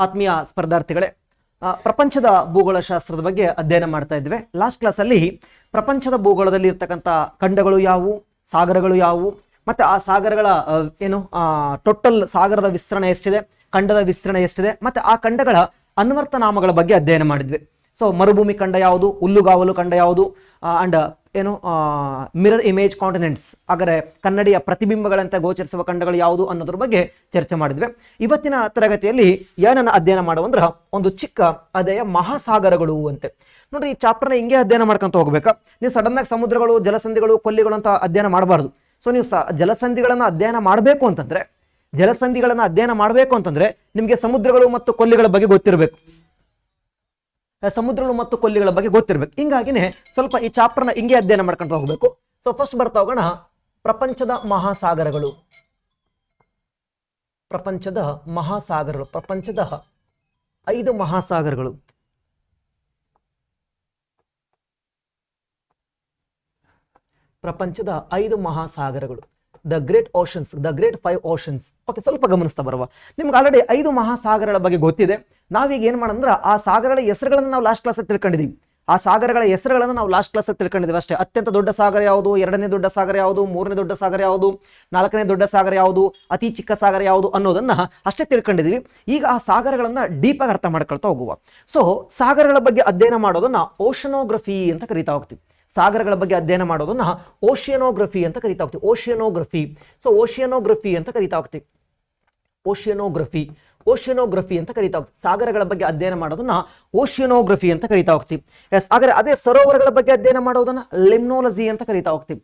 ಆತ್ಮೀಯ ಸ್ಪರ್ಧಾರ್ಥಿಗಳೇ, ಪ್ರಪಂಚದ ಭೂಗೋಳಶಾಸ್ತ್ರದ ಬಗ್ಗೆ ಅಧ್ಯಯನ ಮಾಡ್ತಾ ಇದ್ವಿ. ಲಾಸ್ಟ್ ಕ್ಲಾಸಲ್ಲಿ ಪ್ರಪಂಚದ ಭೂಗೋಳದಲ್ಲಿ ಇರ್ತಕ್ಕಂಥ ಖಂಡಗಳು ಯಾವುವು, ಸಾಗರಗಳು ಯಾವುವು, ಮತ್ತೆ ಆ ಸಾಗರಗಳ ಟೋಟಲ್ ಸಾಗರದ ವಿಸ್ತರಣೆ ಎಷ್ಟಿದೆ, ಖಂಡದ ವಿಸ್ತರಣೆ ಎಷ್ಟಿದೆ, ಮತ್ತೆ ಆ ಖಂಡಗಳ ಅನ್ವರ್ಥ ನಾಮಗಳ ಬಗ್ಗೆ ಅಧ್ಯಯನ ಮಾಡಿದ್ವಿ. ಸೊ ಮರುಭೂಮಿ ಖಂಡ ಯಾವುದು, ಹುಲ್ಲುಗಾವಲು ಖಂಡ ಯಾವುದು, ಅಂಡ್ ಮಿರರ್ ಇಮೇಜ್ ಕಾಂಟಿನೆಂಟ್ಸ್, ಹಾಗಾದರೆ ಕನ್ನಡಿಯ ಪ್ರತಿಬಿಂಬಗಳಂತೆ ಗೋಚರಿಸುವ ಖಂಡಗಳು ಯಾವುದು ಅನ್ನೋದ್ರ ಬಗ್ಗೆ ಚರ್ಚೆ ಮಾಡಿದ್ವಿ. ಇವತ್ತಿನ ತರಗತಿಯಲ್ಲಿ ಏನನ್ನ ಅಧ್ಯಯನ ಮಾಡುವಂದ್ರೆ ಒಂದು ಚಿಕ್ಕ ಅದೇಯ ಮಹಾಸಾಗರಗಳು ಅಂತೆ. ನೋಡ್ರಿ, ಈ ಚಾಪ್ಟರ್ನ ಹಿಂಗೆ ಅಧ್ಯಯನ ಮಾಡ್ಕೊಂತ ಹೋಗ್ಬೇಕಾ. ನೀವು ಸಡನ್ ಆಗಿ ಸಮುದ್ರಗಳು, ಜಲಸಂಧಿಗಳು, ಕೊಲ್ಲಿಗಳು ಅಂತ ಅಧ್ಯಯನ ಮಾಡಬಾರ್ದು. ಸೊ ನೀವು ಜಲಸಂಧಿಗಳನ್ನ ಅಧ್ಯಯನ ಮಾಡಬೇಕು ಅಂತಂದ್ರೆ ನಿಮಗೆ ಸಮುದ್ರಗಳು ಮತ್ತು ಕೊಲ್ಲಿಗಳ ಬಗ್ಗೆ ಗೊತ್ತಿರಬೇಕು. ಸಮುದ್ರಗಳು ಮತ್ತು ಕೊಲ್ಲಿಗಳ ಬಗ್ಗೆ ಗೊತ್ತಿರಬೇಕು. ಹಿಂಗಾಗಿನೇ ಸ್ವಲ್ಪ ಈ ಚಾಪ್ಟರ್ನ ಹಿಂಗೆ ಅಧ್ಯಯನ ಮಾಡ್ಕೊಂಡು ಹೋಗಬೇಕು. ಸೊ ಫಸ್ಟ್ ಬರ್ತಾ ಹೋಗೋಣ, ಪ್ರಪಂಚದ ಮಹಾಸಾಗರಗಳು. ಪ್ರಪಂಚದ 5 ಮಹಾಸಾಗರಗಳು. ಪ್ರಪಂಚದ 5 ಮಹಾಸಾಗರಗಳು, the great oceans, the great 5 oceans. Okay, ಸ್ವಲ್ಪ ಗಮನಿಸ್ತಾ ಬರುವ. ನಿಮ್ಗೆ ಆಲ್ರೆಡಿ 5 ಮಹಾಸಾಗರಗಳ ಬಗ್ಗೆ ಗೊತ್ತಿದೆ. ನಾವೀಗ ಏನ್ ಮಾಡಂದ್ರೆ ಆ ಸಾಗರಗಳ ಹೆಸರುಗಳನ್ನು ನಾವು ಲಾಸ್ಟ್ ಕ್ಲಾಸ್ ತಿಳ್ಕೊಂಡಿದೀವಿ. ಅಷ್ಟೇ. ಅತ್ಯಂತ ದೊಡ್ಡ ಸಾಗರ ಯಾವುದು, 2ನೇ ದೊಡ್ಡ ಸಾಗರ ಯಾವುದು, 3ನೇ ದೊಡ್ಡ ಸಾಗರ ಯಾವುದು, 4ನೇ ದೊಡ್ಡ ಸಾಗರ ಯಾವುದು, ಅತಿ ಚಿಕ್ಕ ಸಾಗರ ಯಾವುದು ಅನ್ನೋದನ್ನ ಅಷ್ಟೇ ತಿಳ್ಕೊಂಡಿದೀವಿ. ಈಗ ಆ ಸಾಗರಗಳನ್ನ ಡೀಪ್ ಆಗಿ ಅರ್ಥ ಮಾಡ್ಕೊಳ್ತಾ ಹೋಗುವ. ಸೊ ಸಾಗರಗಳ ಬಗ್ಗೆ ಅಧ್ಯಯನ ಮಾಡೋದನ್ನ ಓಷನೋಗ್ರಫಿ ಅಂತ ಕರಿತಾ ಹೋಗ್ತೀವಿ. ಸಾಗರಗಳ ಬಗ್ಗೆ ಅಧ್ಯಯನ ಮಾಡೋದನ್ನ ಓಷಿಯನೋಗ್ರಫಿ ಅಂತ ಕರಿತಾ ಹೋಗ್ತೀವಿ. ಓಷಿಯನೋಗ್ರಫಿ ಅಂತ ಕರಿತಾ ಹೋಗ್ತೀವಿ. ಓಷಿಯನೋಗ್ರಫಿ ಅಂತ ಕರಿತಾ ಹೋಗ್ತೀವಿ. ಸಾಗರಗಳ ಬಗ್ಗೆ ಅಧ್ಯಯನ ಮಾಡೋದನ್ನ ಓಷಿಯನೋಗ್ರಫಿ ಅಂತ ಕರಿತಾ ಹೋಗ್ತೀವಿ. ಹಾಗಾದ್ರೆ ಅದೇ ಸರೋವರಗಳ ಬಗ್ಗೆ ಅಧ್ಯಯನ ಮಾಡೋದನ್ನ ಲಿಮ್ನೋಲಜಿ ಅಂತ ಕರಿತಾ ಹೋಗ್ತೀವಿ.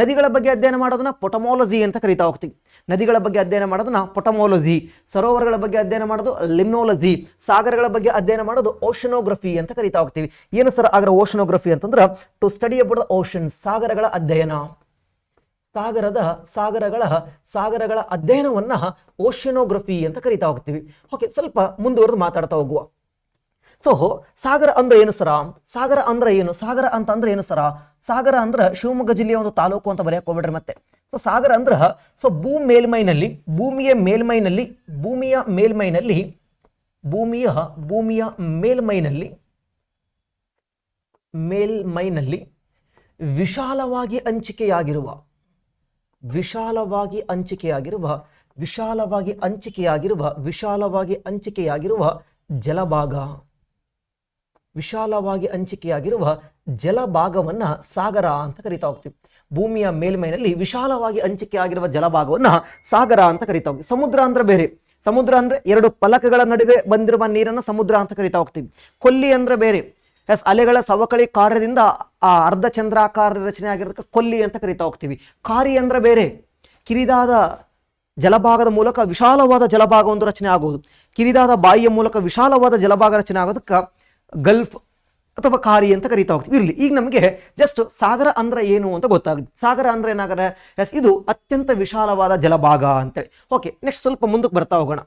ನದಿಗಳ ಬಗ್ಗೆ ಅಧ್ಯಯನ ಮಾಡೋದನ್ನ ಪೊಟಮೋಲಜಿ ಅಂತ ಕರಿತಾ ಹೋಗ್ತೀವಿ. ಸರೋವರಗಳ ಬಗ್ಗೆ ಅಧ್ಯಯನ ಮಾಡೋದು ಲಿಮ್ನೋಲಜಿ, ಸಾಗರಗಳ ಬಗ್ಗೆ ಅಧ್ಯಯನ ಮಾಡೋದು ಓಷನೋಗ್ರಫಿ ಅಂತ ಕರಿತಾ ಹೋಗ್ತೀವಿ. ಏನು ಸರ್ ಆಗರ ಓಷನೋಗ್ರಫಿ ಅಂತಂದ್ರೆ to study about the ocean, ಸಾಗರಗಳ ಅಧ್ಯಯನ. ಸಾಗರಗಳ ಅಧ್ಯಯನವನ್ನ ಓಷನೋಗ್ರಫಿ ಅಂತ ಕರಿತಾ ಹೋಗ್ತೀವಿ. ಓಕೆ, ಸ್ವಲ್ಪ ಮುಂದುವರೆದು ಮಾತಾಡ್ತಾ ಹೋಗುವ. ಸೊ ಸಾಗರ ಅಂದ್ರೆ ಏನು ಸರ? ಸಾಗರ ಅಂದ್ರೆ ಶಿವಮೊಗ್ಗ ಜಿಲ್ಲೆಯ ಒಂದು ತಾಲೂಕು ಅಂತ ಬರೆಯಕ್ಕೆ ಹೋಗ್ಬಿಡ್ರಿ ಮತ್ತೆ. ಸೊ ಸಾಗರ ಅಂದ್ರೆ ಭೂಮಿಯ ಮೇಲ್ಮೈನಲ್ಲಿ ವಿಶಾಲವಾಗಿ ಹಂಚಿಕೆಯಾಗಿರುವ ಜಲಭಾಗವನ್ನ ಸಾಗರ ಅಂತ ಕರಿತಾ ಹೋಗ್ತೀವಿ. ಭೂಮಿಯ ಮೇಲ್ಮೈನಲ್ಲಿ ವಿಶಾಲವಾಗಿ ಹಂಚಿಕೆಯಾಗಿರುವ ಜಲಭಾಗವನ್ನ ಸಾಗರ ಅಂತ ಕರಿತಾ ಹೋಗ್ತೀವಿ. ಸಮುದ್ರ ಅಂದ್ರೆ ಬೇರೆ. ಸಮುದ್ರ ಅಂದ್ರೆ 2 ಫಲಕಗಳ ನಡುವೆ ಬಂದಿರುವ ನೀರನ್ನ ಸಮುದ್ರ ಅಂತ ಕರಿತಾ ಹೋಗ್ತೀವಿ. ಕೊಲ್ಲಿ ಅಂದ್ರೆ ಬೇರೆ. ಅಲೆಗಳ ಸವಕಳಿ ಕಾರ್ಯದಿಂದ ಆ ಅರ್ಧ ಚಂದ್ರಾಕಾರದ ರಚನೆ ಆಗಿರೋದಕ್ಕೆ ಕೊಲ್ಲಿ ಅಂತ ಕರಿತಾ ಹೋಗ್ತೀವಿ. ಕಾರಿ ಅಂದ್ರೆ ಬೇರೆ. ಕಿರಿದಾದ ಜಲಭಾಗದ ಮೂಲಕ ವಿಶಾಲವಾದ ಜಲಭಾಗ ಒಂದು ರಚನೆ ಆಗುವುದು. ಕಿರಿದಾದ ಬಾಯಿಯ ಮೂಲಕ ವಿಶಾಲವಾದ ಜಲಭಾಗ ರಚನೆ ಆಗೋದಕ್ಕೆ ಗಲ್ಫ್ ಅಥವಾ ಕಾರಿ ಅಂತ ಕರಿತಾ ಹೋಗ್ತೀವಿ. ಇರಲಿ, ಈಗ ನಮಗೆ ಜಸ್ಟ್ ಸಾಗರ ಅಂದ್ರೆ ಏನು ಅಂತ ಗೊತ್ತಾಗುತ್ತೆ. ಸಾಗರ ಅಂದ್ರೆ ಏನಾಗರೆ, ಇದು ಅತ್ಯಂತ ವಿಶಾಲವಾದ ಜಲಭಾಗ ಅಂತೇಳಿ. ಓಕೆ, ನೆಕ್ಸ್ಟ್ ಸ್ವಲ್ಪ ಮುಂದಕ್ಕೆ ಬರ್ತಾ ಹೋಗೋಣ.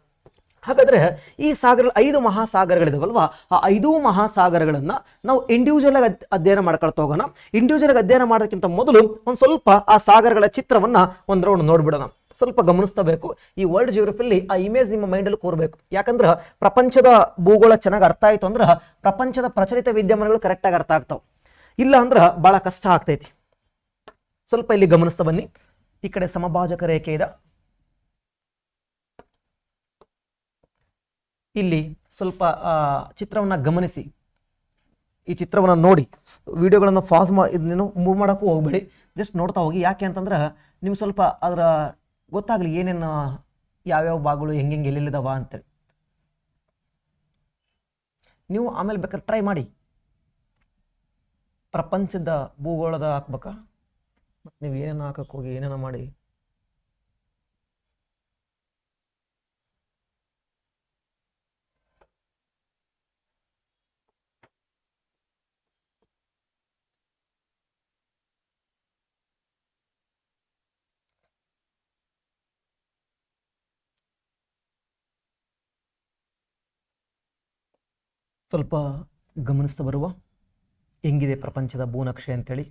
ಹಾಗಾದ್ರೆ ಈ 5 ಮಹಾಸಾಗರಗಳಿದಾವಲ್ವಾ, ಆ 5 ಮಹಾಸಾಗರಗಳನ್ನ ನಾವು ಇಂಡಿವಿಜುವಲ್ ಆಗಿ ಅಧ್ಯಯನ ಮಾಡ್ಕೊಳ್ತಾ ಹೋಗೋಣ. ಇಂಡಿವಿಜುವಲ್ ಆಗಿ ಅಧ್ಯಯನ ಮಾಡೋದಕ್ಕಿಂತ ಮೊದಲು ಒಂದು ಸ್ವಲ್ಪ ಆ ಸಾಗರಗಳ ಚಿತ್ರವನ್ನ ಒಂದು ರೌಂಡ್ ನೋಡ್ಬಿಡೋಣ. ಸ್ವಲ್ಪ ಗಮನಿಸಬೇಕು. ಈ ವರ್ಲ್ಡ್ ಜಿಯೋಗ್ರಫಿಯಲ್ಲಿ ಆ ಇಮೇಜ್ ನಿಮ್ಮ ಮೈಂಡಲ್ಲಿ ಕೂರಬೇಕು. ಯಾಕಂದ್ರೆ ಪ್ರಪಂಚದ ಭೂಗೋಳ ಚೆನ್ನಾಗಿ ಅರ್ಥ ಆಯ್ತು ಅಂದ್ರೆ ಪ್ರಪಂಚದ ಪ್ರಚಲಿತ ವಿದ್ಯಮಾನಗಳು ಕರೆಕ್ಟಾಗಿ ಅರ್ಥ ಆಗ್ತಾವ. ಇಲ್ಲ ಅಂದ್ರೆ ಬಹಳ ಕಷ್ಟ ಆಗ್ತೈತಿ. ಸ್ವಲ್ಪ ಇಲ್ಲಿ ಗಮನಿಸ್ತಾ ಬನ್ನಿ. ಈ ಕಡೆ ಸಮಭಾಜಕ ರೇಖೆ ಇದೆ. ಇಲ್ಲಿ ಸ್ವಲ್ಪ ಚಿತ್ರವನ್ನ ಗಮನಿಸಿ. ಈ ಚಿತ್ರವನ್ನು ನೋಡಿ, ವಿಡಿಯೋಗಳನ್ನು ಫಾಸ್ ಮೂವ್ ಮಾಡೋಕ್ಕೂ ಹೋಗ್ಬೇಡಿ, ಜಸ್ಟ್ ನೋಡ್ತಾ ಹೋಗಿ. ಯಾಕೆ ಅಂತಂದ್ರೆ ನಿಮ್ಗೆ ಸ್ವಲ್ಪ ಅದರ ಗೊತ್ತಾಗ್ಲಿ ಏನೇನು ಯಾವ್ಯಾವ ಭಾಗಗಳು ಹೆಂಗೆ ಎಲ್ಲೆಲ್ಲಿದಾವ ಅಂತೇಳಿ. ನೀವು ಆಮೇಲೆ ಬೇಕಾದ್ರೆ ಟ್ರೈ ಮಾಡಿ. ಪ್ರಪಂಚದ ಭೂಗೋಳದ ಹಾಕ್ಬೇಕಾ, ಮತ್ತು ನೀವು ಏನೇನು ಹಾಕಕ್ಕೆ ಹೋಗಿ ಏನೇನೋ ಮಾಡಿ. ಸ್ವಲ್ಪ ಗಮನಿಸ್ತಾ ಬರುವ ಹೆಂಗಿದೆ ಪ್ರಪಂಚದ ಭೂನಕ್ಷೆ ಅಂತೇಳಿ.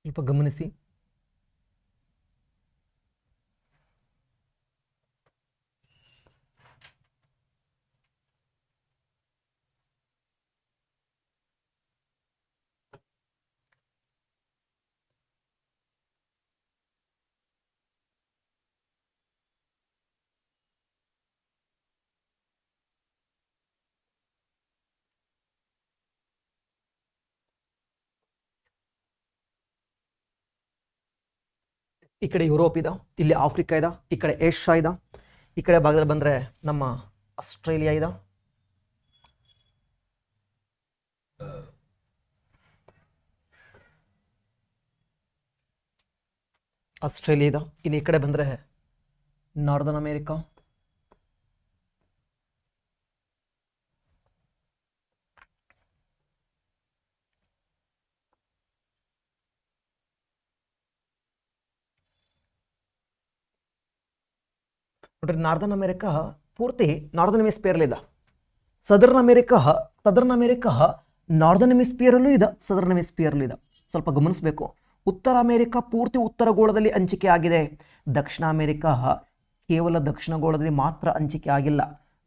ಸ್ವಲ್ಪ ಗಮನಿಸಿ. ಈ ಕಡೆ ಯುರೋಪ್ ಇದೆ, ಇಲ್ಲಿ ಆಫ್ರಿಕಾ ಇದೆ, ಈ ಕಡೆ ಏಷ್ಯಾ ಇದೆ, ಈ ಕಡೆ ಭಾಗದಲ್ಲಿ ಬಂದರೆ ನಮ್ಮ ಆಸ್ಟ್ರೇಲಿಯಾ ಇದೆ, ಆಸ್ಟ್ರೇಲಿಯಾ ಇದೆ. ಇನ್ನು ಈ ಕಡೆ ಬಂದರೆ ನಾರ್ದನ್ ಅಮೇರಿಕಾ, ನೋಡ್ರಿ ನಾರ್ದನ್ ಅಮೇರಿಕಾ ಪೂರ್ತಿ ನಾರ್ದನ್ ಹೆಮಿಸ್ಫಿಯರ್ ಇದೆ. ಸದರ್ನ್ ಅಮೇರಿಕಾ ನಾರ್ದನ್ ಹೆಮಿಸ್ಫಿಯರಲ್ಲೂ ಇದೆ, ಸದರ್ನ್ ಹೆಮಿಸ್ಫಿಯರ್ಲ್ಲೂ ಇದೆ. ಸ್ವಲ್ಪ ಗಮನಿಸಬೇಕು. ಉತ್ತರ ಅಮೇರಿಕಾ ಪೂರ್ತಿ ಉತ್ತರ ಗೋಳದಲ್ಲಿ ಹಂಚಿಕೆ ಆಗಿದೆ. ದಕ್ಷಿಣ ಅಮೇರಿಕಾ ಕೇವಲ ದಕ್ಷಿಣ ಗೋಳದಲ್ಲಿ ಮಾತ್ರ ಹಂಚಿಕೆ ಆಗಿಲ್ಲ.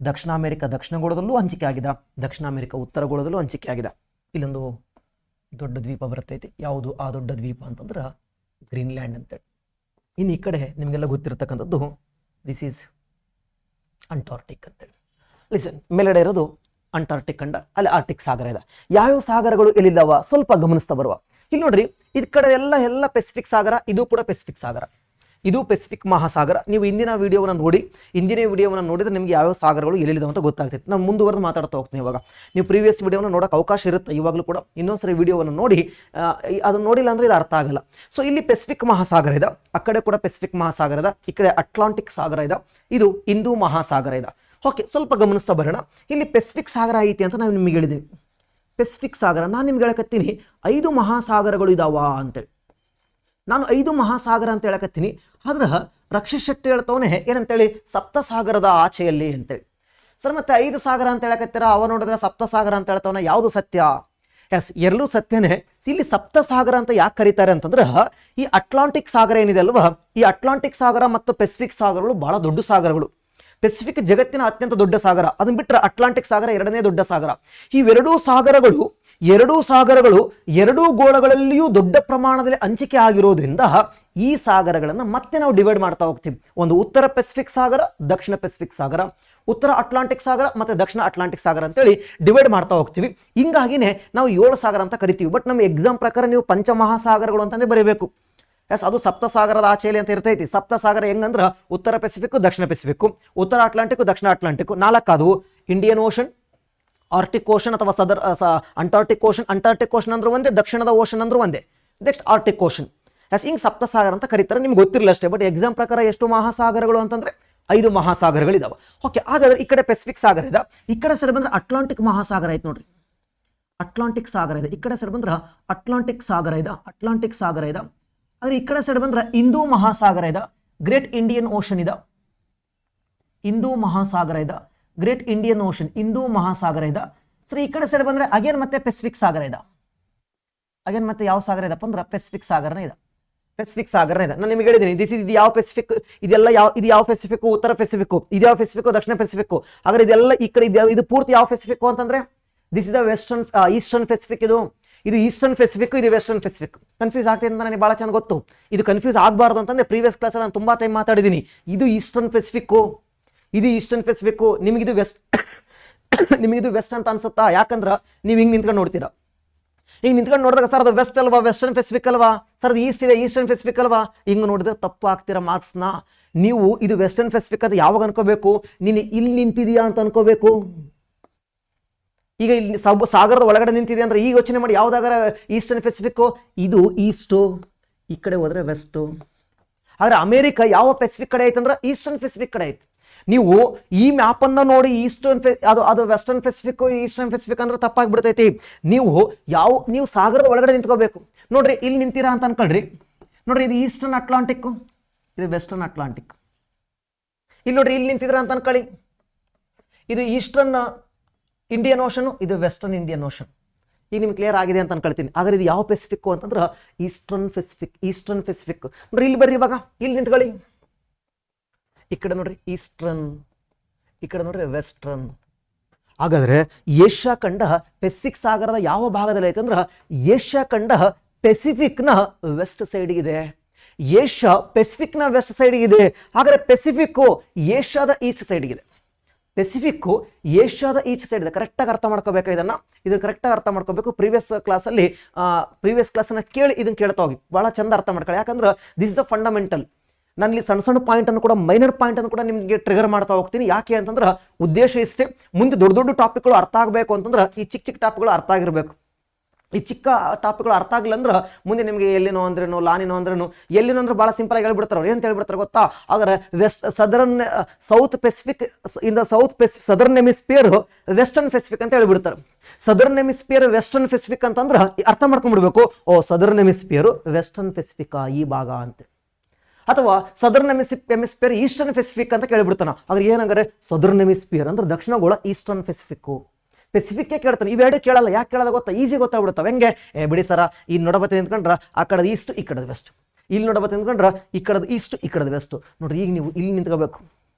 ದಕ್ಷಿಣ ಅಮೇರಿಕಾ ದಕ್ಷಿಣ ಗೋಳದಲ್ಲೂ ಹಂಚಿಕೆ ಆಗಿದೆ, ದಕ್ಷಿಣ ಅಮೇರಿಕಾ ಉತ್ತರ ಗೋಳದಲ್ಲೂ ಹಂಚಿಕೆ ಆಗಿದೆ. ಇಲ್ಲೊಂದು ದೊಡ್ಡ ದ್ವೀಪ ಬರ್ತೈತಿ. ಯಾವುದು ಆ ದೊಡ್ಡ ದ್ವೀಪ ಅಂತಂದ್ರೆ ಗ್ರೀನ್ಲ್ಯಾಂಡ್ ಅಂತೇಳಿ. ಇನ್ನು ಈ ಕಡೆ ನಿಮಗೆಲ್ಲ ಗೊತ್ತಿರತಕ್ಕಂಥದ್ದು ದಿಸ್ ಈಸ್ ಅಂಟಾರ್ಟಿಕ್ ಅಂತೇಳಿ. ಲಿಸನ್, ಮೇಲ್ಗಡೆ ಇರೋದು ಅಂಟಾರ್ಟಿಕ್ ಖಂಡ, ಅಲ್ಲಿ ಆರ್ಟಿಕ್ ಸಾಗರ ಇದೆ. ಯಾವ್ಯಾವ ಸಾಗರಗಳು ಎಲ್ಲಿದ್ದಾವ ಸ್ವಲ್ಪ ಗಮನಿಸ್ತಾ ಬರುವ. ಇಲ್ಲಿ ನೋಡ್ರಿ, ಇದ್ ಕಡೆ ಎಲ್ಲ ಪೆಸಿಫಿಕ್ ಸಾಗರ, ಇದು ಕೂಡ ಪೆಸಿಫಿಕ್ ಸಾಗರ, ಇದು ಪೆಸಿಫಿಕ್ ಮಹಾಸಾಗರ. ನೀವು ಇಂದಿನ ವಿಡಿಯೋವನ್ನು ನೋಡಿದ್ರೆ ನಿಮ್ಗೆ ಯಾವ್ಯಾವ ಸಾಗರಗಳು ಎಲ್ಲಿದ್ದಾವೆ ಅಂತ ಗೊತ್ತಾಗ್ತೈತೆ. ನಾನು ಮುಂದುವರೆದು ಮಾತಾಡ್ತಾ ಹೋಗ್ತೀನಿ. ಇವಾಗ ನೀವು ಪ್ರೀವಿಯಸ್ ವಿಡಿಯೋನ ನೋಡೋಕೆ ಅವಕಾಶ ಇರುತ್ತೆ, ಇವಾಗಲೂ ಕೂಡ ಇನ್ನೊಂದ್ಸರಿ ವಿಡಿಯೋವನ್ನು ನೋಡಿ. ಅದನ್ನು ನೋಡಿಲ್ಲ ಅಂದ್ರೆ ಇದು ಅರ್ಥ ಆಗಲ್ಲ. ಸೊ ಇಲ್ಲಿ ಪೆಸಿಫಿಕ್ ಮಹಾಸಾಗರ ಇದೆ, ಆ ಕಡೆ ಕೂಡ ಪೆಸಿಫಿಕ್ ಮಹಾಸಾಗರ ಇದೆ, ಈ ಕಡೆ ಅಟ್ಲಾಂಟಿಕ್ ಸಾಗರ ಇದೆ, ಇದು ಹಿಂದೂ ಮಹಾಸಾಗರ ಇದೆ. ಓಕೆ, ಸ್ವಲ್ಪ ಗಮನಿಸ್ತಾ ಬರೋಣ. ಇಲ್ಲಿ ಪೆಸಿಫಿಕ್ ಸಾಗರ ಐತಿ ಅಂತ ನಾನು ನಿಮಗೆ ಹೇಳಿದ್ದೀನಿ. ಪೆಸಿಫಿಕ್ ಸಾಗರ ನಾನು ನಿಮ್ಗೆ ಹೇಳಕತ್ತೀನಿ 5 ಮಹಾಸಾಗರಗಳು ಇದಾವ ಅಂತೇಳಿ. ನಾನು 5 ಮಹಾಸಾಗರ ಅಂತ ಹೇಳಕತ್ತೀನಿ. ಆದ್ರೆ ರಕ್ಷಿತ್ ಶೆಟ್ಟಿ ಹೇಳ್ತವನೇ ಏನಂತೇಳಿ, ಸಪ್ತಸಾಗರದ ಆಚೆಯಲ್ಲಿ ಅಂತೇಳಿ. ಸರ್ ಮತ್ತೆ 5 ಸಾಗರ ಅಂತ ಹೇಳಕತ್ತೀರ, ಅವ ನೋಡಿದ್ರೆ ಸಪ್ತಸಾಗರ ಅಂತ ಹೇಳ್ತವನ, ಯಾವುದು ಸತ್ಯ? ಎಸ್, ಎರಡೂ ಸತ್ಯನೇ. ಇಲ್ಲಿ ಸಪ್ತಸಾಗರ ಅಂತ ಯಾಕೆ ಕರೀತಾರೆ ಅಂತಂದ್ರೆ, ಈ ಅಟ್ಲಾಂಟಿಕ್ ಸಾಗರ ಏನಿದೆ ಅಲ್ವಾ, ಈ ಅಟ್ಲಾಂಟಿಕ್ ಸಾಗರ ಮತ್ತು ಪೆಸಿಫಿಕ್ ಸಾಗರಗಳು ಬಹಳ ದೊಡ್ಡ ಸಾಗರಗಳು. ಪೆಸಿಫಿಕ್ ಜಗತ್ತಿನ ಅತ್ಯಂತ ದೊಡ್ಡ ಸಾಗರ, ಅದನ್ನ ಬಿಟ್ಟರೆ ಅಟ್ಲಾಂಟಿಕ್ ಸಾಗರ ಎರಡನೇ ದೊಡ್ಡ ಸಾಗರ. ಇವೆರಡೂ ಸಾಗರಗಳು ಎರಡೂ ಗೋಳಗಳಲ್ಲಿಯೂ ದೊಡ್ಡ ಪ್ರಮಾಣದಲ್ಲಿ ಹಂಚಿಕೆ ಆಗಿರೋದ್ರಿಂದ ಈ ಸಾಗರಗಳನ್ನು ಮತ್ತೆ ನಾವು ಡಿವೈಡ್ ಮಾಡ್ತಾ ಹೋಗ್ತೀವಿ. ಒಂದು ಉತ್ತರ ಪೆಸಿಫಿಕ್ ಸಾಗರ, ದಕ್ಷಿಣ ಪೆಸಿಫಿಕ್ ಸಾಗರ, ಉತ್ತರ ಅಟ್ಲಾಂಟಿಕ್ ಸಾಗರ ಮತ್ತು ದಕ್ಷಿಣ ಅಟ್ಲಾಂಟಿಕ್ ಸಾಗರ ಅಂತೇಳಿ ಡಿವೈಡ್ ಮಾಡ್ತಾ ಹೋಗ್ತೀವಿ. ಹಿಂಗಾಗಿನೇ ನಾವು 7 ಸಾಗರ ಅಂತ ಕರಿತೀವಿ. ಬಟ್ ನಮ್ಮ ಎಕ್ಸಾಮ್ ಪ್ರಕಾರ ನೀವು ಪಂಚಮಹಾಸಾಗರಗಳು ಅಂತಂದೇ ಬರೀಬೇಕು. ಎಸ್, ಅದು ಸಪ್ತಸಾಗರದ ಆಚೆಯಲ್ಲಿ ಅಂತ ಇರ್ತೈತಿ. ಸಪ್ತಸಾಗರ ಹೆಂಗಂದ್ರೆ ಉತ್ತರ ಪೆಸಿಫಿಕ್, ದಕ್ಷಿಣ ಪೆಸಿಫಿಕ್, ಉತ್ತರ ಅಟ್ಲಾಂಟಿಕ್, ದಕ್ಷಿಣ ಅಟ್ಲಾಂಟಿಕ್. 4 ಅದು ಇಂಡಿಯನ್ ಓಷನ್, ಆರ್ಟಿಕ್ ಓಷನ್ ಅಥವಾ ಅಂಟಾರ್ಟಿಕ್ ಓಷನ್. ಅಂಟಾರ್ಟಿಕ್ ಓಷನ್ ಅಂದ್ರೆ ಒಂದೇ, ದಕ್ಷಿಣದ ಓಷನ್ ಅಂದ್ರೆ ಒಂದೇ, ನೆಕ್ಸ್ಟ್ ಆರ್ಟಿಕ್ ಓಷನ್. ಎಸ್, ಹಿಂಗೆ ಸಪ್ತಸಾಗರ ಅಂತ ಕರೀತಾರೆ. ನಿಮ್ಗೆ ಗೊತ್ತಿರಲಿಲ್ಲ ಅಷ್ಟೇ. ಬಟ್ ಎಕ್ಸಾಮ್ ಪ್ರಕಾರ ಎಷ್ಟು ಮಹಾಸಾಗರಗಳು ಅಂತಂದ್ರೆ 5 ಮಹಾಸಾಗರಗಳಿದಾವೆ. ಓಕೆ, ಹಾಗಾದ್ರೆ ಈ ಕಡೆ ಪೆಸಿಫಿಕ್ ಸಾಗರ ಇದೆ, ಈ ಕಡೆ ಸೈಡ್ ಬಂದ್ರೆ ಅಟ್ಲಾಂಟಿಕ್ ಮಹಾಸಾಗರ ಐತೆ ನೋಡ್ರಿ. ಅಟ್ಲಾಂಟಿಕ್ ಸಾಗರ ಇದೆ, ಈ ಕಡೆ ಸೈಡ್ ಬಂದ್ರೆ ಅಟ್ಲಾಂಟಿಕ್ ಸಾಗರ ಇದೆ. ಆದರೆ ಈ ಕಡೆ ಸೈಡ್ ಬಂದ್ರೆ ಹಿಂದೂ ಮಹಾಸಾಗರ ಇದೆ, ಗ್ರೇಟ್ ಇಂಡಿಯನ್ ಓಷನ್ ಇದೆ. ಹಿಂದೂ ಮಹಾಸಾಗರ ಇದೆ, ಗ್ರೇಟ್ ಇಂಡಿಯನ್ ಓಷನ್, ಹಿಂದೂ ಮಹಾಸಾಗರ ಇದೆ. ಸರಿ, ಈ ಕಡೆ ಸೈಡ್ ಬಂದ್ರೆ ಅಗೇನ್ ಮತ್ತೆ ಪೆಸಿಫಿಕ್ ಸಾಗರ ಇದೆ. ಅಗೇನ್ ಮತ್ತೆ ಯಾವ ಸಾಗರ ಇದಪ್ಪ ಅಂದ್ರೆ ಪೆಸಿಫಿಕ್ ಸಾಗರನೇ ಇದೆ. ನಾನು ನಿಮಗೆ ಹೇಳಿದ್ದೀನಿ, ಇದು ಯಾವ ಪೆಸಿಫಿಕ್, ಇದು ಯಾವ ಪೆಸಿಫಿಕ್, ಉತ್ತರ ಪೆಸಿಫಿಕ್, ಇದು ಯಾವ ಪೆಸಿಫಿಕ್, ದಕ್ಷಿಣ ಪೆಸಿಫಿಕ್. ಹಾಗಾದ್ರೆ ಇದೆಲ್ಲ ಈ ಕಡೆ ಇದು ಪೂರ್ತಿ ಯಾವ ಪೆಸಿಫಿಕ್ ಅಂತಂದ್ರೆ this is the eastern Pacific. ಇದು ಈಸ್ಟರ್ನ್ ಪೆಸಿಫಿಕ್, ಇದು ವೆಸ್ಟರ್ನ್ ಪೆಸಿಫಿಕ್. ಕನ್ಫ್ಯೂಸ್ ಆಗ್ತಿದೆ ಅಂತ ನನಗೆ ಭಾಳ ಚೆನ್ನಾಗಿ ಗೊತ್ತು. ಇದು ಕನ್ಫ್ಯೂಸ್ ಆಗಬಾರ್ದು ಅಂತಂದ್ರೆ ಪ್ರೀವಿಯಸ್ ಕ್ಲಾಸ್ ನಾನು ತುಂಬಾ ಟೈಮ್ ಮಾತಾಡಿದ್ದೀನಿ. ಇದು ಈಸ್ಟರ್ನ್ ಪೆಸಿಫಿಕ್, ನಿಮಗಿದು ವೆಸ್ಟ್ ಅಂತ ಅನ್ಸುತ್ತಾ? ಯಾಕಂದ್ರೆ ನೀವು ಹಿಂಗೆ ನಿಂತ್ಕೊಂಡು ನೋಡ್ತೀರಾ. ಹಿಂಗೆ ನಿಂತ್ಕೊಂಡು ನೋಡಿದಾಗ ಸರ್ ಅದು ವೆಸ್ಟ್ ಅಲ್ವಾ, ವೆಸ್ಟರ್ನ್ ಪೆಸಿಫಿಕ್ ಅಲ್ವಾ, ಸರ್ ಅದು ಈಸ್ಟ್ ಇದೆ, ಈಸ್ಟರ್ನ್ ಪೆಸಿಫಿಕ್ ಅಲ್ವಾ, ಹಿಂಗೆ ನೋಡಿದ್ರೆ ತಪ್ಪು ಆಗ್ತೀರಾ ಮಾರ್ಕ್ಸ್ನ. ನೀವು ಇದು ವೆಸ್ಟರ್ನ್ ಪೆಸಿಫಿಕ್ ಅದು ಯಾವಾಗ ಅನ್ಕೋಬೇಕು, ನೀನು ಇಲ್ಲಿ ನಿಂತಿದೀಯಾ ಅಂತ ಅನ್ಕೋಬೇಕು. ಈಗ ಇಲ್ಲಿ ಸಾಗರದ ಒಳಗಡೆ ನಿಂತಿದೆ ಅಂದ್ರೆ ಈಗ ಯೋಚನೆ ಮಾಡಿ, ಯಾವ್ದಾಗಾರ ಈಸ್ಟರ್ನ್ ಪೆಸಿಫಿಕ್, ಇದು ಈಸ್ಟು, ಈ ಕಡೆ ಹೋದ್ರೆ ವೆಸ್ಟು. ಆದ್ರೆ ಅಮೆರಿಕ ಯಾವ ಪೆಸಿಫಿಕ್ ಕಡೆ ಐತೆ ಅಂದ್ರೆ ಈಸ್ಟರ್ನ್ ಪೆಸಿಫಿಕ್ ಕಡೆ ಐತೆ. ನೀವು ಈ ಮ್ಯಾಪ್ ಅನ್ನ ನೋಡಿ ಅದು ವೆಸ್ಟರ್ನ್ ಪೆಸಿಫಿಕ್, ಈಸ್ಟರ್ನ್ ಪೆಸಿಫಿಕ್ ಅಂದ್ರೆ ತಪ್ಪಾಗ್ಬಿಡ್ತೈತಿ. ನೀವು ಸಾಗರದ ಒಳಗಡೆ ನಿಂತ್ಕೋಬೇಕು. ನೋಡ್ರಿ, ಇಲ್ಲಿ ನಿಂತೀರಾ ಅಂತ ಅನ್ಕೊಳ್ರಿ. ನೋಡ್ರಿ, ಇದು ಈಸ್ಟರ್ನ್ ಅಟ್ಲಾಂಟಿಕ್, ಇದು ವೆಸ್ಟರ್ನ್ ಅಟ್ಲಾಂಟಿಕ್. ಇಲ್ಲಿ ನೋಡ್ರಿ, ಇಲ್ಲಿ ನಿಂತಿದ್ರ ಅಂತ ಅನ್ಕೊಳ್ಳಿ. ಇದು ಈಸ್ಟರ್ನ್ ಇಂಡಿಯನ್ ಓಷನ್, ಇದು ವೆಸ್ಟರ್ನ್ ಇಂಡಿಯನ್ ಓಷನ್. ಈಗ ನಿಮ್ಗೆ ಕ್ಲಿಯರ್ ಆಗಿದೆ ಅಂತ ಅನ್ಕೊಳ್ತೀನಿ. ಹಾಗಾದ್ರೆ ಇದು ಯಾವ ಪೆಸಿಫಿಕ್ ಅಂತಂದ್ರೆ ಈಸ್ಟರ್ನ್ ಪೆಸಿಫಿಕ್. ನೋಡ್ರಿ ಇಲ್ಲಿ ಬರ್ರಿ, ಇವಾಗ ಇಲ್ಲಿ ನಿಂತ್ಕೊಳ್ಳಿ. ಈ ಕಡೆ ನೋಡ್ರಿ ಈಸ್ಟರ್ನ್, ಈ ಕಡೆ ನೋಡ್ರಿ ವೆಸ್ಟರ್ನ್. ಹಾಗಾದ್ರೆ ಏಷ್ಯಾ ಖಂಡ ಪೆಸಿಫಿಕ್ ಸಾಗರದ ಯಾವ ಭಾಗದಲ್ಲಿ ಐತೆ ಅಂದ್ರೆ ಏಷ್ಯಾ ಖಂಡ ಪೆಸಿಫಿಕ್ನ ವೆಸ್ಟ್ ಸೈಡ್ಗಿದೆ. ಏಷ್ಯಾ ಪೆಸಿಫಿಕ್ನ ವೆಸ್ಟ್ ಸೈಡ್ಗಿದೆ. ಹಾಗಾದ್ರೆ ಪೆಸಿಫಿಕ್ಕು ಏಷ್ಯಾದ ಈಸ್ಟ್ ಸೈಡ್ಗಿದೆ. ಪೆಸಿಫಿಕ್ಕು ಏಷ್ಯಾದ ಈಚೆ ಸೈಡ್ ಇದೆ. ಕರೆಕ್ಟಾಗಿ ಅರ್ಥ ಮಾಡ್ಕೋಬೇಕು ಇದನ್ನು ಕರೆಕ್ಟಾಗಿ ಅರ್ಥ ಮಾಡ್ಕೋಬೇಕು. ಪ್ರೀವಿಯಸ್ ಕ್ಲಾಸನ್ನು ಕೇಳಿ ಇದನ್ನು ಕೇಳ್ತಾ ಹೋಗಿ, ಭಾಳ ಚಂದ ಅರ್ಥ ಮಾಡ್ಕೊಳ್ಳಿ. ಯಾಕಂದ್ರೆ ದಿಸ್ ಇಸ್ ದ ಫಂಡಮೆಂಟಲ್. ನಾನು ಇಲ್ಲಿ ಸಣ್ಣ ಸಣ್ಣ ಪಾಯಿಂಟನ್ನು ಕೂಡ, ಮೈನರ್ ಪಾಯಿಂಟನ್ನು ಕೂಡ ನಿಮಗೆ ಟ್ರಿಗರ್ ಮಾಡ್ತಾ ಹೋಗ್ತೀನಿ. ಯಾಕೆ ಅಂತಂದ್ರೆ ಉದ್ದೇಶ ಇಷ್ಟೇ, ಮುಂದೆ ದೊಡ್ಡ ದೊಡ್ಡ ಟಾಪಿಕ್ಗಳು ಅರ್ಥ ಆಗಬೇಕು ಅಂತಂದ್ರೆ ಈ ಚಿಕ್ಕ ಚಿಕ್ಕ ಟಾಪಿಕ್ಗಳು ಅರ್ಥ ಆಗಿರಬೇಕು. ಈ ಚಿಕ್ಕ ಟಾಪಿಕ್ಗಳು ಅರ್ಥ ಆಗಿಲ್ಲ ಅಂದ್ರೆ ಮುಂದೆ ನಿಮಗೆ ಎಲ್ಲಿನೋ ಅಂದ್ರೇನು, ಲಾನಿನೋ ಅಂದ್ರೇನು, ಎಲ್ಲಿನೋ ಅಂದ್ರೆ ಭಾಳ ಸಿಂಪಲ್ ಆಗಿ ಹೇಳ್ಬಿಡ್ತಾರೆ. ಅವ್ರು ಏನು ಹೇಳ್ಬಿಡ್ತಾರೆ ಗೊತ್ತಾ? ಹಾಗಾದ್ರೆ south Pacific in the southern hemisphere western Pacific ಅಂತ ಹೇಳ್ಬಿಡ್ತಾರೆ. ಸದರ್ನ್ ಹೆಮಿಸ್ಫಿಯರ್ ವೆಸ್ಟರ್ನ್ ಪೆಸಿಫಿಕ್ ಅಂತಂದ್ರೆ ಅರ್ಥ ಮಾಡ್ಕೊಂಡ್ಬಿಡ್ಬೇಕು, ಸದರ್ನ್ ಹೆಮಿಸ್ಫಿಯರ್ ವೆಸ್ಟರ್ನ್ ಪೆಸಿಫಿಕ್ ಈ ಭಾಗ ಅಂತ. ಅಥವಾ ಸದರ್ನ್ ಹೆಮಿಸ್ಫಿಯರ್ ಈಸ್ಟರ್ನ್ ಪೆಸಿಫಿಕ್ ಅಂತ ಕೇಳಿಬಿಡ್ತಾನ. ಆದ್ರೆ ಏನಂಗಾರೆ ಸದರ್ನ್ ಹೆಮಿಸ್ಫಿಯರ್ ಅಂದ್ರೆ ದಕ್ಷಿಣಗೋಳ ಈಸ್ಟರ್ನ್ ಪೆಸಿಫಿಕ್ಗೆ ಕೇಳ್ತಾನೆ. ಇವೆರಡು ಕೇಳಲ್ಲ. ಯಾಕೆ ಕೇಳಲ್ಲ ಗೊತ್ತಾ? ಈಸಿ ಗೊತ್ತಾಗ್ಬಿಡ್ತಾವೆ. ಹೆಂಗೆ ಬಿಡಿ ಸರ, ಈ ನೋಡಬತ್ತೆ ನಿಂತ್ಕೊಂಡ್ರ ಆ ಕಡೆದ ಈಸ್ಟ್, ಈ ಕಡೆದ ವೆಸ್ಟ್. ಇಲ್ಲಿ ನೋಡಬತ್ತೆ ನಿಂತ್ಕೊಂಡ್ರ ಈ ಕಡೆದ ಈಸ್ಟ್, ಈ ಕಡೆದ ವೆಸ್ಟ್. ನೋಡ್ರಿ, ಈಗ ನೀವು ಇಲ್ಲಿ ನಿಂತ್ಕೋಬೇಕು.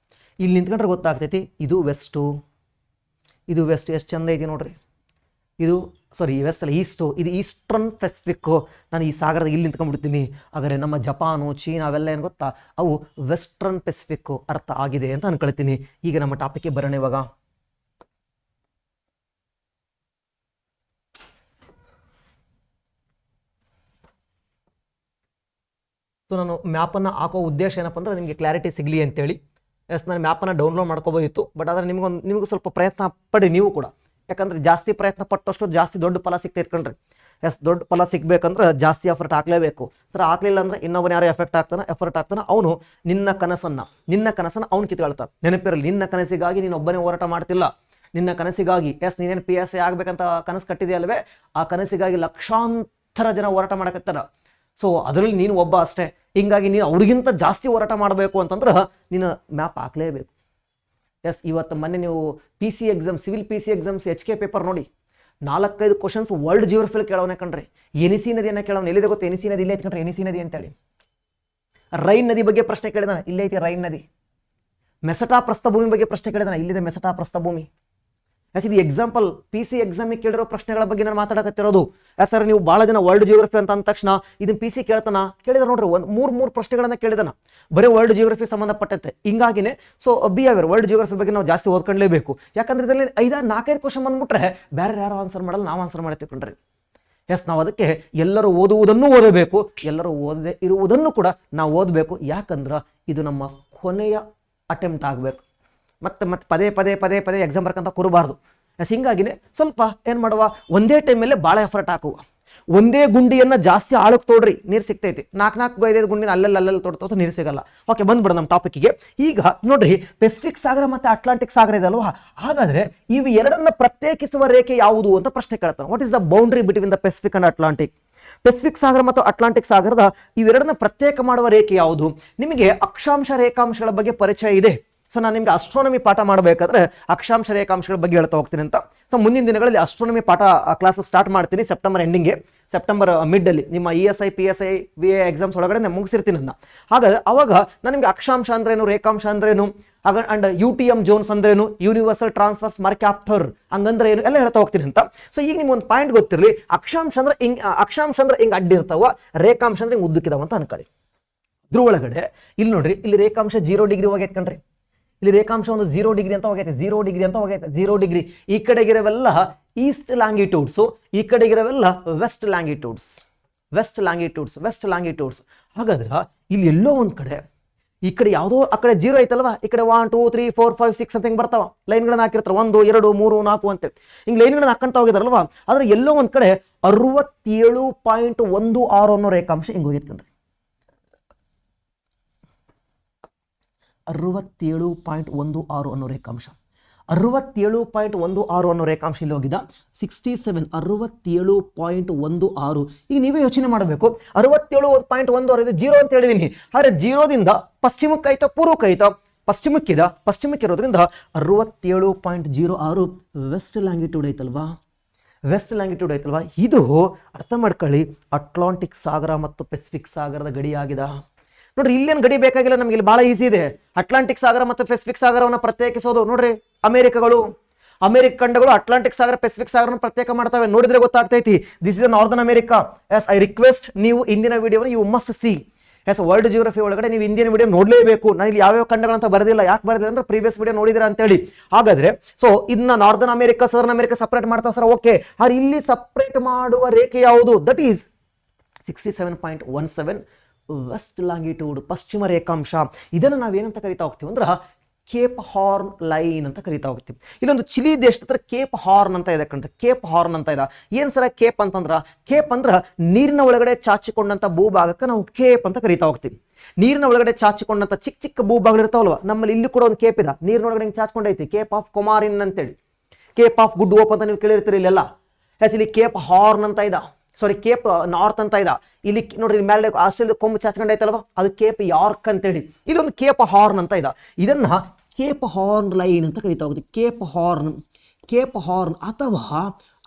ಇಲ್ಲಿ ನಿಂತ್ಕೊಂಡ್ರೆ ಗೊತ್ತಾಗ್ತೈತಿ ಇದು ವೆಸ್ಟು, ಇದು ವೆಸ್ಟ್. ಎಷ್ಟು ಚಂದ ಐತಿ ನೋಡ್ರಿ. ಇದು ವೆಸ್ಟ್ ಅಲ್ಲ, ಈಸ್ಟು. ಇದು ಈಸ್ಟರ್ನ್ ಪೆಸಿಫಿಕ್ಕು. ನಾನು ಈ ಸಾಗರದ ಇಲ್ಲಿ ನಿಂತ್ಕೊಂಡ್ಬಿಡ್ತೀನಿ. ಹಾಗಾದ್ರೆ ನಮ್ಮ ಜಪಾನು, ಚೀನಾ ಅವೆಲ್ಲ ಏನು ಗೊತ್ತಾ, ಅವು ವೆಸ್ಟರ್ನ್ ಪೆಸಿಫಿಕ್ಕು. ಅರ್ಥ ಆಗಿದೆ ಅಂತ ಅನ್ಕೊಳ್ತೀನಿ. ಈಗ ನಮ್ಮ ಟಾಪಿಕ್ಗೆ ಬರೋಣ. ಇವಾಗ ನಾನು ಮ್ಯಾಪನ್ನು ಹಾಕೋ ಉದ್ದೇಶ ಏನಪ್ಪ ಅಂದ್ರೆ ನಿಮಗೆ ಕ್ಲಾರಿಟಿ ಸಿಗಲಿ ಅಂತೇಳಿ. ನಾನು ಮ್ಯಾಪನ್ನು ಡೌನ್ಲೋಡ್ ಮಾಡ್ಕೋಬೋದಿತ್ತು, ಬಟ್ ಆದರೆ ನಿಮಗೂ ಸ್ವಲ್ಪ ಪ್ರಯತ್ನ ಪಡಿ ನೀವು ಕೂಡ. ಯಾಕಂದ್ರೆ ಜಾಸ್ತಿ ಪ್ರಯತ್ನ ಪಟ್ಟಷ್ಟು ಜಾಸ್ತಿ ದೊಡ್ಡ ಫಲ ಸಿಗ್ತೈತೆ ಕಣ್ರಿ. ದೊಡ್ಡ ಫಲ ಸಿಗ್ಬೇಕಂದ್ರೆ ಜಾಸ್ತಿ ಎಫರ್ಟ್ ಹಾಕ್ಲೇಬೇಕು. ಹಾಕ್ಲಿಲ್ಲ ಅಂದ್ರೆ ಇನ್ನೊಬ್ಬನ ಯಾರು ಎಫರ್ಟ್ ಆಗ್ತಾನೆ ಅವನು ನಿನ್ನ ಕನಸನ್ನು ಅವನು ಕಿತ್ಕೊಳ್ತಾನೆ. ನೆನಪಿರಲಿ, ನಿನ್ನ ಕನಸಿಗಾಗಿ ನೀನು ಒಬ್ಬನೇ ಹೋರಾಟ ಮಾಡ್ತಿಲ್ಲ. ನಿನ್ನ ಕನಸಿಗಾಗಿ ನೀನೇನು PSI ಆಗ್ಬೇಕಂತ ಕನಸು ಕಟ್ಟಿದೆಯಲ್ವೇ, ಆ ಕನಸಿಗಾಗಿ ಲಕ್ಷಾಂತರ ಜನ ಹೋರಾಟ ಮಾಡಕತ್ತಾರ. ಅದರಲ್ಲಿ ನೀನು ಒಬ್ಬ ಅಷ್ಟೇ. ಹಿಂಗಾಗಿ ನೀನು ಅವ್ರಿಗಿಂತ ಜಾಸ್ತಿ ಹೋರಾಟ ಮಾಡಬೇಕು ಅಂತಂದ್ರೆ ನೀನು ಮ್ಯಾಪ್ ಹಾಕ್ಲೇಬೇಕು. ಇವತ್ತು ಮೊನ್ನೆ ನೀವು PC exam, civil PC exams HK paper ನೋಡಿ, 4-5 ಕ್ವಶನ್ಸ್ ವರ್ಲ್ಡ್ ಜಿಯೋಗ್ರಫಿಲ್ ಕೇಳೋನೆ ಕಣ್ರಿ. ಎನಿಸಿ ನದಿಯನ್ನು ಕೇಳೋನು. ಎಲ್ಲಿದೆ ಗೊತ್ತಾ ಎನಿಸಿ ನದಿ? ಇಲ್ಲೇ ಐತೆ ಕಣ್ರಿ ಎನಿಸಿ ನದಿ ಅಂತೇಳಿ. ರೈನ್ ನದಿ ಬಗ್ಗೆ ಪ್ರಶ್ನೆ ಕೇಳಿದಾನೆ, ಇಲ್ಲೇ ಐತಿ ರೈನ್ ನದಿ. ಮೆಸಟಾ ಪ್ರಸ್ಥಭೂಮಿ ಬಗ್ಗೆ ಪ್ರಶ್ನೆ ಕೇಳಿದಾನೆ, ಇಲ್ಲಿದೆ ಮೆಸಟಾ ಪ್ರಸ್ಥಭೂಮಿ. ಇದು ಎಕ್ಸಾಂಪಲ್ PC ಎಕ್ಸಾಮಿಗೆ ಕೇಳಿರೋ ಪ್ರಶ್ನೆಗಳ ಬಗ್ಗೆ ನಾನು ಮಾತಾಡಕತ್ತಿರೋದು. ಸರ್ ನೀವು ಭಾಳ ಜನ ವರ್ಲ್ಡ್ ಜಿಯೋಗ್ರಫಿ ಅಂತ ಅಂದ ತಕ್ಷಣ ಇದನ್ನ PC ಕೇಳಿದ ನೋಡ್ರಿ, ಮೂರು ಪ್ರಶ್ನೆಗಳನ್ನ ಕೇಳಿದಾನ, ಬರೀ ವರ್ಲ್ಡ್ ಜಿಯೋಗ್ರಫಿ ಸಂಬಂಧಪಟ್ಟಂತೆ. ಹಿಂಗಾಗಿನೇ ಬಿ ಅವೇರ್, ವರ್ಲ್ಡ್ ಜಿಯೋಗ್ರಫಿ ಬಗ್ಗೆ ನಾವು ಜಾಸ್ತಿ ಓದ್ಕೊಳ್ಳೇಬೇಕು. ಯಾಕಂದ್ರೆ ಇದರಲ್ಲಿ 5-4 ಕ್ವಶನ್ ಬಂದ್ಬಿಟ್ರೆ ಬೇರೆ ಯಾರು ಆನ್ಸರ್ ಮಾಡಲ್ಲ, ನಾವು ಆನ್ಸರ್ ಮಾಡ್ತೀವಿ ಕಣ್ರಿ. ನಾವು ಅದಕ್ಕೆ ಎಲ್ಲರೂ ಓದುವುದನ್ನು ಓದಬೇಕು, ಎಲ್ಲರೂ ಓದದೆ ಇರುವುದನ್ನು ಕೂಡ ನಾವು ಓದಬೇಕು. ಯಾಕಂದ್ರೆ ಇದು ನಮ್ಮ ಕೊನೆಯ ಅಟೆಂಪ್ಟ್ ಆಗಬೇಕು. ಮತ್ತೆ ಪದೇ ಎಕ್ಸಾಮ್ ಬರ್ಕಂತ ಕೂರಬಾರ್ದು. ಹಿಂಗಾಗಿನೇ ಸ್ವಲ್ಪ ಏನು ಮಾಡುವ, ಒಂದೇ ಟೈಮಲ್ಲೇ ಭಾಳ ಎಫರ್ಟ್ ಹಾಕುವ. ಒಂದೇ ಗುಂಡಿಯನ್ನು ಜಾಸ್ತಿ ಆಳಕ್ಕೆ ತೋಡ್ರಿ, ನೀರು ಸಿಗ್ತೈತಿ. 4-5 ಗುಂಡಿನ ಅಲ್ಲೆಲ್ಲ ತೋಡ್ತೋ ನೀರು ಸಿಗಲ್ಲ. ಓಕೆ, ಬಂದ್ಬಿಡ ನಮ್ಮ ಟಾಪಿಕ್ಗೆ. ಈಗ ನೋಡ್ರಿ, ಪೆಸಿಫಿಕ್ ಸಾಗರ ಮತ್ತು ಅಟ್ಲಾಂಟಿಕ್ ಸಾಗರ ಇದೆ ಅಲ್ವಾ? ಹಾಗಾದ್ರೆ ಇವು ಎರಡನ್ನ ಪ್ರತ್ಯೇಕಿಸುವ ರೇಖೆ ಯಾವುದು ಅಂತ ಪ್ರಶ್ನೆ ಕೇಳ್ತಾನೆ. What is the boundary between the Pacific and Atlantic? Pacific ಸಾಗರ ಮತ್ತು ಅಟ್ಲಾಂಟಿಕ್ ಸಾಗರದ ಇವೆರಡನ್ನ ಪ್ರತ್ಯೇಕ ಮಾಡುವ ರೇಖೆ ಯಾವುದು? ನಿಮಗೆ ಅಕ್ಷಾಂಶ ರೇಖಾಂಶಗಳ ಬಗ್ಗೆ ಪರಿಚಯ ಇದೆ. ನಾನು ನಿಮಗೆ ಅಸ್ಟ್ರಾನಮಿ ಪಾಠ ಮಾಡಬೇಕಾದ್ರೆ ಅಕ್ಷಾಂಶ ರೇಖಾಂಶಗಳ ಬಗ್ಗೆ ಹೇಳ್ತಾ ಹೋಗ್ತೀನಿ ಅಂತ. ಮುಂದಿನ ದಿನಗಳಲ್ಲಿ ಅಸ್ಟ್ರಾನಮಿ ಪಾಠ ಕ್ಲಾಸ್ ಸ್ಟಾರ್ಟ್ ಮಾಡ್ತೀನಿ. ಸೆಪ್ಟೆಂಬರ್ ಎಂಡಿಂಗ್ಗೆ, ಸೆಪ್ಟೆಂಬರ್ ಮಿಡ್ಡಲ್ಲಿ ನಿಮ್ಮ ESI PSI VA ಎಕ್ಸಾಮ್ಸ್ ಒಳಗಡೆ ನಾನು ಮುಗಿಸಿರ್ತೀನಿ ಅದನ್ನ. ಹಾಗಾದ್ರೆ ಅವಾಗ ನಾನು ನಿಮಗೆ ಅಕ್ಷಾಂಶ ಅಂದ್ರೇನು, ರೇಖಾಂಶ ಅಂದ್ರೇನು, ಅಂಡ್ UTM ಜೋನ್ಸ್ ಅಂದ್ರೇನು, ಯೂನಿವರ್ಸಲ್ ಟ್ರಾನ್ಸ್ಫರ್ಸ್ ಮರ್ಕ್ಯಾಪ್ಟರ್ ಹಂಗಂದ್ರೆ ಏನು ಎಲ್ಲ ಹೇಳ್ತಾ ಹೋಗ್ತೀನಿ ಅಂತ. ಈಗ ನಿಮ್ಗೆ ಒಂದು ಪಾಯಿಂಟ್ ಗೊತ್ತಿರಲಿ, ಅಕ್ಷಾಂಶ ಅಂದ್ರೆ ಹಿಂಗೆ ಅಡ್ಡಿ ಇರ್ತಾವ, ರೇಖಾಂಶ ಅಂದ್ರೆ ಹಿಂಗೆ ಉದ್ದಕ್ಕಿದಾವ ಅಂತ ಅನ್ಕೊಳ್ಳಿ. ಇದ್ರ ಒಳಗಡೆ ಇಲ್ಲಿ ನೋಡ್ರಿ, ಇಲ್ಲಿ ರೇಖಾಂಶ 0 ಡಿಗ್ರಿ ಹೋಗೈತೆ ಕಣ್ರಿ. ಇಲ್ಲಿ ರೇಖಾಂಶ ಒಂದು 0 ಡಿಗ್ರಿ ಅಂತ ಹೋಗೈತೆ, 0 ಡಿಗ್ರಿ. ಈ ಕಡೆಗಿರವೆಲ್ಲ ಈಸ್ಟ್ ಲ್ಯಾಂಗಿಟ್ಯೂಡ್ಸು, ಈ ಕಡೆಗಿರವೆಲ್ಲ ವೆಸ್ಟ್ ಲ್ಯಾಂಗಿಟ್ಯೂಡ್ಸ್. ಹಾಗಾದ್ರೆ ಇಲ್ಲಿ ಎಲ್ಲೋ ಒಂದ್ ಕಡೆ, ಈ ಕಡೆ ಯಾವುದೋ ಆ ಕಡೆ 0 ಐತಲ್ವಾ, ಈ ಕಡೆ 1 2 3 4 5 6 ಅಂತ ಹಿಂಗೆ ಬರ್ತಾವ. ಲೈನ್ಗಳನ್ನ ಹಾಕಿರ್ತಾರೆ, 1 2 3 4 ಅಂತೇಳಿ ಹಿಂಗೆ ಲೈನ್ಗಳನ್ನ ಹಾಕಂತ ಹೋಗಿದಾರಲ್ವಾ. ಆದ್ರೆ ಎಲ್ಲೋ ಒಂದ್ ಕಡೆ 67.16 ಅನ್ನೋ ರೇಖಾಂಶ ಹಿಂಗೆ ಹೋಗಿತ್ತು ಕಣ್ರಿ. 67.16 ಅನ್ನೋ ರೇಖಾಂಶ, 67.16 ಅನ್ನೋ ರೇಖಾಂಶ ಇಲ್ಲಿ ಹೋಗಿದ್ದ. 67.16. ಈಗ ನೀವೇ ಯೋಚನೆ ಮಾಡಬೇಕು, 67.16 ಇದು 0 ಅಂತ ಹೇಳಿದೀನಿ. ಆದರೆ 0ದಿಂದ ಪಶ್ಚಿಮಕ್ಕಾಯ್ತೋ ಪೂರ್ವಕ್ಕಾಯ್ತೋ? ಪಶ್ಚಿಮಕ್ಕಿರೋದ್ರಿಂದ 67.06 ವೆಸ್ಟ್ ಲ್ಯಾಂಗಿಟ್ಯೂಡ್ ಐತಲ್ವಾ. ವೆಸ್ಟ್ ಲ್ಯಾಂಗಿಟ್ಯೂಡ್ ಐತಲ್ವಾ, ಇದು ಅರ್ಥ ಮಾಡ್ಕೊಳ್ಳಿ ಅಟ್ಲಾಂಟಿಕ್ ಸಾಗರ ಮತ್ತು ಪೆಸಿಫಿಕ್ ಸಾಗರದ ಗಡಿಯಾಗಿದೆ. ನೋಡ್ರಿ ಇಲ್ಲೇನು ಗಡಿ ಬೇಕಾಗಿಲ್ಲ ನಮ್ಗೆ, ಇಲ್ಲಿ ಬಹಳ ಈಸಿ ಇದೆ. ಅಟ್ಲಾಂಟಿಕ್ ಸಾಗರ ಮತ್ತು ಪೆಸಿಫಿಕ್ ಸಾಗರವನ್ನು ಪ್ರತ್ಯೇಕಿಸೋದು. ನೋಡ್ರಿ ಅಮೆರಿಕ ಖಂಡಗಳು ಅಟ್ಲಾಂಟಿಕ್ ಸಾಗರ ಪೆಸಿಫಿಕ್ ಸಾಗರನ ಪ್ರತ್ಯೇಕ ಮಾಡ್ತವೆ. ನೋಡಿದ್ರೆ ಗೊತ್ತಾಗ್ತೈತಿ. This is northern America. Yes I request, ನೀವು ಇಂದಿನ ವಿಡಿಯೋವನ್ನು you must see. Yes world geography ಒಳಗಡೆ ನೀವು ಇಂಡಿಯನ್ ವಿಡಿಯೋ ನೋಡಲೇಬೇಕು. ನಾನು ಇಲ್ಲಿ ಯಾವ್ಯಾವ ಖಂಡಗಳಂತ ಬರೆದಿಲ್ಲ. ಯಾಕೆ ಬರೆದಿಲ್ಲ ಅಂದ್ರೆ ಪ್ರೀವಿಯಸ್ ವಿಡಿಯೋ ನೋಡಿದಿರಾ ಅಂತೇಳಿ. ಹಾಗಾದ್ರೆ ಸೊ ಇದನ್ನ northern America southern America separate ಮಾಡ್ತಾವ ಸರ್, ಓಕೆ. ಆದ್ರೆ ಇಲ್ಲಿ ಸಪರೇಟ್ ಮಾಡುವ ರೇಖೆ ಯಾವುದು? ದಟ್ ಈಸ್ 67.17 ವೆಸ್ಟ್ ಲ್ಯಾಂಗಿಟ್ಯೂಡ್, ಪಶ್ಚಿಮ ರೇಖಾಂಶ. ಇದನ್ನು ನಾವೇನಂತ ಕರಿತಾ ಹೋಗ್ತೀವಿ ಅಂದ್ರೆ ಕೇಪ್ ಹಾರ್ನ್ ಲೈನ್ ಅಂತ ಕರಿತಾ ಹೋಗ್ತೀವಿ. ಇಲ್ಲೊಂದು ಚಿಲಿ ದೇಶದ ಹತ್ರ ಕೇಪ್ ಹಾರ್ನ್ ಅಂತ ಇದೆ ಕಣ್ರಿ, ಕೇಪ್ ಹಾರ್ನ್ ಅಂತ ಇದೆ. ಏನ್ ಸರ ಕೇಪ್ ಅಂತಂದ್ರ? ಕೇಪ್ ಅಂದ್ರ ನೀರಿನ ಒಳಗಡೆ ಚಾಚಿಕೊಂಡಂತ ಭೂಭಾಗಕ್ಕೆ ನಾವು ಕೇಪ್ ಅಂತ ಕರಿತಾ ಹೋಗ್ತೀವಿ. ನೀರಿನ ಒಳಗಡೆ ಚಾಚಿಕೊಂಡಂತ ಚಿಕ್ಕ ಚಿಕ್ಕ ಭೂಭಾಗಗಳು ಇರ್ತಾವಲ್ವ, ನಮ್ಮಲ್ಲಿ ಇಲ್ಲಿ ಕೂಡ ಒಂದು ಕೇಪ್ ಇದೆ, ನೀರಿನ ಒಳಗಡೆ ಹಿಂಗೆ ಚಾಚ್ಕೊಂಡೈತಿ, ಕೇಪ್ ಆಫ್ ಕೊಮಾರಿನ್ ಅಂತೇಳಿ, ಕೇಪ್ ಆಫ್ ಗುಡ್ ಹೋಪ್ ಅಂತ ನೀವು ಕೇಳಿರ್ತೀರಿ ಇಲ್ಲೆಲ್ಲ. ಎಸ್ ಇಲ್ಲಿ ಕೇಪ್ ಹಾರ್ನ್ ಅಂತ ಇದೆ, ಸಾರಿ ಕೇಪ್ ನಾರ್ತ್ ಅಂತ ಇದೆ. ಇಲ್ಲಿ ನೋಡ್ರಿ ಮೇಲೆ ಆಸ್ಟ್ರೇಲಿಯಾ ಕೊಂಬು ಚಾಚ್ಕೊಂಡೈತಲ್ವ, ಅದು ಕೇಪ್ ಯಾರ್ಕ್ ಅಂತೇಳಿ. ಇಲ್ಲೊಂದು ಕೇಪ್ ಹಾರ್ನ್ ಅಂತ ಇದೆ. ಇದನ್ನ ಕೇಪ್ ಹಾರ್ನ್ ಲೈನ್ ಅಂತ ಕರಿತಾ ಹೋಗ್ತೀವಿ. ಕೇಪ್ ಹಾರ್ನ್ ಅಥವಾ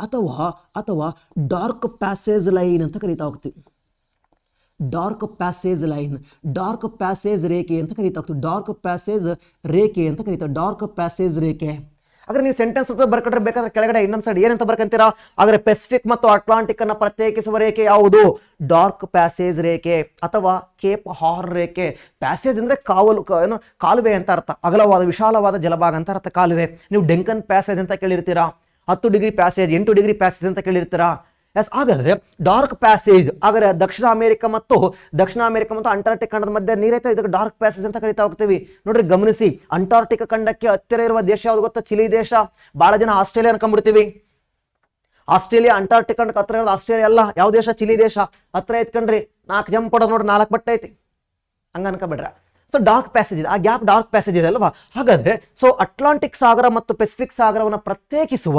ಅಥವಾ ಅಥವಾ ಡಾರ್ಕ್ ಪ್ಯಾಸೇಜ್ ಲೈನ್ ಅಂತ ಕರಿತಾ ಹೋಗ್ತೀವಿ. Dark passage line, dark passage ರೇಖೆ ಅಂತ ಕರಿತಾ ಹೋಗ್ತೀವಿ. ಡಾರ್ಕ್ ಪ್ಯಾಸೇಜ್ ರೇಖೆ ಅಂತ ಕರಿತಾವೆ. ಡಾರ್ಕ್ ಪ್ಯಾಸೇಜ್ ರೇಖೆ. ಹಾಗಾದ್ರೆ ನೀವು ಸೆಂಟೆನ್ಸ್ ಬರ್ಕೊಂಡ್ರೆ ಬೇಕಾದ್ರೆ ಕೆಳಗಡೆ ಇನ್ನೊಂದು ಸೈಡ್ ಏನಂತ ಬರ್ಕಂತೀರಾ? ಹಾಗಾದ್ರೆ ಪೆಸಿಫಿಕ್ ಮತ್ತು ಅಟ್ಲಾಂಟಿಕ್ ಅನ್ನ ಪ್ರತ್ಯೇಕಿಸುವ ರೇಖೆ ಯಾವುದು? ಡಾರ್ಕ್ ಪ್ಯಾಸೇಜ್ ರೇಖೆ ಅಥವಾ ಕೇಪ್ ಹಾರ್ನ್ ರೇಖೆ. ಪ್ಯಾಸೇಜ್ ಅಂದ್ರೆ ಕಾಲುವೆ ಅಂತ ಅರ್ಥ, ಅಗಲವಾದ ವಿಶಾಲವಾದ ಜಲಭಾಗ ಅಂತ ಅರ್ಥ ಕಾಲುವೆ. ನೀವು ಡೆಂಕನ್ ಪ್ಯಾಸೇಜ್ ಅಂತ ಕೇಳಿರ್ತೀರಾ, 10 ಡಿಗ್ರಿ ಪ್ಯಾಸೇಜ್, 8 ಡಿಗ್ರಿ ಪ್ಯಾಸೇಜ್ ಅಂತ ಕೇಳಿರ್ತೀರಾ. ಎಸ್ ಹಾಗಾದ್ರೆ ಡಾರ್ಕ್ ಪ್ಯಾಸೇಜ್, ಹಾಗಾದ್ರೆ ದಕ್ಷಿಣ ಅಮೆರಿಕ ಮತ್ತು ಅಂಟಾರ್ಟಿಕ್ ಖಂಡದ ಮಧ್ಯೆ ನೀರೈತೆ, ಇದಕ್ಕೆ ಡಾರ್ಕ್ ಪ್ಯಾಸೇಜ್ ಅಂತ ಕರಿತಾ ಹೋಗ್ತೀವಿ. ನೋಡ್ರಿ ಗಮನಿಸಿ, ಅಂಟಾರ್ಟಿಕ್ ಖಂಡಕ್ಕೆ ಹತ್ತಿರ ಇರುವ ದೇಶ ಯಾವ್ದು ಗೊತ್ತಾ? ಚಿಲಿ ದೇಶ. ಬಹಳ ಜನ ಆಸ್ಟ್ರೇಲಿಯಾ ಅನ್ಕೊಂಡ್ಬಿಡ್ತೀವಿ. ಆಸ್ಟ್ರೇಲಿಯಾ ಅಂಟಾರ್ಟಿಕ್ ಖಂಡಕ್ಕೆ ಹತ್ರ ಇರೋದು ಆಸ್ಟ್ರೇಲಿಯಾ ಅಲ್ಲ, ಯಾವ ದೇಶ? ಚಿಲಿ ದೇಶ. ಹತ್ರ ಐತ್ಕಂಡ್ರಿ, 4 ಜಂಪ್ ಕೊಡೋದು ನೋಡ್ರಿ, 4 ಬಟ್ಟೆ ಐತಿ, ಹಂಗ ಅನ್ಕೊಂಡ್ಬಿಡ್ರ. ಸೊ ಡಾರ್ಕ್ ಪ್ಯಾಸೇಜ್ ಇದೆ, ಆ ಗ್ಯಾಪ್ ಡಾರ್ಕ್ ಪ್ಯಾಸೇಜ್ ಇದೆ ಅಲ್ವಾ. ಹಾಗಾದ್ರೆ ಸೊ ಅಟ್ಲಾಂಟಿಕ್ ಸಾಗರ ಮತ್ತು ಪೆಸಿಫಿಕ್ ಸಾಗರವನ್ನು ಪ್ರತ್ಯೇಕಿಸುವ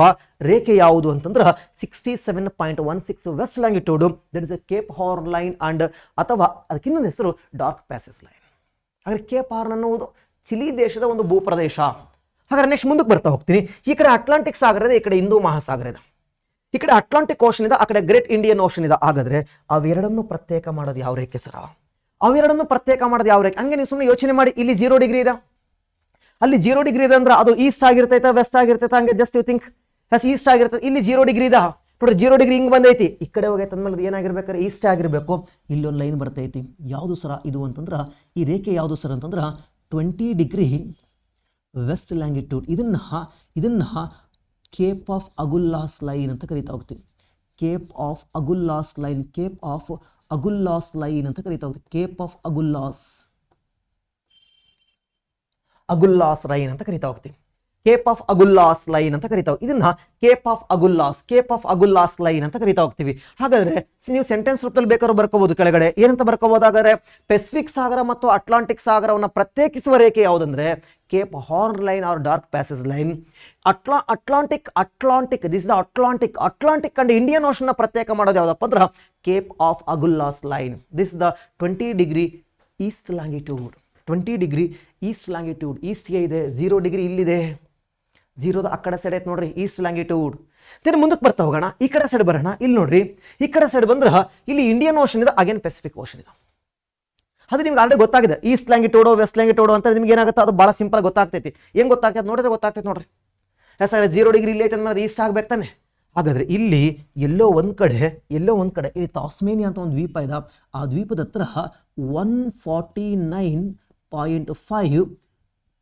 ರೇಖೆ ಯಾವುದು ಅಂತಂದ್ರೆ 67.16 west longitude, that is a Cape Horn line and ಅಥವಾ ಅದಕ್ಕೆ ಇನ್ನೊಂದು ಹೆಸರು ಡಾರ್ಕ್ ಪ್ಯಾಸೇಜ್ ಲೈನ್. ಹಾಗಾದ್ರೆ ಕೇಪ್ ಹಾರ್ನ್ ಅನ್ನುವುದು ಚಿಲಿ ದೇಶದ ಒಂದು ಭೂಪ್ರದೇಶ. ಹಾಗಾದ್ರೆ ನೆಕ್ಸ್ಟ್ ಮುಂದಕ್ಕೆ ಬರ್ತಾ ಹೋಗ್ತೀನಿ. ಈ ಕಡೆ ಅಟ್ಲಾಂಟಿಕ್ ಸಾಗರ ಇದೆ, ಈ ಕಡೆ ಹಿಂದೂ ಮಹಾಸಾಗರ ಇದೆ. ಈ ಕಡೆ ಅಟ್ಲಾಂಟಿಕ್ ಓಷನ್ ಇದೆ, ಆ ಕಡೆ ಗ್ರೇಟ್ ಇಂಡಿಯನ್ ಓಷನ್ ಇದೆ. ಹಾಗಾದ್ರೆ ಅವೆರಡನ್ನು ಪ್ರತ್ಯೇಕ ಮಾಡೋದು ಯಾವ ರೇಖೆ ಸರ? ಅವೆರಡನ್ನು ಪ್ರತ್ಯೇಕ ಮಾಡೋದು ಯಾವ ರೇಖೆ? ಹಂಗೆ ನೀವು ಸುಮ್ಮನೆ ಯೋಚನೆ ಮಾಡಿ, ಇಲ್ಲಿ 0 ಡಿಗ್ರಿ ಇದೆ, ಅಲ್ಲಿ 0 ಡಿಗ್ರಿ ಇದೆ ಅಂದ್ರೆ ಅದು ಈಸ್ಟ್ ಆಗಿರ್ತೈತೆ ವೆಸ್ಟ್ ಆಗಿರ್ತೈತೆ? ಹಂಗೆ just you think yes east ಆಗಿರ್ತೈತೆ. ಇಲ್ಲಿ 0 ಡಿಗ್ರಿ ಇದೆ ನೋಡ್ರಿ, 0 ಡಿಗ್ರಿ ಹಿಂಗೆ ಬಂದೈತಿ, ಈ ಕಡೆ ಹೋಗೈತೆ ಅಂದ್ಮೇಲೆ ಏನಾಗಿರ್ಬೇಕಾದ್ರೆ ಈಸ್ಟ್ ಆಗಿರ್ಬೇಕು. ಇಲ್ಲೊಂದು ಲೈನ್ ಬರ್ತೈತಿ, ಯಾವುದು ಸರ ಇದು ಅಂತಂದ್ರೆ ಈ ರೇಖೆ ಯಾವುದು ಸರ್ ಅಂತಂದ್ರೆ 20 ಡಿಗ್ರಿ ವೆಸ್ಟ್ ಲ್ಯಾಂಗಿಟ್ಯೂಡ್. ಇದನ್ನ ಕೇಪ್ ಆಫ್ ಅಗುಲ್ಲಾಸ್ ಲೈನ್ ಅಂತ ಕರಿತಾ ಹೋಗ್ತೀವಿ. Cape of Agulhas line, Cape of Agulhas line ಅಂತ ಕರಿತಾ ಹೋಗ್ತೀವಿ. ಕೇಪ್ ಆಫ್ ಅಗುಲ್ಲಾಸ್ ಲೈನ್ ಅಂತ ಕರಿತಾ ಹೋಗ್ತೀವಿ. ಕೇಪ್ ಆಫ್ ಅಗುಲ್ಲಾಸ್ ಲೈನ್ ಅಂತ ಕರಿತಾ ಹೋಗ್ತೀವಿ. ಇದನ್ನ ಕೇಪ್ ಆಫ್ ಅಗುಲ್ಲಾಸ್ ಲೈನ್ ಅಂತ ಕರಿತಾ ಹೋಗ್ತೀವಿ. ಹಾಗಾದ್ರೆ ನೀವು ಸೆಂಟೆನ್ಸ್ ರೂಪದಲ್ಲಿ ಬೇಕಾದ್ರೂ ಬರ್ಕೋಬಹುದು. ಕೆಳಗಡೆ ಏನಂತ ಬರ್ಕೋಬಹುದು? ಹಾಗಾದ್ರೆ ಪೆಸಿಫಿಕ್ ಸಾಗರ ಮತ್ತು ಅಟ್ಲಾಂಟಿಕ್ ಸಾಗರವನ್ನು ಪ್ರತ್ಯೇಕಿಸುವ ರೇಖೆ ಯಾವುದಂದ್ರೆ Cape Horn line or dark passage line. Atlantic this the Atlantic and Indian Ocean ಪ್ರತ್ಯೇಕ ಮಾಡೋದು ಯಾವುದಪ್ಪ ಅಂದ್ರೆ Cape of Agulhas line. This the 20 degree east longitude. 20 degree east longitude. ಈಸ್ಟ್ಗೆ ಇದೆ, 0 ಡಿಗ್ರಿ ಇಲ್ಲಿದೆ, 0 ಆ ಕಡೆ ಸೈಡ್ ಐತೆ ನೋಡ್ರಿ ಈಸ್ಟ್ ಲ್ಯಾಂಗಿಟ್ಯೂಡ್. then ಮುಂದಕ್ಕೆ ಬರ್ತಾ ಹೋಗೋಣ, ಈ ಕಡೆ ಸೈಡ್ ಬರೋಣ. ಇಲ್ಲಿ ನೋಡ್ರಿ, ಈ ಕಡೆ ಸೈಡ್ ಬಂದ್ರೆ ಇಲ್ಲಿ ಇಂಡಿಯನ್ ಓಷನ್ ಇದೆ, ಅಗೇನ್ ಪೆಸಿಫಿಕ್ ಓಷನ್ ಇದೆ. ಅದು ನಿಮ್ಗೆ ಆಲ್ರೆಡಿ ಗೊತ್ತಾಗಿದೆ. ಈಸ್ಟ್ ಲ್ಯಾಂಗಿಟ್ಯೂಡೋ ವೆಸ್ಟ್ ಲ್ಯಾಂಗಿಟ್ಯೂಡೋ ಅಂತ ನಿಮ್ಗೆ ಏನಾಗುತ್ತೆ ಅದು ಭಾಳ ಸಿಂಪಲ್ ಗೊತ್ತಾಗ್ತೈತಿ. ಹೆಂಗೆ ಗೊತ್ತಾಗ್ತೈತೆ ನೋಡಿದ್ರೆ ಗೊತ್ತಾಗ್ತೈತೆ ನೋಡ್ರಿ. ಎಸ್ 0 ಡಿಗ್ರಿ ಇಲ್ಲಿ ಐತೆ ಅಂದ್ರೆ ಅದು ಈಸ್ಟ್ ಆಗ್ಬೇಕು ತಾನೆ. ಹಾಗಾದ್ರೆ ಇಲ್ಲಿ ಎಲ್ಲೋ ಒಂದ್ ಕಡೆ ಇಲ್ಲಿ ತಾಸ್ಮೇನಿಯಾ ಅಂತ ಒಂದು ದ್ವೀಪ ಇದೆ. ಆ ದ್ವೀಪದ ಹತ್ರ 149.5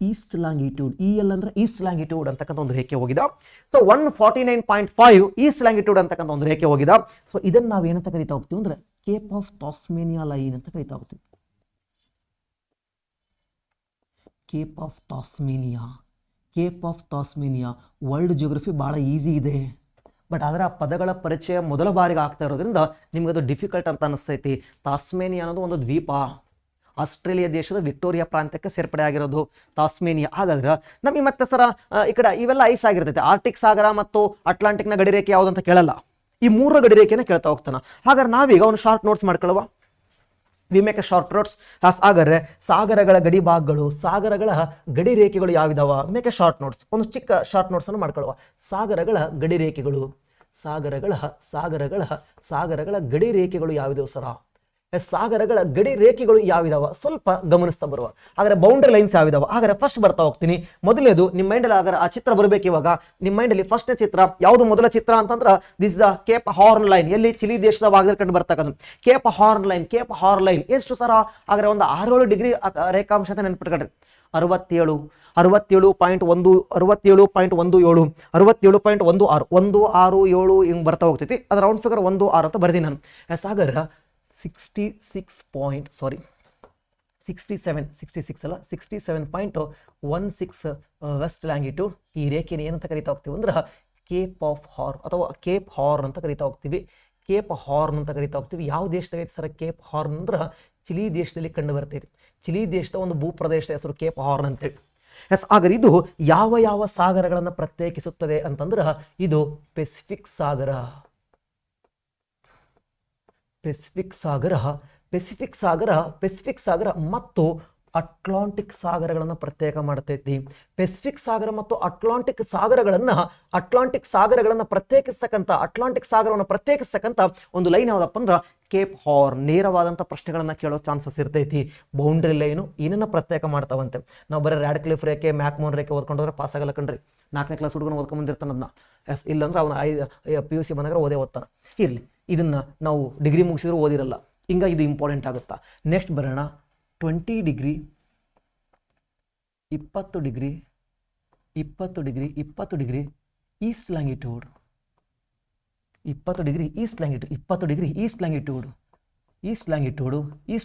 ಈಸ್ಟ್ ಲ್ಯಾಂಗಿಟ್ಯೂಡ್, EL ಅಂದ್ರೆ ಈಸ್ಟ್ ಲ್ಯಾಂಗಿಟ್ಯೂಡ್ ಅಂತಕ್ಕಂಥ ಒಂದು ರೇಖೆ ಹೋಗಿದೆ. ಸೊ 149.5 ಈಸ್ಟ್ ಲ್ಯಾಂಗಿಟ್ಯೂಡ್ ಅಂತಕ್ಕಂಥ ಒಂದು ರೇಖೆ ಹೋಗಿದೆ. ಸೊ ಇದನ್ನ ನಾವು ಏನಂತ ಕರಿತಾ ಹೋಗ್ತೀವಿ ಅಂದ್ರೆ ಕೇಪ್ ಆಫ್ ತಾಸ್ಮೇನಿಯಾ ಲೈನ್ ಅಂತ ಕರಿತಾ ಹೋಗ್ತೀವಿ. Cape of Tasmania world geography ಭಾಳ ಈಸಿ ಇದೆ, ಬಟ್ ಅದರ ಪದಗಳ ಪರಿಚಯ ಮೊದಲ ಬಾರಿಗೆ ಆಗ್ತಾ ಇರೋದ್ರಿಂದ ನಿಮ್ಗೆ ಅದು ಡಿಫಿಕಲ್ಟ್ ಅಂತ ಅನಿಸ್ತೈತಿ. ತಾಸ್ಮೇನಿಯಾ ಅನ್ನೋದು ಒಂದು ದ್ವೀಪ, ಆಸ್ಟ್ರೇಲಿಯಾ ದೇಶದ ವಿಕ್ಟೋರಿಯಾ ಪ್ರಾಂತ್ಯಕ್ಕೆ ಸೇರ್ಪಡೆ ಆಗಿರೋದು ತಾಸ್ಮೇನಿಯಾ. ಹಾಗಾದ್ರೆ ನಮಗೆ ಮತ್ತೆ ಸರ ಈ ಕಡೆ ಇವೆಲ್ಲ ಐಸ್ ಆಗಿರ್ತೈತೆ. ಆರ್ಟಿಕ್ ಸಾಗರ ಮತ್ತು ಅಟ್ಲಾಂಟಿಕ್ನ ಗಡಿರೇಖೆ ಯಾವುದು ಅಂತ ಕೇಳಲ್ಲ, ಈ 3 ಗಡಿರೇಖೆನ ಕೇಳ್ತಾ ಹೋಗ್ತಾನೆ. ಹಾಗಾದ್ರೆ ನಾವೀಗ ಒಂದು ಶಾರ್ಟ್ ನೋಟ್ಸ್ ಮಾಡ್ಕೊಳ್ಳುವ. We make a short notes. ಹಾಗಾದ್ರೆ ಸಾಗರಗಳ ಗಡಿ ಭಾಗಗಳು, ಸಾಗರಗಳ ಗಡಿ ರೇಖೆಗಳು ಯಾವಿದಾವ? Make a short notes. ಒಂದು ಚಿಕ್ಕ ಶಾರ್ಟ್ ನೋಟ್ಸ್ ಅನ್ನು ಮಾಡ್ಕೊಳ್ಳುವ. ಸಾಗರಗಳ ಗಡಿ ರೇಖೆಗಳು, ಸಾಗರಗಳ ಸಾಗರಗಳ ಸಾಗರಗಳ ಗಡಿ ರೇಖೆಗಳು ಯಾವಿದಾವ ಸರ? ಸಾಗರಗಳ ಗಡಿ ರೇಖೆಗಳು ಯಾವಿದಾವ ಸ್ವಲ್ಪ ಗಮನಿಸ್ತಾ ಬರುವ. ಹಾಗಾದ್ರೆ ಬೌಂಡ್ರಿ ಲೈನ್ಸ್ ಯಾವಿದಾವ? ಹಾಗಾದ್ರೆ ಫಸ್ಟ್ ಬರ್ತಾ ಹೋಗ್ತೀನಿ. ಮೊದಲನೇದು ನಿಮ್ಮ ಮೈಂಡಲ್ಲಿ ಹಾಗಾದ್ರೆ ಆ ಚಿತ್ರ ಬರಬೇಕು. ಇವಾಗ ನಿಮ್ಮ ಮೈಂಡಲ್ಲಿ ಫಸ್ಟ್ ಚಿತ್ರ ಯಾವುದು? ಮೊದಲ ಚಿತ್ರ ಅಂತಂದ್ರೆ this the Cape Horn line. ಎಲ್ಲಿ? ಚಿಲಿ ದೇಶದ ಭಾಗದಲ್ಲಿ ಕಂಡು ಬರ್ತಕ್ಕಂಥ Cape Horn line. Cape Horn line ಎಷ್ಟು ಸರ? ಹಾಗಾದ್ರೆ ಒಂದು 67 ಡಿಗ್ರಿ ರೇಖಾಂಶ ಅಂತ ನೆನ್ಪಿಟ್ಕೊಂಡ್ರಿ. 67 67.1 67.17 67.16 ಹಿಂಗೆ ಬರ್ತಾ ಹೋಗ್ತೈತಿ. ಅದು ರೌಂಡ್ ಫಿಗರ್ 16 ಅಂತ ಬರ್ತೀನಿ ನಾನು. ಸಾಗರ 67.16 ವೆಸ್ಟ್ ಲ್ಯಾಂಗಿಟ್ಯೂಡ್. ಈ ರೇಖೆನ ಏನಂತ ಕರಿತಾ ಹೋಗ್ತೀವಿ ಅಂದ್ರೆ ಕೇಪ್ ಆಫ್ ಹಾರ್ನ್ ಅಥವಾ ಕೇಪ್ ಹಾರ್ನ್ ಅಂತ ಕರಿತಾ ಹೋಗ್ತೀವಿ. ಕೇಪ್ ಹಾರ್ನ್ ಅಂತ ಕರಿತಾ ಹೋಗ್ತೀವಿ. ಯಾವ ದೇಶದಾಗ ಐತೆ ಸರ್ ಕೇಪ್ ಹಾರ್ನ್ ಅಂದ್ರೆ? ಚಿಲಿ ದೇಶದಲ್ಲಿ ಕಂಡು ಬರ್ತೈತಿ. ಚಿಲಿ ದೇಶದ ಒಂದು ಭೂಪ್ರದೇಶದ ಹೆಸರು ಕೇಪ್ ಹಾರ್ನ್ ಅಂತೇಳಿ. ಹಾಗಾದ್ರೆ ಇದು ಯಾವ ಯಾವ ಸಾಗರಗಳನ್ನು ಪ್ರತ್ಯೇಕಿಸುತ್ತದೆ ಅಂತಂದ್ರೆ ಇದು ಪೆಸಿಫಿಕ್ ಸಾಗರ. ಪೆಸಿಫಿಕ್ ಸಾಗರ ಮತ್ತು ಅಟ್ಲಾಂಟಿಕ್ ಸಾಗರಗಳನ್ನು ಪ್ರತ್ಯೇಕ ಮಾಡ್ತೈತಿ. ಪೆಸಿಫಿಕ್ ಸಾಗರ ಮತ್ತು ಅಟ್ಲಾಂಟಿಕ್ ಸಾಗರಗಳನ್ನು ಪ್ರತ್ಯೇಕಿಸ್ತಕ್ಕಂಥ ಒಂದು ಲೈನ್ ಯಾವ್ದಪ್ಪ ಅಂದ್ರೆ ಕೇಪ್ ಹಾರ್ನ್. ನೇರವಾದಂಥ ಪ್ರಶ್ನೆಗಳನ್ನ ಕೇಳೋ ಚಾನ್ಸಸ್ ಇರ್ತೈತಿ. ಬೌಂಡ್ರಿ ಲೈನು ಏನನ್ನ ಪ್ರತ್ಯೇಕ ಮಾಡ್ತಾವಂತೆ. ನಾವು ಬರೀ ರ್ಯಾಡ್ಕ್ಲಿಫ್ ರೇಖೆ, ಮ್ಯಾಕ್ಮೋನ್ ರೇಖೆ ಓದ್ಕೊಂಡ್ರೆ ಪಾಸ್ ಆಗಲ್ಲ ಕಣ್ರಿ. 4ನೇ ಕ್ಲಾಸ್ ಹುಡುಗನ ಓದ್ಕೊಂಡ್ ಬಂದಿರ್ತಾನ ಅದನ್ನ. ಇಲ್ಲಾಂದ್ರೆ ಅವನು PUC ಬಂದಾಗ ಓದೇ ಓದ್ತಾನ. ಇರಲಿ, ಇದನ್ನ ನಾವು ಡಿಗ್ರಿ ಮುಗಿಸಿದ್ರು ಓದಿರಲ್ಲ. ಹಿಂಗ ಇದು ಇಂಪಾರ್ಟೆಂಟ್ ಆಗುತ್ತಾ. ನೆಕ್ಸ್ಟ್ ಬರೋಣ. 20 degree 20 degree east longitude. 20 degree east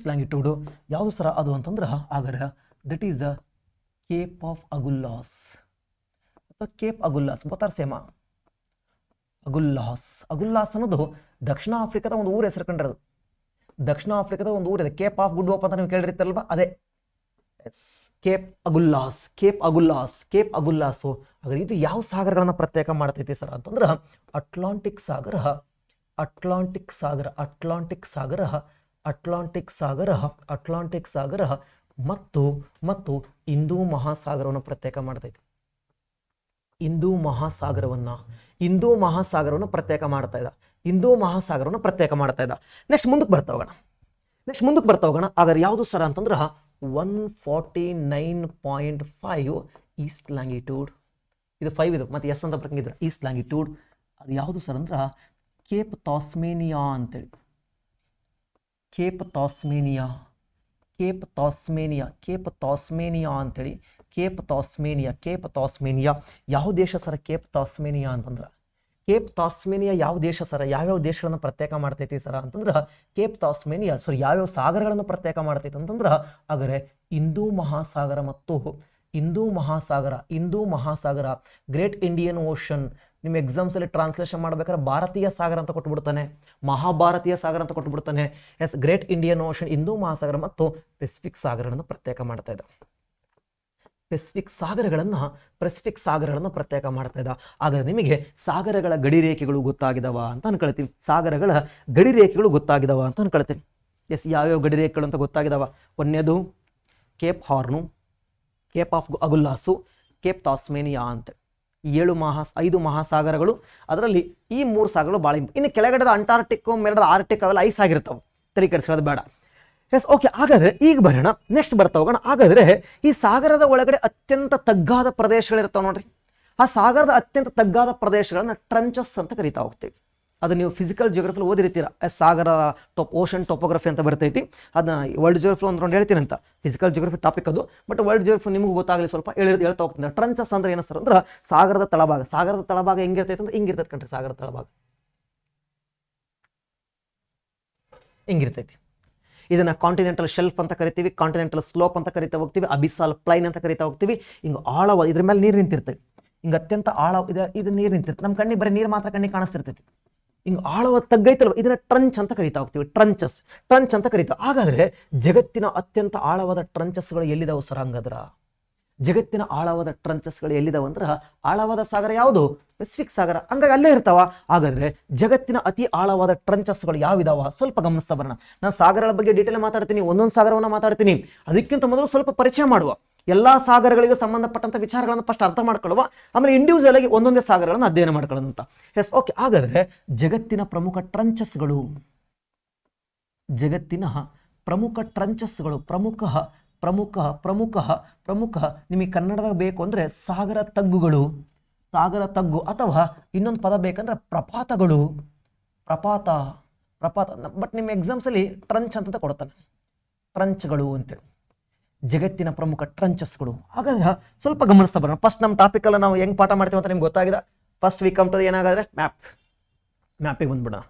longitude ಯಾವುದು ಸರ ಅದು ಅಂತಂದ್ರೆ ಹಾಗಾದ್ರೆ that is the Cape of Agulhas ಅಥವಾ ಕೇಪ್ ಅಗುಲ್ಲಾಸ್. ಬೋತಾರ್ ಸೇಮ. ಅಗುಲ್ಲಾಸ್ ಅನ್ನೋದು ದಕ್ಷಿಣ ಆಫ್ರಿಕಾದ ಒಂದು ಊರ ಹೆಸರು ಕಂಡ್ರೆ. ಅದು ದಕ್ಷಿಣ ಆಫ್ರಿಕಾದ ಒಂದು ಊರಿದೆ, ಕೇಪ್ ಆಫ್ ಗುಡ್ ಹೋಪ್ ಅಂತ ನೀವು ಕೇಳಿರ್ತಾರಲ್ವಾ, ಅದೇ ಕೇಪ್ ಅಗುಲ್ಲಾಸು. ಹಾಗಾದ್ರೆ ಇದು ಯಾವ ಸಾಗರಗಳನ್ನ ಪ್ರತ್ಯೇಕ ಮಾಡ್ತೈತಿ ಸರ್ ಅಂತಂದ್ರೆ ಅಟ್ಲಾಂಟಿಕ್ ಸಾಗರ ಮತ್ತು ಹಿಂದೂ ಮಹಾಸಾಗರವನ್ನು ಪ್ರತ್ಯೇಕ ಮಾಡ್ತೈತಿ. ಹಿಂದೂ ಮಹಾಸಾಗರವನ್ನು ಪ್ರತ್ಯೇಕ ಮಾಡ್ತಾ ಇದ್ದ. ನೆಕ್ಸ್ಟ್ ಮುಂದಕ್ಕೆ ಬರ್ತಾ ಹೋಗೋಣ. ಹಾಗಾದ್ರೆ ಯಾವುದು ಸರ ಅಂತಂದ್ರೆ 149.5 ಈಸ್ಟ್ ಲ್ಯಾಂಗಿಟ್ಯೂಡ್. ಇದು 5 ಇದು ಮತ್ತೆ ಎಸ್ ಅಂತ ಬರ್ಕೊಂಡಿದ್ರೆ ಈಸ್ಟ್ ಲ್ಯಾಂಗಿಟ್ಯೂಡ್. ಅದು ಯಾವುದು ಸರ್ ಅಂದ್ರೆ ಕೇಪ್ ತಾಸ್ಮೇನಿಯಾ ಅಂತೇಳಿ. ಕೇಪ್ ತಾಸ್ಮೇನಿಯಾ ಅಂತೇಳಿ. ಕೇಪ್ ತಾಸ್ಮೇನಿಯಾ ಯಾವ ದೇಶ ಸರ? ಕೇಪ್ ತಾಸ್ಮೇನಿಯಾ ಅಂತಂದ್ರೆ ಯಾವ ದೇಶ ಸರ? ಯಾವ್ಯಾವ ದೇಶಗಳನ್ನು ಪ್ರತ್ಯೇಕ ಮಾಡ್ತೈತಿ ಸರ ಅಂತಂದ್ರೆ ಕೇಪ್ ತಾಸ್ಮೇನಿಯಾ ಯಾವ್ಯಾವ ಸಾಗರಗಳನ್ನು ಪ್ರತ್ಯೇಕ ಮಾಡ್ತೈತಿ ಅಂತಂದ್ರೆ ಹಾಗಾದ್ರೆ ಹಿಂದೂ ಮಹಾಸಾಗರ ಗ್ರೇಟ್ ಇಂಡಿಯನ್ ಓಷನ್. ನಿಮ್ಮ ಎಕ್ಸಾಮ್ಸ್ ಅಲ್ಲಿ ಟ್ರಾನ್ಸ್ಲೇಷನ್ ಮಾಡ್ಬೇಕಾದ್ರೆ ಭಾರತೀಯ ಸಾಗರ ಅಂತ ಕೊಟ್ಬಿಡ್ತಾನೆ, ಮಹಾಭಾರತೀಯ ಸಾಗರ ಅಂತ ಕೊಟ್ಬಿಡ್ತಾನೆ. ಗ್ರೇಟ್ ಇಂಡಿಯನ್ ಓಷನ್, ಹಿಂದೂ ಮಹಾಸಾಗರ ಮತ್ತು ಪೆಸಿಫಿಕ್ ಸಾಗರಗಳನ್ನು ಪ್ರತ್ಯೇಕ ಮಾಡ್ತಾ ಇದ್ದ. ಪೆಸಿಫಿಕ್ ಸಾಗರಗಳನ್ನು ಪ್ರತ್ಯೇಕ ಮಾಡ್ತಾ ಇದ್ದ. ಹಾಗಾದ್ರೆ ನಿಮಗೆ ಸಾಗರಗಳ ಗಡಿ ರೇಖೆಗಳು ಗೊತ್ತಾಗಿದಾವ ಅಂತ ಅನ್ಕೊಳ್ತೀನಿ. ಎಸ್, ಯಾವ್ಯಾವ ಗಡಿ ರೇಖೆಗಳು ಅಂತ ಗೊತ್ತಾಗಿದಾವ? ಒಂದನೇದು Cape Horn, Cape of Agulhas, Cape Tasmania ಅಂತ 5 ಮಹಾಸಾಗರಗಳು. ಅದರಲ್ಲಿ ಈ 3 ಸಾಗರಗಳು ಭಾಳ ಇನ್ನು ಕೆಳಗಡೆದ ಅಂಟಾರ್ಟಿಕ್, ಮೇಲ್ಗಡೆ ಆರ್ಟಿಕ್ ಅವೆಲ್ಲ ಐಸ್ ಆಗಿರ್ತಾವೆ, ತಲೆ ಕೆಡಿಸ್ಕೊಳ್ಳೋದು ಬೇಡ. Yes, okay. ಹಾಗಾದ್ರೆ ಈಗ ಬರೋಣ, ನೆಕ್ಸ್ಟ್ ಬರ್ತಾ ಹೋಗೋಣ. ಹಾಗಾದ್ರೆ ಈ ಸಾಗರದ ಒಳಗಡೆ ಅತ್ಯಂತ ತಗ್ಗಾದ ಪ್ರದೇಶಗಳಿರ್ತಾವೆ ನೋಡ್ರಿ. ಆ ಸಾಗರದ ಅತ್ಯಂತ ತಗ್ಗಾದ ಪ್ರದೇಶಗಳನ್ನ ಟ್ರಂಚಸ್ ಅಂತ ಕರಿತಾ ಹೋಗ್ತೀವಿ. ಅದು ನೀವು ಫಿಸಿಕಲ್ ಜಿಯೋಗ್ರಫಿಲಿ ಓದಿರ್ತೀರ. ಸಾಗರ ಓಷನ್ ಟೋಪೋಗ್ರಫಿ ಅಂತ ಬರ್ತೈತಿ. ಅದನ್ನ ವರ್ಲ್ಡ್ ಜಿಯೋಗ್ರಫಿ ಒಂದು ಹೇಳ್ತೀನಿ ಅಂತ. ಫಿಸಿಕಲ್ ಜಿಯೋಗ್ರಫಿ ಟಾಪಿಕ್ ಅದು, ಬಟ್ ವರ್ಲ್ಡ್ ಜಿಯೋಗ್ರಫಿ ನಿಮಗೂ ಗೊತ್ತಾಗಲಿ ಸ್ವಲ್ಪ ಹೇಳ್ತಾ ಹೋಗ್ತೀನಿ. ಟ್ರಂಚಸ್ ಅಂದ್ರೆ ಏನು ಸರ್ ಅಂದ್ರೆ ಸಾಗರದ ತಳಭಾಗ ಹೆಂಗಿರ್ತೈತೆ ಅಂದ್ರೆ ಹಿಂಗಿರ್ತೈತೆ ಕಣ್ರಿ. ಸಾಗರದ ತಳಭಾಗ ಹಿಂಗಿರ್ತೈತಿ. ಇದನ್ನ ಕಾಂಟಿನೆಂಟಲ್ ಶೆಲ್ಫ್ ಅಂತ ಕರಿತೀವಿ, ಕಾಂಟಿನೆಂಟಲ್ ಸ್ಲೋಪ್ ಅಂತ ಕರಿತಾ ಹೋಗ್ತೀವಿ, ಅಬಿಸಾಲ್ ಪ್ಲೈನ್ ಅಂತ ಕರಿತಾ ಹೋಗ್ತೀವಿ. ಹಿಂಗೆ ಆಳವ ಇದ್ರ ಮೇಲೆ ನೀರು ನಿಂತಿರ್ತೈತಿ. ಹಿಂಗೆ ಅತ್ಯಂತ ಆಳ ಇದು ನೀರು ನಿಂತಿರ್ತೈತಿ. ನಮ್ಮ ಕಣ್ಣಿಗೆ ಬರೀ ನೀರು ಮಾತ್ರ ಕಣ್ಣಿಗೆ ಕಾಣಿಸ್ತಿರ್ತೈತಿ. ಹಿಂಗೆ ಆಳವ ತಗ್ಗೈತಲ್ವ, ಇದನ್ನ ಟ್ರಂಚ್ ಅಂತ ಕರಿತಾ ಹೋಗ್ತೀವಿ. ಟ್ರಂಚ್ ಅಂತ ಕರಿತಾ. ಹಾಗಾದ್ರೆ ಜಗತ್ತಿನ ಅತ್ಯಂತ ಆಳವಾದ ಟ್ರಂಚಸ್ಗಳು ಎಲ್ಲಿದಾವ ಸರ್? ಹಂಗದ್ರ ಜಗತ್ತಿನ ಆಳವಾದ ಟ್ರಂಚಸ್ಗಳು ಎಲ್ಲಿದಾವ ಅಂದ್ರೆ ಆಳವಾದ ಸಾಗರ ಯಾವುದು? ಪೆಸಿಫಿಕ್ ಸಾಗರ. ಹಂಗಾಗಿ ಅಲ್ಲೇ ಇರ್ತಾವ. ಹಾಗಾದ್ರೆ ಜಗತ್ತಿನ ಅತಿ ಆಳವಾದ ಟ್ರಂಚಸ್ಗಳು ಯಾವಿದಾವ ಸ್ವಲ್ಪ ಗಮನಿಸ್ತಾ ಬರೋಣ. ನಾನು ಸಾಗರಗಳ ಬಗ್ಗೆ ಡೀಟೇಲ್ ಮಾತಾಡ್ತೀನಿ, ಒಂದೊಂದು ಸಾಗರವನ್ನ ಮಾತಾಡ್ತೀನಿ. ಅದಕ್ಕಿಂತ ಮೊದಲು ಸ್ವಲ್ಪ ಪರಿಚಯ ಮಾಡುವ. ಎಲ್ಲಾ ಸಾಗರಗಳಿಗೆ ಸಂಬಂಧಪಟ್ಟಂತ ವಿಚಾರಗಳನ್ನು ಫಸ್ಟ್ ಅರ್ಥ ಮಾಡ್ಕೊಳ್ಳುವ, ಆಮೇಲೆ ಇಂಡಿವಿಜುವಲ್ ಆಗಿ ಒಂದೊಂದೇ ಸಾಗರಗಳನ್ನು ಅಧ್ಯಯನ ಮಾಡ್ಕೊಳ್ಳೋದಂತ. S, okay. ಹಾಗಾದ್ರೆ ಜಗತ್ತಿನ ಪ್ರಮುಖ ಟ್ರಂಚಸ್ಗಳು, ಜಗತ್ತಿನ ಪ್ರಮುಖ ಟ್ರಂಚಸ್ಗಳು, ಪ್ರಮುಖ ಪ್ರಮುಖ ಪ್ರಮುಖ ಪ್ರಮುಖ ನಿಮಗೆ ಕನ್ನಡದಾಗ ಬೇಕು ಅಂದ್ರೆ ಸಾಗರ ತಗ್ಗುಗಳು, ಸಾಗರ ತಗ್ಗು, ಅಥವಾ ಇನ್ನೊಂದು ಪದ ಬೇಕಂದ್ರೆ ಪ್ರಪಾತಗಳು, ಪ್ರಪಾತ ಪ್ರಪಾತ. ಬಟ್ ನಿಮ್ಮ ಎಕ್ಸಾಮ್ಸ್ ಅಲ್ಲಿ ಟ್ರಂಚ್ ಅಂತ ಕೊಡ್ತಾನೆ, ಟ್ರಂಚ್ಗಳು ಅಂತೇಳಿ. ಜಗತ್ತಿನ ಪ್ರಮುಖ ಟ್ರಂಚಸ್ಗಳು. ಹಾಗಾದ್ರೆ ಸ್ವಲ್ಪ ಗಮನಿಸ್ತಾ ಬರೋಣ. ಫಸ್ಟ್ ನಮ್ಮ ಟಾಪಿಕ್ ಎಲ್ಲ ನಾವು ಹೆಂಗ್ ಪಾಠ ಮಾಡ್ತೀವಿ ಅಂತ ನಿಮ್ಗೆ ಗೊತ್ತಾಗಿದೆ. ಫಸ್ಟ್ ವಿ ಕಮ್ ಟು ಏನಾಗಾದ್ರೆ ಮ್ಯಾಪಿಗೆ ಬಂದ್ಬಿಡೋಣ.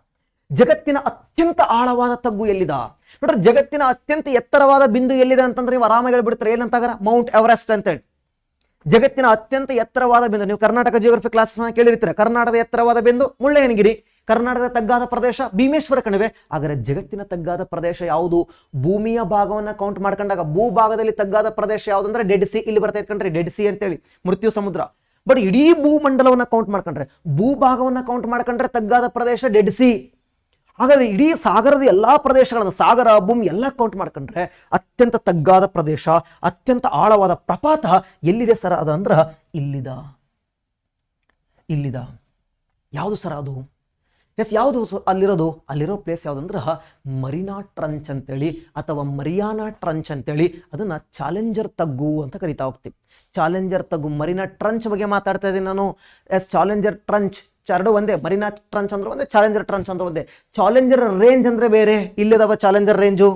ಜಗತ್ತಿನ ಅತ್ಯಂತ ಆಳವಾದ ತಗ್ಗು ಎಲ್ಲಿದ ನೋಡ್ರಿ, ಜಗತ್ತಿನ ಅತ್ಯಂತ ಎತ್ತರವಾದ ಬಿಂದು ಎಲ್ಲಿದೆ ಅಂತಂದ್ರೆ ನೀವು ಆರಾಮಾಗಿ ಹೇಳ್ಬಿಡ್ತಾರೆ, ಏನಂತಾಗ ಮೌಂಟ್ ಎವರೆಸ್ಟ್ ಅಂತೇಳಿ. ಜಗತ್ತಿನ ಅತ್ಯಂತ ಎತ್ತರವಾದ ಬಿಂದು, ನೀವು ಕರ್ನಾಟಕ ಜಿಯೋಗ್ರಫಿ ಕ್ಲಾಸಸ್ ಕೇಳಿರ್ತೀರ. ಕರ್ನಾಟಕದ ಎತ್ತರವಾದ ಬಿಂದು ಮುಳ್ಳಯ್ಯನಗಿರಿ, ಕರ್ನಾಟಕದ ತಗ್ಗಾದ ಪ್ರದೇಶ ಭೀಮೇಶ್ವರ ಕಣಿವೆ. ಹಾಗಾದ್ರೆ ಜಗತ್ತಿನ ತಗ್ಗಾದ ಪ್ರದೇಶ ಯಾವುದು? ಭೂಮಿಯ ಭಾಗವನ್ನ ಕೌಂಟ್ ಮಾಡ್ಕೊಂಡಾಗ ಭೂಭಾಗದಲ್ಲಿ ತಗ್ಗಾದ ಪ್ರದೇಶ ಯಾವ್ದಂದ್ರೆ ಡೆಡ್ ಸಿ. ಇಲ್ಲಿ ಬರ್ತಾ ಇಟ್ಕೊಂಡ್ರೆ ಡೆಡ್ ಸಿ ಅಂತೇಳಿ, ಮೃತ್ಯು ಸಮುದ್ರ. ಬಟ್ ಇಡೀ ಭೂಮಂಡಲವನ್ನ ಕೌಂಟ್ ಮಾಡ್ಕೊಂಡ್ರೆ, ಭೂಭಾಗವನ್ನ ಕೌಂಟ್ ಮಾಡ್ಕೊಂಡ್ರೆ ತಗ್ಗಾದ ಪ್ರದೇಶ ಡೆಡ್ ಸಿ. ಹಾಗಾದ್ರೆ ಇಡೀ ಸಾಗರದ ಎಲ್ಲಾ ಪ್ರದೇಶಗಳನ್ನು, ಸಾಗರ ಭೂಮಿ ಎಲ್ಲ ಕೌಂಟ್ ಮಾಡ್ಕೊಂಡ್ರೆ ಅತ್ಯಂತ ತಗ್ಗಾದ ಪ್ರದೇಶ, ಅತ್ಯಂತ ಆಳವಾದ ಪ್ರಪಾತ ಎಲ್ಲಿದೆ ಸರ್ ಅದಂದ್ರ ಇಲ್ಲಿದ. ಇಲ್ಲಿದ ಯಾವುದು ಸರ್ ಅದು? ಎಸ್, ಯಾವುದು ಅಲ್ಲಿರೋದು? ಅಲ್ಲಿರೋ ಪ್ಲೇಸ್ ಯಾವುದಂದ್ರೆ ಮರೀನಾ ಟ್ರಂಚ್ ಅಂತೇಳಿ, ಅಥವಾ ಮರಿಯಾನಾ ಟ್ರಂಚ್ ಅಂತೇಳಿ. ಅದನ್ನ ಚಾಲೆಂಜರ್ ತಗ್ಗು ಅಂತ ಕರಿತಾ ಹೋಗ್ತೀವಿ. ಚಾಲೆಂಜರ್ ತಗ್ಗು, ಮರೀನಾ ಟ್ರಂಚ್ ಬಗ್ಗೆ ಮಾತಾಡ್ತಾ ಇದ್ದೀನಿ ನಾನು. ಎಸ್, ಚಾಲೆಂಜರ್ ಟ್ರಂಚ್ ಎರಡು ಒಂದೇ, ಮರೀನಾ ಟ್ರಂಚ್ ಅಂದ್ರೆ ಒಂದೇ, ಚಾಲೆಂಜರ್ ಟ್ರಂಚ್ ಅಂದ್ರೆ ಒಂದೇ. ಚಾಲೆಂಜರ್ ರೇಂಜ್ ಅಂದ್ರೆ ಬೇರೆ. ಇಲ್ಲಿದಾವ ಚಾಲೆಂಜರ್ ರೇಂಜು,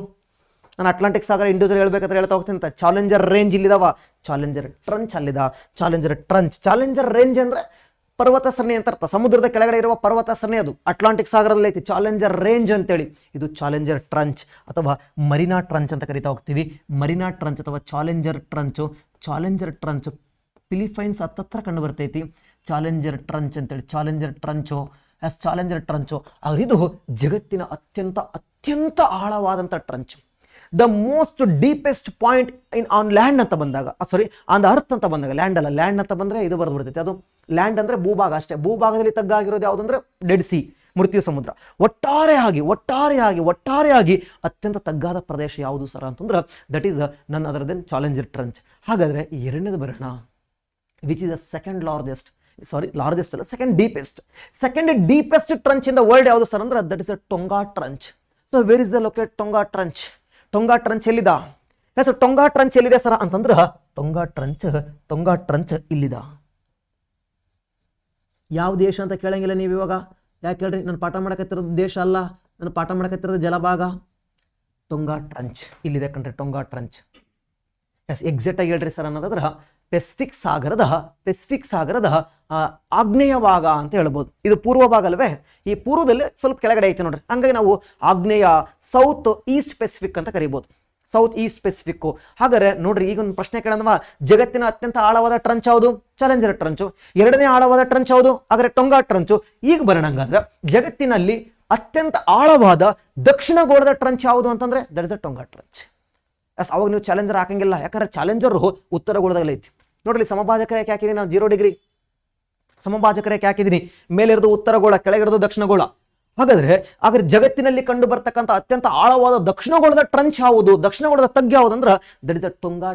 ನಾನು ಅಟ್ಲಾಂಟಿಕ್ ಸಾಗರ ಇಂಡಿವಿಜುವಲ್ ಹೇಳ್ಬೇಕಾದ್ರೆ ಹೇಳ್ತಾ ಹೋಗ್ತೀನಿ ಅಂತ. ಚಾಲೆಂಜರ್ ರೇಂಜ್ ಇಲ್ಲಿದಾವ, ಚಾಲೆಂಜರ್ ಟ್ರಂಚ್ ಅಲ್ಲಿದ. ಚಾಲೆಂಜರ್ ಟ್ರಂಚ್, ಚಾಲೆಂಜರ್ ರೇಂಜ್ ಅಂದ್ರೆ ಪರ್ವತ ಸರಣಿ ಅಂತ ಅರ್ಥ. ಸಮುದ್ರದ ಕೆಳಗಡೆ ಇರುವ ಪರ್ವತ ಸರಣಿ, ಅದು ಅಟ್ಲಾಂಟಿಕ್ ಸಾಗರದಲ್ಲಿ ಐತಿ, ಚಾಲೆಂಜರ್ ರೇಂಜ್ ಅಂತೇಳಿ. ಇದು ಚಾಲೆಂಜರ್ ಟ್ರಂಚ್ ಅಥವಾ ಮರೀನಾ ಟ್ರಂಚ್ ಅಂತ ಕರಿತಾ ಹೋಗ್ತೀವಿ. ಮರೀನಾ ಟ್ರಂಚ್ ಅಥವಾ Challenger trench. Challenger trench Philippines ಹತ್ತತ್ರ ಕಂಡು ಬರ್ತೈತಿ. ಚಾಲೆಂಜರ್ ಟ್ರಂಚ್ ಅಂತೇಳಿ, Challenger trench. Yes, Challenger trench. ಆದ್ರೆ ಇದು ಜಗತ್ತಿನ ಅತ್ಯಂತ ಅತ್ಯಂತ ಆಳವಾದಂಥ trench. The most deepest point in on land ಅಂತ ಬಂದಾಗ, ಸಾರಿ ಆನ್ ದ ಅರ್ತ್ ಅಂತ ಬಂದಾಗ, ಲ್ಯಾಂಡ್ ಅಲ್ಲ, ಲ್ಯಾಂಡ್ ಅಂತ ಬಂದ್ರೆ ಇದು ಬರೆದು ಬಿಡ್ತೈತೆ. ಅದು ಲ್ಯಾಂಡ್ ಅಂದ್ರೆ ಭೂಭಾಗ ಅಷ್ಟೇ. ಭೂಭಾಗದಲ್ಲಿ ತಗ್ಗಾಗಿರೋದು ಯಾವುದಂದ್ರೆ ಡೆಡ್ ಸಿ, ಮೃತ್ಯು ಸಮುದ್ರ. ಒಟ್ಟಾರೆಯಾಗಿ ಅತ್ಯಂತ ತಗ್ಗಾದ ಪ್ರದೇಶ ಯಾವುದು ಸರ್ ಅಂತಂದ್ರೆ that is none other than Challenger trench. ಹಾಗಾದ್ರೆ ಎರಡನೇದು ಬರೋಣ. Which is the second largest, largest ಅಲ್ಲ, second deepest trench in the world ಯಾವುದು ಸರ್ ಅಂದ್ರೆ that is the Tonga trench. So where is the locate Tonga trench? Tonga trench ಎಲ್ಲಿದ? So Tonga trench ಎಲ್ಲಿದೆ sir ಅಂತಂದ್ರೆ Tonga trench ಇಲ್ಲಿದ. ಯಾವ ದೇಶ ಅಂತ ಕೇಳಂಗಿಲ್ಲ ನೀವು ಇವಾಗ. ಯಾಕೆ ಹೇಳ್ರಿ, ನಾನು ಪಾಠ ಮಾಡಕತ್ತಿರೋದು ದೇಶ ಅಲ್ಲ, ನಾನು ಪಾಠ ಮಾಡಕತ್ತಿರೋದು ಜಲಭಾಗ. ಟೊಂಗಾ ಟ್ರಂಚ್ ಇಲ್ಲಿದೆ ಕಣ್ರಿ, ಟೊಂಗಾ ಟ್ರಂಚ್. ಎಸ್, ಎಕ್ಸಾಕ್ಟ್ ಆಗಿ ಹೇಳ್ರಿ ಸರ್ ಅನ್ನೋದಾದ್ರೆ ಪೆಸಿಫಿಕ್ ಸಾಗರದ ಆಗ್ನೇಯ ಭಾಗ ಅಂತ ಹೇಳ್ಬೋದು. ಇದು ಪೂರ್ವ ಭಾಗ ಅಲ್ವೇ? ಈ ಪೂರ್ವದಲ್ಲಿ ಸ್ವಲ್ಪ ಕೆಳಗಡೆ ಐತೆ ನೋಡ್ರಿ. ಹಂಗಾಗಿ ನಾವು ಆಗ್ನೇಯ, ಸೌತ್ ಈಸ್ಟ್ ಪೆಸಿಫಿಕ್ ಅಂತ ಕರಿಬೋದು, ಸೌತ್ ಈಸ್ಟ್ ಪೆಸಿಫಿಕ್. ಹಾಗಾದ್ರೆ ನೋಡ್ರಿ, ಈಗ ಒಂದು ಪ್ರಶ್ನೆ ಕೇಳೋಣ, ಜಗತ್ತಿನ ಅತ್ಯಂತ ಆಳವಾದ ಟ್ರಂಚ್ ಯಾವುದು? Challenger trench. ಎರಡನೇ ಆಳವಾದ ಟ್ರಂಚ್ ಯಾವುದು? ಹಾಗಾದ್ರೆ ಟೊಂಗಾ ಟ್ರಂಚು. ಈಗ ಬರೋಣ, ಹಂಗಾದ್ರೆ ಜಗತ್ತಿನಲ್ಲಿ ಅತ್ಯಂತ ಆಳವಾದ ದಕ್ಷಿಣ ಗೋಳದ ಟ್ರಂಚ್ ಯಾವುದು ಅಂತಂದ್ರೆ that is the Tonga trench. Yes, ಅವಾಗ ನೀವು ಚಾಲೆಂಜರ್ ಹಾಕಂಗಿಲ್ಲ, ಯಾಕಂದ್ರೆ ಚಾಲೆಂಜರ್ ಉತ್ತರ ಗೋಳದಲ್ಲಿ ಐತಿ. ನೋಡ್ರಿ, ಸಮಭಾಜಕ ರೇಖೆ ಹಾಕಿದೀನಿ ನಾನು, 0 ಡಿಗ್ರಿ ಸಮಭಾಜಕ ರೇಖೆ ಹಾಕಿದೀನಿ. ಮೇಲಿರೋದು ಉತ್ತರ ಗೋಳ, ಕೆಳಗಿರೋದು ದಕ್ಷಿಣ ಗೋಳ. ಹಾಗಾದ್ರೆ ಜಗತ್ತಿನಲ್ಲಿ ಕಂಡು ಬರ್ತಕ್ಕಂಥ ಅತ್ಯಂತ ಆಳವಾದ ದಕ್ಷಿಣಗೋಳದ ಟ್ರಂಚ್ ಯಾವುದು? ದಕ್ಷಿಣಗೋಳದ ತಗ್ಗು ಯಾವುದು ಅಂದ್ರೆ that is the Tonga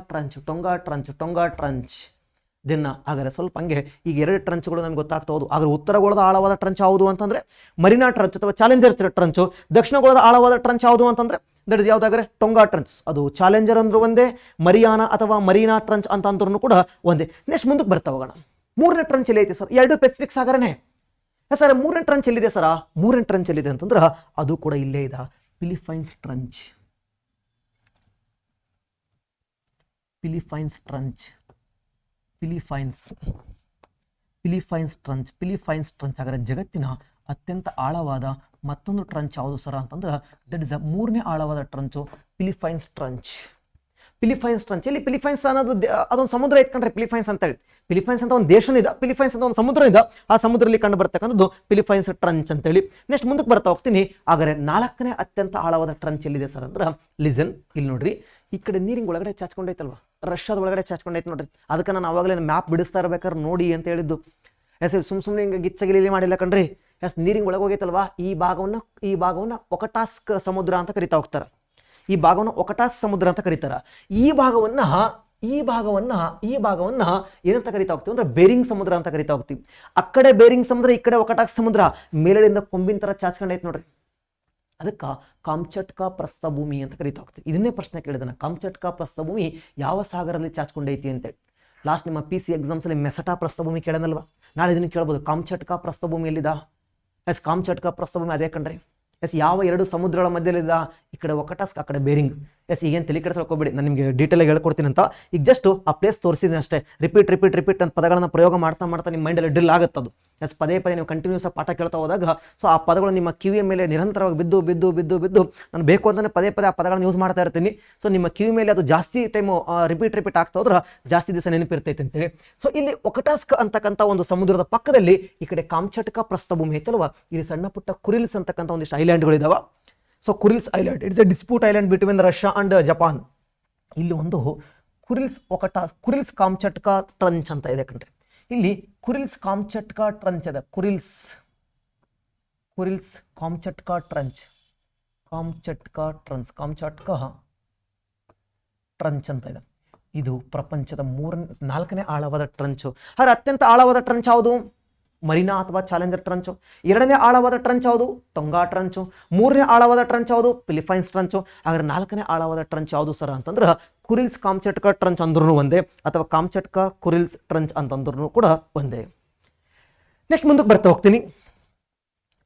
trench. ದಿನ ಹಾಗಾದ್ರೆ ಸ್ವಲ್ಪ ಹಂಗೆ ಈಗ 2 ಟ್ರಂಚ್ಗಳು ನಮ್ಗೆ ಗೊತ್ತಾಗ್ತಾ ಹೋದು. ಹಾಗಾದ್ರೆ ಉತ್ತರಗೋಳದ ಆಳವಾದ ಟ್ರಂಚ್ ಯಾವುದು ಅಂತಂದ್ರೆ ಮರೀನಾ ಟ್ರಂಚ್ ಅಥವಾ ಚಾಲೆಂಜರ್ ಟ್ರಂಚು. ದಕ್ಷಿಣಗೋಳದ ಆಳವಾದ ಟ್ರಂಚ್ ಯಾವುದು ಅಂತಂದ್ರೆ ದಟ್ ಇಸ್ ಯಾವ್ದಾಗ್ರೆ ಟೊಂಗಾ ಟ್ರಂಚ್. ಅದು ಚಾಲೆಂಜರ್ ಅಂದ್ರೂ ಒಂದೇ, ಮರಿಯಾನಾ ಅಥವಾ ಮರೀನಾ ಟ್ರಂಚ್ ಅಂತ ಅಂದ್ರೂ ಕೂಡ ಒಂದೇ. ನೆಕ್ಸ್ಟ್ ಮುಂದಕ್ಕೆ ಬರ್ತಾ ಹೋಗೋಣ. 3ನೇ ಟ್ರಂಚ್ ಎಲ್ಲಿ ಐತಿ ಸರ್? 2 ಪೆಸಿಫಿಕ್ ಸಾಗರನೇ ಸರ್. 3ನೇ ಟ್ರಂಚ್ ಎಲ್ಲಿದೆ ಸರ? 3ನೇ ಟ್ರಂಚ್ ಎಲ್ಲಿದೆ ಅಂತಂದ್ರೆ ಅದು ಕೂಡ ಇಲ್ಲೇ ಇದೆ, ಫಿಲಿಪೈನ್ಸ್ ಟ್ರಂಚ್. ಹಾಗಾದ್ರೆ ಜಗತ್ತಿನ ಅತ್ಯಂತ ಆಳವಾದ ಮತ್ತೊಂದು ಟ್ರಂಚ್ ಯಾವುದು ಸರ ಅಂತಂದ್ರೆ ದಟ್ ಇಸ್ 3ನೇ ಆಳವಾದ ಟ್ರಂಚು, ಫಿಲಿಪೈನ್ಸ್ ಟ್ರಂಚ್. ಎಲ್ಲಿ ಫಿಲಿಪೈನ್ಸ್ ಅನ್ನೋದು ಅದೊಂದು ಸಮುದ್ರ ಐತ್ಕೊಂಡ್ರೆ ಫಿಲಿಪೈನ್ಸ್ ಅಂತ ಹೇಳಿ. ಫಿಲಿಪೈನ್ಸ್ ಅಂತ ಒಂದು ದೇಶನೂ ಇದೆ, ಫಿಲಿಪೈನ್ಸ್ ಅಂತ ಒಂದು ಸಮುದ್ರ ಇದೆ. ಆ ಸಮುದ್ರದಲ್ಲಿ ಕಂಡು ಬರ್ತಕ್ಕಂಥದ್ದು ಫಿಲಿಪೈನ್ಸ್ ಟ್ರಂಚ್ ಅಂತೇಳಿ. ನೆಕ್ಸ್ಟ್ ಮುಂದಕ್ಕೆ ಬರ್ತಾ ಹೋಗ್ತೀನಿ. ಹಾಗಾದ್ರೆ 4ನೇ ಅತ್ಯಂತ ಆಳವಾದ ಟ್ರಂಚ್ ಎಲ್ಲಿದೆ ಸರ್ ಅಂದ್ರೆ ಲಿಸನ್, ಇಲ್ಲಿ ನೋಡ್ರಿ, ಈ ಕಡೆ ನೀರಿಂಗ್ ಒಳಗಡೆ ಚಾಚ್ಕೊಂಡೈತಲ್ವಾ, ರಷ್ಯಾದ ಒಳಗಡೆ ಚಾಚ್ಕೊಂಡೈತೆ ನೋಡ್ರಿ. ಅದಕ್ಕೆ ನಾನು ಅವಾಗಲೇ ಮ್ಯಾಪ್ ಬಿಡಿಸ್ತಾ ಇರ್ಬೇಕಾದ್ರೆ ನೋಡಿ ಅಂತ ಹೇಳಿದ್ದು. ಎಸ್, ಸುಮ್ಮನೆ ಹಿಂಗೆ ಗಿಚ್ಚಗಿಲಿ ಮಾಡಿಲ್ಲ ಕಣ್ರಿ. ಎಸ್, ನೀರಿಂಗ್ ಒಳಗೆ ಹೋಗೈತಲ್ವಾ, ಈ ಭಾಗವನ್ನ ಒಕಟಾಸ್ಕ್ ಸಮುದ್ರ ಅಂತ ಕರಿತಾ ಹೋಗ್ತಾರೆ. ಈ ಭಾಗವನ್ನು ಒಕಟಾಸ್ ಸಮುದ್ರ ಅಂತ ಕರೀತಾರ. ಈ ಭಾಗವನ್ನ ಈ ಭಾಗವನ್ನ ಏನಂತ ಕರಿತಾ ಹೋಗ್ತೀವಿ ಅಂದ್ರೆ ಬೇರಿಂಗ್ ಸಮುದ್ರ ಅಂತ ಕರಿತಾ ಹೋಗ್ತೀವಿ. ಆ ಕಡೆ ಬೇರಿಂಗ್ ಸಮುದ್ರ, ಈ ಕಡೆ ಒಕಟಾಕ್ ಸಮುದ್ರ, ಮೇಲೆಯಿಂದ ಕೊಂಬಿನ ತರ ಚಾಚ್ಕೊಂಡೈತೆ ನೋಡ್ರಿ, ಅದಕ್ಕೆ ಕಾಮ್ಚಟ್ಕಾ ಪ್ರಸ್ಥಭೂಮಿ ಅಂತ ಕರಿತಾ ಹೋಗ್ತೀವಿ. ಇದನ್ನೇ ಪ್ರಶ್ನೆ ಕೇಳಿದನ, ಕಾಮ್ಚಟ್ಕಾ ಪ್ರಸ್ಥಭೂಮಿ ಯಾವ ಸಾಗರಲ್ಲಿ ಚಾಚ್ಕೊಂಡೈತಿ ಅಂತೇಳಿ. ಲಾಸ್ಟ್ ನಿಮ್ಮ PC ಎಕ್ಸಾಮ್ಸಲ್ಲಿ ಮೆಸಟಾ ಪ್ರಸ್ಥಭೂಮಿ ಕೇಳೋದಲ್ವಾ, ನಾಳೆ ಇದನ್ನು ಕೇಳ್ಬೋದು. ಕಾಮ್ಚಟ್ಕಾ ಪ್ರಸ್ಥಭೂಮಿ ಎಲ್ಲಿದ? ಕಾಮ್ಚಟ್ಕಾ ಪ್ರಸ್ಥಭೂಮಿ ಅದೇ ಕಣ್ರಿ. ಯಾವ ಎರಡು ಸಮುದ್ರಗಳ ಮಧ್ಯದಲ್ಲಿದ್ದ? ಈ ಕಡೆ ಒಕಟಾಸ್ಕ್, ಆ ಕಡೆ ಬೇರಿಂಗ್. ಈಗೇನು ತಲೆ ಕೆಡಿಸ್ಕೊಬೇಡಿ, ನಾನು ನಿಮಗೆ ಡೀಟೇಲಾಗಿ ಹೇಳ್ಕೊಡ್ತೀನಿ ಅಂತ. ಈಗ ಜಸ್ಟ್ ಆ ಪ್ಲೇಸ್ ತೋರಿಸಿದ್ದೀನಿ ಅಷ್ಟೇ. ರಿಪೀಟ್ ಅಂತ ಪದಗಳನ್ನ ಪ್ರಯೋಗ ಮಾಡ್ತಾ ನಿಮ್ಮ ಮೈಂಡಲ್ಲಿ ಡ್ರಿಲ್ ಆಗುತ್ತದು. ಪದೇ ನೀವು ಕಂಟಿನ್ಯೂಸ್ ಪಾಠ ಕೇಳ್ತಾ ಹೋದಾಗ ಸೊ ಆ ಪದಗಳು ನಿಮ್ಮ ಕಿವಿಯ ಮೇಲೆ ನಿರಂತರವಾಗಿ ಬಿದ್ದು ನಾನು ಬೇಕು ಅಂತಲೇ ಪದೇ ಆ ಪದಗಳನ್ನ ಯೂಸ್ ಮಾಡ್ತಾ ಇರ್ತೀನಿ. ಸೊ ನಿಮ್ಮ ಕಿವಿ ಮೇಲೆ ಅದು ಜಾಸ್ತಿ ಟೈಮು ರಿಪೀಟ್ ಆಗ್ತಾ ಹೋದ್ರೆ ಜಾಸ್ತಿ ದಿವಸ ನೆನಪಿರ್ತೈತೆ ಅಂತೇಳಿ. ಸೊ ಇಲ್ಲಿ ಒಕಟಾಸ್ಕ್ ಅಂತಕ್ಕಂಥ ಒಂದು ಸಮುದ್ರದ ಪಕ್ಕದಲ್ಲಿ ಈ ಕಡೆ ಕಾಮ್ಚಟ್ಕಾ ಪ್ರಸ್ಥಭೂಮಿ ಐತಲ್ವ, ಇಲ್ಲಿ ಸಣ್ಣ ಪುಟ್ಟ ಕುರಿಲ್ಸ್ ಅಂತಕ್ಕಂಥ ಒಂದಿಷ್ಟು ಐಲ್ಯಾಂಡ್ಗಳಿದಾವೆ. So Kurils island, it's a dispute island between Russia and Japan. ಇಲ್ಲಿ ಒಂದು ಕುರಿಲ್ಸ್ ಕಾಮ್ಚಟ್ಕಾ ಟ್ರಂಚ್ ಅಂತ ಇದೆ ಕಣ್ರಿ. ಇಲ್ಲಿ ಕುರಿಲ್ಸ್ ಕಾಮ್ಚಟ್ಕಾ ಟ್ರಂಚ್ ಇದೆ. ಕುರಿಲ್ಸ್ ಕಾಮ್ಚಟ್ಕಾ ಟ್ರಂಚ್ ಅಂತ ಇದೆ. ಇದು ಪ್ರಪಂಚದ 4ನೇ ಆಳವಾದ ಟ್ರಂಚು. ಆದರೆ ಅತ್ಯಂತ ಆಳವಾದ ಟ್ರಂಚ್ ಯಾವುದು? ಮರಿನಾ ಅಥವಾ ಚಾಲೆಂಜರ್ ಟ್ರಂಚು. 2ನೇ ಆಳವಾದ ಟ್ರಂಚ್ ಯಾವುದು? ಟೊಂಗಾ ಟ್ರಂಚು. 3ನೇ ಆಳವಾದ ಟ್ರಂಚ್ ಯಾವುದು? Philippines trench. ಹಾಗಾದ್ರೆ 4ನೇ ಆಳವಾದ ಟ್ರಂಚ್ ಯಾವುದು ಸರ್ ಅಂತಂದ್ರೆ ಕುರಿಲ್ಸ್ ಕಾಮ್ಚಟ್ಕಾ ಟ್ರಂಚ್ ಅಂದ್ರೂ ಒಂದೇ, ಅಥವಾ ಕಾಮ್ಚಟ್ಕಾ ಕುರಿಲ್ಸ್ ಟ್ರಂಚ್ ಅಂತಂದ್ರೂ ಕೂಡ ಒಂದೇ. ನೆಕ್ಸ್ಟ್ ಮುಂದಕ್ಕೆ ಬರ್ತಾ ಹೋಗ್ತೀನಿ.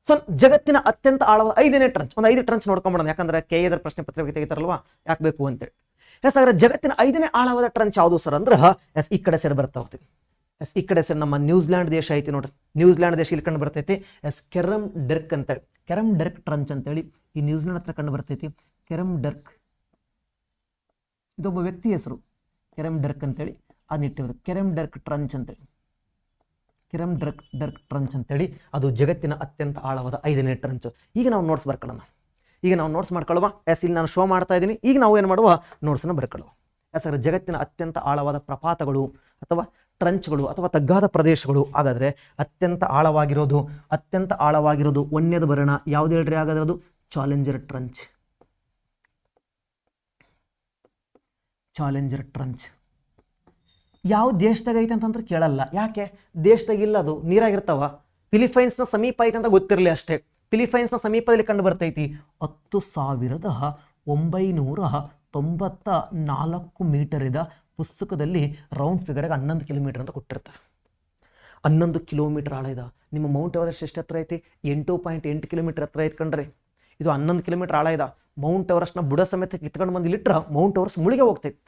ಸೊ ಜಗತ್ತಿನ ಅತ್ಯಂತ ಆಳವಾದ 5ನೇ ಟ್ರಂಚ್, ಒಂದು 5 ಟ್ರಂಚ್ ನೋಡ್ಕೊಂಡ್ಬಿಡೋಣ, ಯಾಕಂದ್ರೆ KA ಪ್ರಶ್ನೆ ಪತ್ರಿಕೆ ತೆಗಿತಾರಲ್ವಾ, ಯಾಕೆ ಬೇಕು ಅಂತೇಳಿ. ಹಾಗಾದ್ರೆ ಜಗತ್ತಿನ 5ನೇ ಆಳವಾದ ಟ್ರಂಚ್ ಯಾವುದು ಸರ್ ಅಂದ್ರೆ ಈ ಕಡೆ ಸೈಡ್ ಬರ್ತಾ ಹೋಗ್ತೀವಿ. ಈ ಕಡೆ ಸರ್ ನಮ್ಮ ನ್ಯೂಜಿಲ್ಯಾಂಡ್ ದೇಶ ಐತಿ ನೋಡ್ರಿ, ನ್ಯೂಜಿಲ್ಯಾಂಡ್ ದೇಶ ಇಲ್ಲಿ ಕಂಡು ಬರ್ತೈತಿ. ಕೆರಮ್ ಡರ್ಕ್ ಅಂತೇಳಿ, ಕೆರಮ್ ಡರ್ಕ್ ಟ್ರಂಚ್ ಅಂತೇಳಿ ಈ ನ್ಯೂಜಿಲ್ಯಾಂಡ್ ಹತ್ರ ಕಂಡು ಬರ್ತೈತಿ. ಕೆರಮ್ ಡರ್ಕ್ ಇದೊಬ್ಬ ವ್ಯಕ್ತಿ ಹೆಸರು, ಕೆರಮ್ ಡರ್ಕ್ ಅಂತೇಳಿ ಅದನ್ನಿಟ್ಟಿದ್ರು. ಕೆರಮ್ ಡರ್ಕ್ ಟ್ರಂಚ್ ಅಂತೇಳಿ ಅದು ಜಗತ್ತಿನ ಅತ್ಯಂತ ಆಳವಾದ 5ನೇ ಟ್ರಂಚ್. ಈಗ ನಾವು ನೋಟ್ಸ್ ಮಾಡ್ಕೊಳ್ಳುವ. ಇಲ್ಲಿ ನಾನು ಶೋ ಮಾಡ್ತಾ ಇದ್ದೀನಿ. ಈಗ ನಾವು ಏನು ಮಾಡುವ, ನೋಟ್ಸನ್ನು ಬರ್ಕೊಳ್ಳುವ. ಸರ್ ಜಗತ್ತಿನ ಅತ್ಯಂತ ಆಳವಾದ ಪ್ರಪಾತಗಳು ಅಥವಾ ಟ್ರಂಚ್ಗಳು ಅಥವಾ ತಗ್ಗಾದ ಪ್ರದೇಶಗಳು. ಹಾಗಾದ್ರೆ ಅತ್ಯಂತ ಆಳವಾಗಿರೋದು ಒಂದನೇದು ಬರೋಣ, ಯಾವ್ದು ಹೇಳ್ರಿ? ಹಾಗಾದ್ರೆ ಅದು ಚಾಲೆಂಜರ್ ಟ್ರಂಚ್. ಯಾವ ದೇಶದಾಗ ಐತೆ ಅಂತಂದ್ರೆ ಕೇಳಲ್ಲ, ಯಾಕೆ? ದೇಶದಾಗಿಲ್ಲ, ಅದು ನೀರಾಗಿರ್ತಾವ. ಫಿಲಿಪೈನ್ಸ್ನ ಸಮೀಪ ಐತೆ ಅಂತ ಗೊತ್ತಿರಲಿ ಅಷ್ಟೇ. ಫಿಲಿಪೈನ್ಸ್ನ ಸಮೀಪದಲ್ಲಿ ಕಂಡು ಬರ್ತೈತಿ. 10,994 ಮೀಟರ್ ಇದ ಪುಸ್ತಕದಲ್ಲಿ ರೌಂಡ್ ಫಿಗರ್ಗೆ 11 ಕಿಲೋಮೀಟರ್ ಅಂತ ಕೊಟ್ಟಿರ್ತಾರೆ. 11 ಕಿಲೋಮೀಟರ್ ಆಳ ಇದೆ. ನಿಮ್ಮ ಮೌಂಟ್ ಎವರೆಸ್ಟ್ ಎಷ್ಟು ಹತ್ರ ಐತಿ? 8.8 ಕಿಲೋಮೀಟರ್ ಹತ್ರ ಐತೆ ಕಣ್ರಿ. ಇದು 11 ಕಿಲೋಮೀಟರ್ ಆಳ ಇದೆ. ಮೌಂಟ್ ಎವರೆಸ್ಟ್ನ ಬುಡ ಸಮೇತ ಕಿತ್ಕೊಂಡು ಬಂದು ಇಲ್ಲಿಟ್ರ ಮೌಂಟ್ ಎವರೆಸ್ಟ್ ಮುಳುಗೆ ಹೋಗ್ತೈತಿ.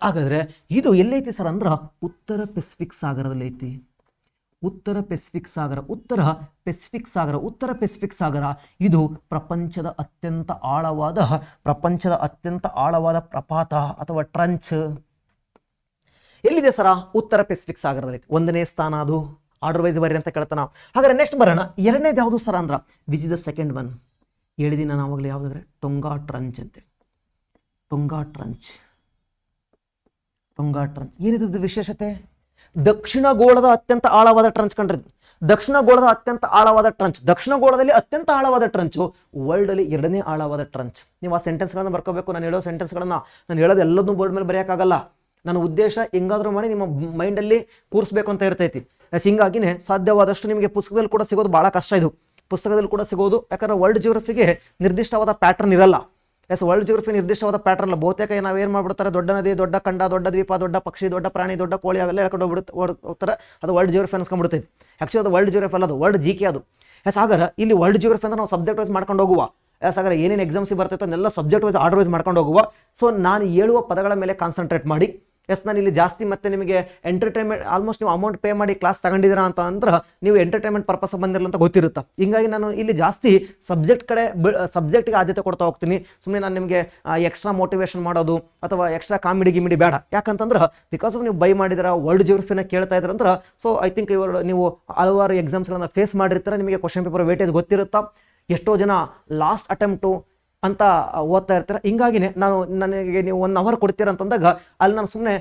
ಹಾಗಾದ್ರೆ ಇದು ಎಲ್ಲೈತಿ ಸರ್ ಅಂದ್ರೆ ಉತ್ತರ ಪೆಸಿಫಿಕ್ ಸಾಗರದಲ್ಲಿ ಐತಿ. ಉತ್ತರ ಪೆಸಿಫಿಕ್ ಸಾಗರ ಇದು ಪ್ರಪಂಚದ ಅತ್ಯಂತ ಆಳವಾದ ಪ್ರಪಾತ ಅಥವಾ ಟ್ರಂಚ್ ಎಲ್ಲಿದೆ ಸರ? ಉತ್ತರ ಪೆಸಿಫಿಕ್ ಸಾಗರದಲ್ಲಿ 1ನೇ ಸ್ಥಾನ. ಅದು ಆರ್ಡರ್ ವೈಸ್ ಬರೀ ಅಂತ ಕೇಳ್ತಾನ. ಹಾಗಾದ್ರೆ ನೆಕ್ಸ್ಟ್ ಬರೋಣ. 2ನೇದು ಯಾವುದು ಸರ ಅಂದ್ರ which is the second one? ಹೇಳಿದೀನಿ ನಾನು ಆವಾಗಲೇ, ಯಾವುದಾದ್ರೆ ಟೊಂಗಾ ಟ್ರಂಚ್ ಅಂತೆ. ಟೊಂಗಾ ಟ್ರಂಚ್ ಏನಿದೆ ವಿಶೇಷತೆ? ದಕ್ಷಿಣ ಗೋಳದ ಅತ್ಯಂತ ಆಳವಾದ ಟ್ರಂಚ್ ಕಂಡ್ರಿ. ದಕ್ಷಿಣ ಗೋಳದಲ್ಲಿ ಅತ್ಯಂತ ಆಳವಾದ ಟ್ರಂಚು ವರ್ಲ್ಡ್ ಅಲ್ಲಿ 2ನೇ ಆಳವಾದ ಟ್ರಂಚ್. ನೀವು ಆ ಸೆಂಟೆನ್ಸ್ಗಳನ್ನ ಬರ್ಕೋಬೇಕು. ನಾನು ಹೇಳೋ ಸೆಂಟೆನ್ಸ್ಗಳನ್ನ ನಾನು ಹೇಳೋದು ಎಲ್ಲದನ್ನೂ ಬೋರ್ಡ್ ಮೇಲೆ ಬರೆಯೋಕ್ಕಾಗಲ್ಲ. ನನ್ನ ಉದ್ದೇಶ ಹೆಂಗಾದ್ರೂ ಮಾಡಿ ನಿಮ್ಮ ಮೈಂಡಲ್ಲಿ ಕೂರಿಸ್ಬೇಕು ಅಂತ ಇರ್ತೈತಿ. ಹಿಂಗಾಗಿನೇ ಸಾಧ್ಯವಾದಷ್ಟು ನಿಮಗೆ ಪುಸ್ತಕದಲ್ಲಿ ಕೂಡ ಸಿಗೋದು ಭಾಳ ಕಷ್ಟ. ಇದು ಪುಸ್ತಕದಲ್ಲಿ ಕೂಡ ಸಿಗೋದು, ಯಾಕಂದ್ರೆ ವರ್ಲ್ಡ್ ಜಿಯೋಗ್ರಫಿಗೆ ನಿರ್ದಿಷ್ಟವಾದ ಪ್ಯಾಟರ್ನ್ ಇರಲ್ಲ. ವರ್ಲ್ಡ್ ಜಿಯೋಗ್ರಫಿ ನಿರ್ದಿಷ್ಟವಾದ ಪ್ಯಾಟರ್ನ್ ಅಲ್ಲ. ಬಹುತೇಕ ನಾವೇನು ಮಾಡ್ಬಿಡ್ತಾರೆ, ದೊಡ್ಡ ನದಿ, ದೊಡ್ಡ ಖಂಡ, ದೊಡ್ಡ ದ್ವೀಪ, ದೊಡ್ಡ ಪಕ್ಷಿ, ದೊಡ್ಡ ಪ್ರಾಣಿ, ದೊಡ್ಡ ಕೋಳಿ ಅವೆಲ್ಲ ಹೇಳ್ಕೊಂಡು ಹೋಗ್ತಾರೆ. ಅದು ವರ್ಲ್ಡ್ ಜಿಯೋಗ್ರಫಿ ಅನ್ಸ್ಕೊಂಡ್ಬಿಡ್ತೈತಿ. ಆಕ್ಚುಲಿ ಅದು ವರ್ಲ್ಡ್ ಜಿಯೋಗ್ರಫಿ ಅಲ್ಲ, ಅದು ವರ್ಲ್ಡ್ GK ಅದು. ಹಾಗಾದ್ರೆ ಇಲ್ಲಿ ವರ್ಲ್ಡ್ ಜಿಯೋಗ್ರಫಿ ಅಂದ್ರೆ ನಾವು ಸಬ್ಜೆಕ್ಟ್ ವೈಸ್ ಮಾಡ್ಕೊಂಡು ಹೋಗುವ. ಹಾಗಾದ್ರೆ ಏನೇನು ಎಕ್ಸಾಮ್ಸ್ ಬರ್ತೈತೋ ಅದನ್ನೆಲ್ಲ ಸಬ್ಜೆಕ್ಟ್ ವೈಸ್ ಆರ್ಡರ್ ವೈಸ್ ಮಾಡ್ಕೊಂಡು ಹೋಗುವ. ಸೊ ನಾನು ಹೇಳುವ ಪದಗಳ ಮೇಲೆ ಕಾನ್ಸಂಟ್ರೇಟ್ ಮಾಡಿ. ನಾನು ಇಲ್ಲಿ ಜಾಸ್ತಿ ಮತ್ತೆ ನಿಮಗೆ ಎಂಟರ್ಟೈನ್ಮೆಂಟ್, ಆಲ್ಮೋಸ್ಟ್ ನೀವು ಅಮೌಂಟ್ ಪೇ ಮಾಡಿ ಕ್ಲಾಸ್ ತಗೊಂಡಿದ್ದೀರಾ ಅಂತ ಅಂದ್ರೆ ನೀವು ಎಂಟರ್ಟೈನ್ಮೆಂಟ್ ಪರ್ಪಸ್ ಬಂದಿರಲ್ಲ ಅಂತ ಗೊತ್ತಿರುತ್ತೆ. ಹಿಂಗಾಗಿ ನಾನು ಇಲ್ಲಿ ಜಾಸ್ತಿ ಸಬ್ಜೆಕ್ಟ್ಗೆ ಆದ್ಯತೆ ಕೊಡ್ತಾ ಹೋಗ್ತೀನಿ. ಸುಮ್ಮನೆ ನಾನು ನಿಮಗೆ ಎಕ್ಸ್ಟ್ರಾ ಮೋಟಿವೇಶನ್ ಮಾಡೋದು ಅಥವಾ ಎಕ್ಸ್ಟ್ರಾ ಕಾಮಿಡಿ ಬೇಡ. ಯಾಕಂತಂದ್ರೆ ಬಿಕಾಸ್ ನೀವು ಬೈ ಮಾಡಿದ್ರೆ ವರ್ಲ್ಡ್ ಜಿಯೋಗ್ರಫಿನ ಕೇಳ್ತಾ ಇದ್ರಂದ್ರೆ, ಸೊ ಐ ಥಿಂಕ್ ನೀವು ಹಲವಾರು ಎಕ್ಸಾಮ್ಸ್ಗಳನ್ನ ಫೇಸ್ ಮಾಡಿರ್ತಾರೆ. ನಿಮಗೆ ಕ್ವಶನ್ ಪೇಪರ್ ವೇಟೇಜ್ ಗೊತ್ತಿರುತ್ತಾ. ಎಷ್ಟೋ ಜನ ಲಾಸ್ಟ್ ಅಟೆಂಪ್ಟು ಅಂತ ಓದ್ತಾ ಇರ್ತಾರೆ. ಹಿಂಗಾಗಿನೇ ನನಗೆ ನೀವು 1 ಅವರ್ ಕೊಡ್ತೀರ ಅಂತಂದಾಗ ಅಲ್ಲಿ ನಾನು ಸುಮ್ಮನೆ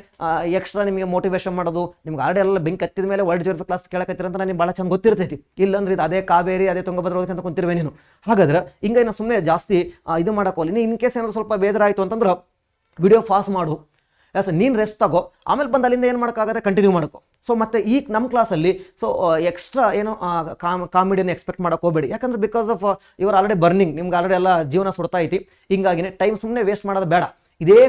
ಎಕ್ಸ್ಟ್ರಾ ನಿಮಗೆ ಮೋಟಿವೇಶನ್ ಮಾಡೋದು. ನಿಮ್ಗೆ ಆಲ್ರೆಡಿ ಎಲ್ಲ ಬೆಂಕ್ ಹತ್ತಿದ ಮೇಲೆ ವರ್ಲ್ಡ್ ಜಿಯೋಗ್ರಫಿ ಕ್ಲಾಸ್ ಕೇಳಕತ್ತೀರ ಅಂತ ನನಗೆ ಭಾಳ ಚಂದ ಗೊತ್ತಿರ್ತೈತಿ. ಇಲ್ಲಾಂದ್ರೆ ಇದು ಅದೇ ಕಾವೇರಿ, ಅದೇ ತುಂಗಭದ್ರಾ ಅಂತ ಕುಂತಿರುವೆ ನೀನು. ಹಾಗಾದ್ರೆ ಹಿಂಗಾಗಿ ನಾನು ಸುಮ್ಮನೆ ಜಾಸ್ತಿ ಇದು ಮಾಡೋಕ್ಕೋಲಿ. ಇನ್ ಕೇಸ್ ಏನಾದ್ರು ಸ್ವಲ್ಪ ಬೇಜಾರಾಯಿತು ಅಂತಂದ್ರೆ ವಿಡಿಯೋ ಫಾಸ್ಟ್ ಮಾಡು. ನೀನು ರೆಸ್ಟ್ ತಗೋ, ಆಮೇಲೆ ಬಂದು ಅಲ್ಲಿಂದ ಏನು ಮಾಡೋಕ್ಕಾಗತ್ತೆ ಕಂಟಿನ್ಯೂ ಮಾಡ್ಕೋ. ಸೊ ಮತ್ತೆ ಈಗ ನಮ್ಮ ಕ್ಲಾಸಲ್ಲಿ ಸೊ ಎಕ್ಸ್ಟ್ರಾ ಏನೋ ಕಾಮಿಡಿಯನ್ನು ಎಕ್ಸ್ಪೆಕ್ಟ್ ಮಾಡೋಕೆ ಹೋಗಬೇಡಿ. ಯಾಕಂದ್ರೆ ಬಿಕಾಸ್ ಆಫ್ ಇವರು ಆಲ್ರೆಡಿ ಬರ್ನಿಂಗ್, ನಿಮ್ಗೆ ಆಲ್ರೆಡಿ ಎಲ್ಲ ಜೀವನ ಸುಡ್ತಾ ಐತಿ. ಹಿಂಗಾಗಿನೇ ಟೈಮ್ ಸುಮ್ಮನೆ ವೇಸ್ಟ್ ಮಾಡೋದು ಬೇಡ. ಇದೇ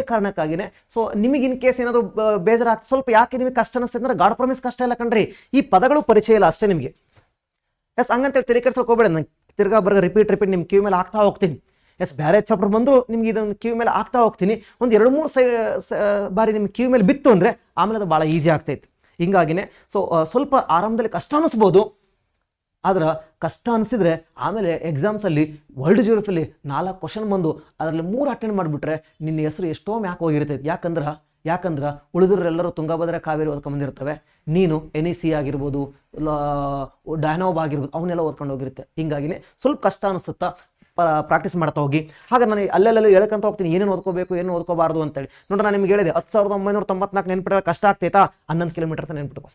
ಕಾರಣಕ್ಕಾಗಿನೇ ಸೊ ನಿಮಗೆ ಇನ್ ಕೇಸ್ ಏನಾದರೂ ಬೇಜಾರಾಗ್ತದೆ ಸ್ವಲ್ಪ, ಯಾಕೆ ನಿಮಗೆ ಕಷ್ಟ ಅನಿಸ್ತದೆ ಅಂದ್ರೆ ಗಾಡ್ ಪ್ರಾಮಿಸ್ ಕಷ್ಟ ಇಲ್ಲ ಕಣ್ರಿ, ಈ ಪದಗಳು ಪರಿಚಯ ಇಲ್ಲ ಅಷ್ಟೇ ನಿಮಗೆ. ಹಂಗಂತೇಳಿ ತಲೆ ಕೆಡ್ಸೋಕೆ ಹೋಗಬೇಡ. ನಾನು ತಿರ್ಗಾ ರಿಪೀಟ್ ನಿಮ್ಮ ಕಿವಿ ಮೇಲೆ ಹಾಕ್ತಾ ಹೋಗ್ತೀನಿ. ಬೇರೆ ಚಾಪ್ಟರ್ ಬಂದರೂ ನಿಮ್ಗೆ ಇದನ್ನು ಕಿವಿ ಮೇಲೆ ಹಾಕ್ತಾ ಹೋಗ್ತೀನಿ. ಒಂದು 2-3 ಬಾರಿ ನಿಮ್ಮ ಕಿವಿ ಮೇಲೆ ಬಿತ್ತು ಅಂದರೆ ಆಮೇಲೆ ಅದು ಭಾಳ ಈಸಿ ಆಗ್ತೈತೆ. ಹಿಂಗಾಗಿನೇ ಸೊ ಸ್ವಲ್ಪ ಆರಂಭದಲ್ಲಿ ಕಷ್ಟ ಅನ್ನಿಸ್ಬೋದು, ಆದ್ರೆ ಕಷ್ಟ ಅನಿಸಿದ್ರೆ ಆಮೇಲೆ ಎಕ್ಸಾಮ್ಸಲ್ಲಿ ವರ್ಲ್ಡ್ ಜಿಯೋಗ್ರಫಿಲಿ 4 ಕ್ವಶನ್ ಬಂದು ಅದರಲ್ಲಿ 3 ಅಟೆಂಡ್ ಮಾಡಿಬಿಟ್ರೆ ನಿನ್ನ ಹೆಸರು ಎಷ್ಟೋ ಮ್ಯಾಕ್ ಹೋಗಿರ್ತೈತೆ. ಯಾಕಂದ್ರೆ ಉಳಿದ್ರೆಲ್ಲರೂ ತುಂಗಭದ್ರಾ ಕಾವೇರಿ ಓದ್ಕೊಂಡ್ಬಂದಿರ್ತವೆ, ನೀನು NEC ಆಗಿರ್ಬೋದು, ಡೈನೋಬ್ ಆಗಿರ್ಬೋದು ಅವನ್ನೆಲ್ಲ ಓದ್ಕೊಂಡು ಹೋಗಿರುತ್ತೆ. ಹಿಂಗಾಗಿನೇ ಸ್ವಲ್ಪ ಕಷ್ಟ ಅನಿಸುತ್ತಾ, ಪ್ರಾಕ್ಟೀಸ್ ಮಾಡ್ತಾ ಹೋಗಿ. ಹಾಗೆ ನಾನು ಅಲ್ಲೆಲ್ಲ ಹೇಳ್ಕೊಂತ ಹೋಗ್ತೀನಿ ಏನೇನು ಓದ್ಕೋಬೇಕು ಏನು ಓದ್ಕೋಬಾರ್ದು ಅಂತೇಳಿ. ನೋಡ್ರಿ ನಾನು ನಿಮ್ಗೆ ಹೇಳಿದೆ 10,994 ನೆನ್ಪಿಡಲ್ಲ ಕಷ್ಟ ಆಗ್ತೈತಾ, 11 ಕಿಲೋಮೀಟರ್ ಅಂತ ನೆನ್ಪಿಟ್ಕೊ.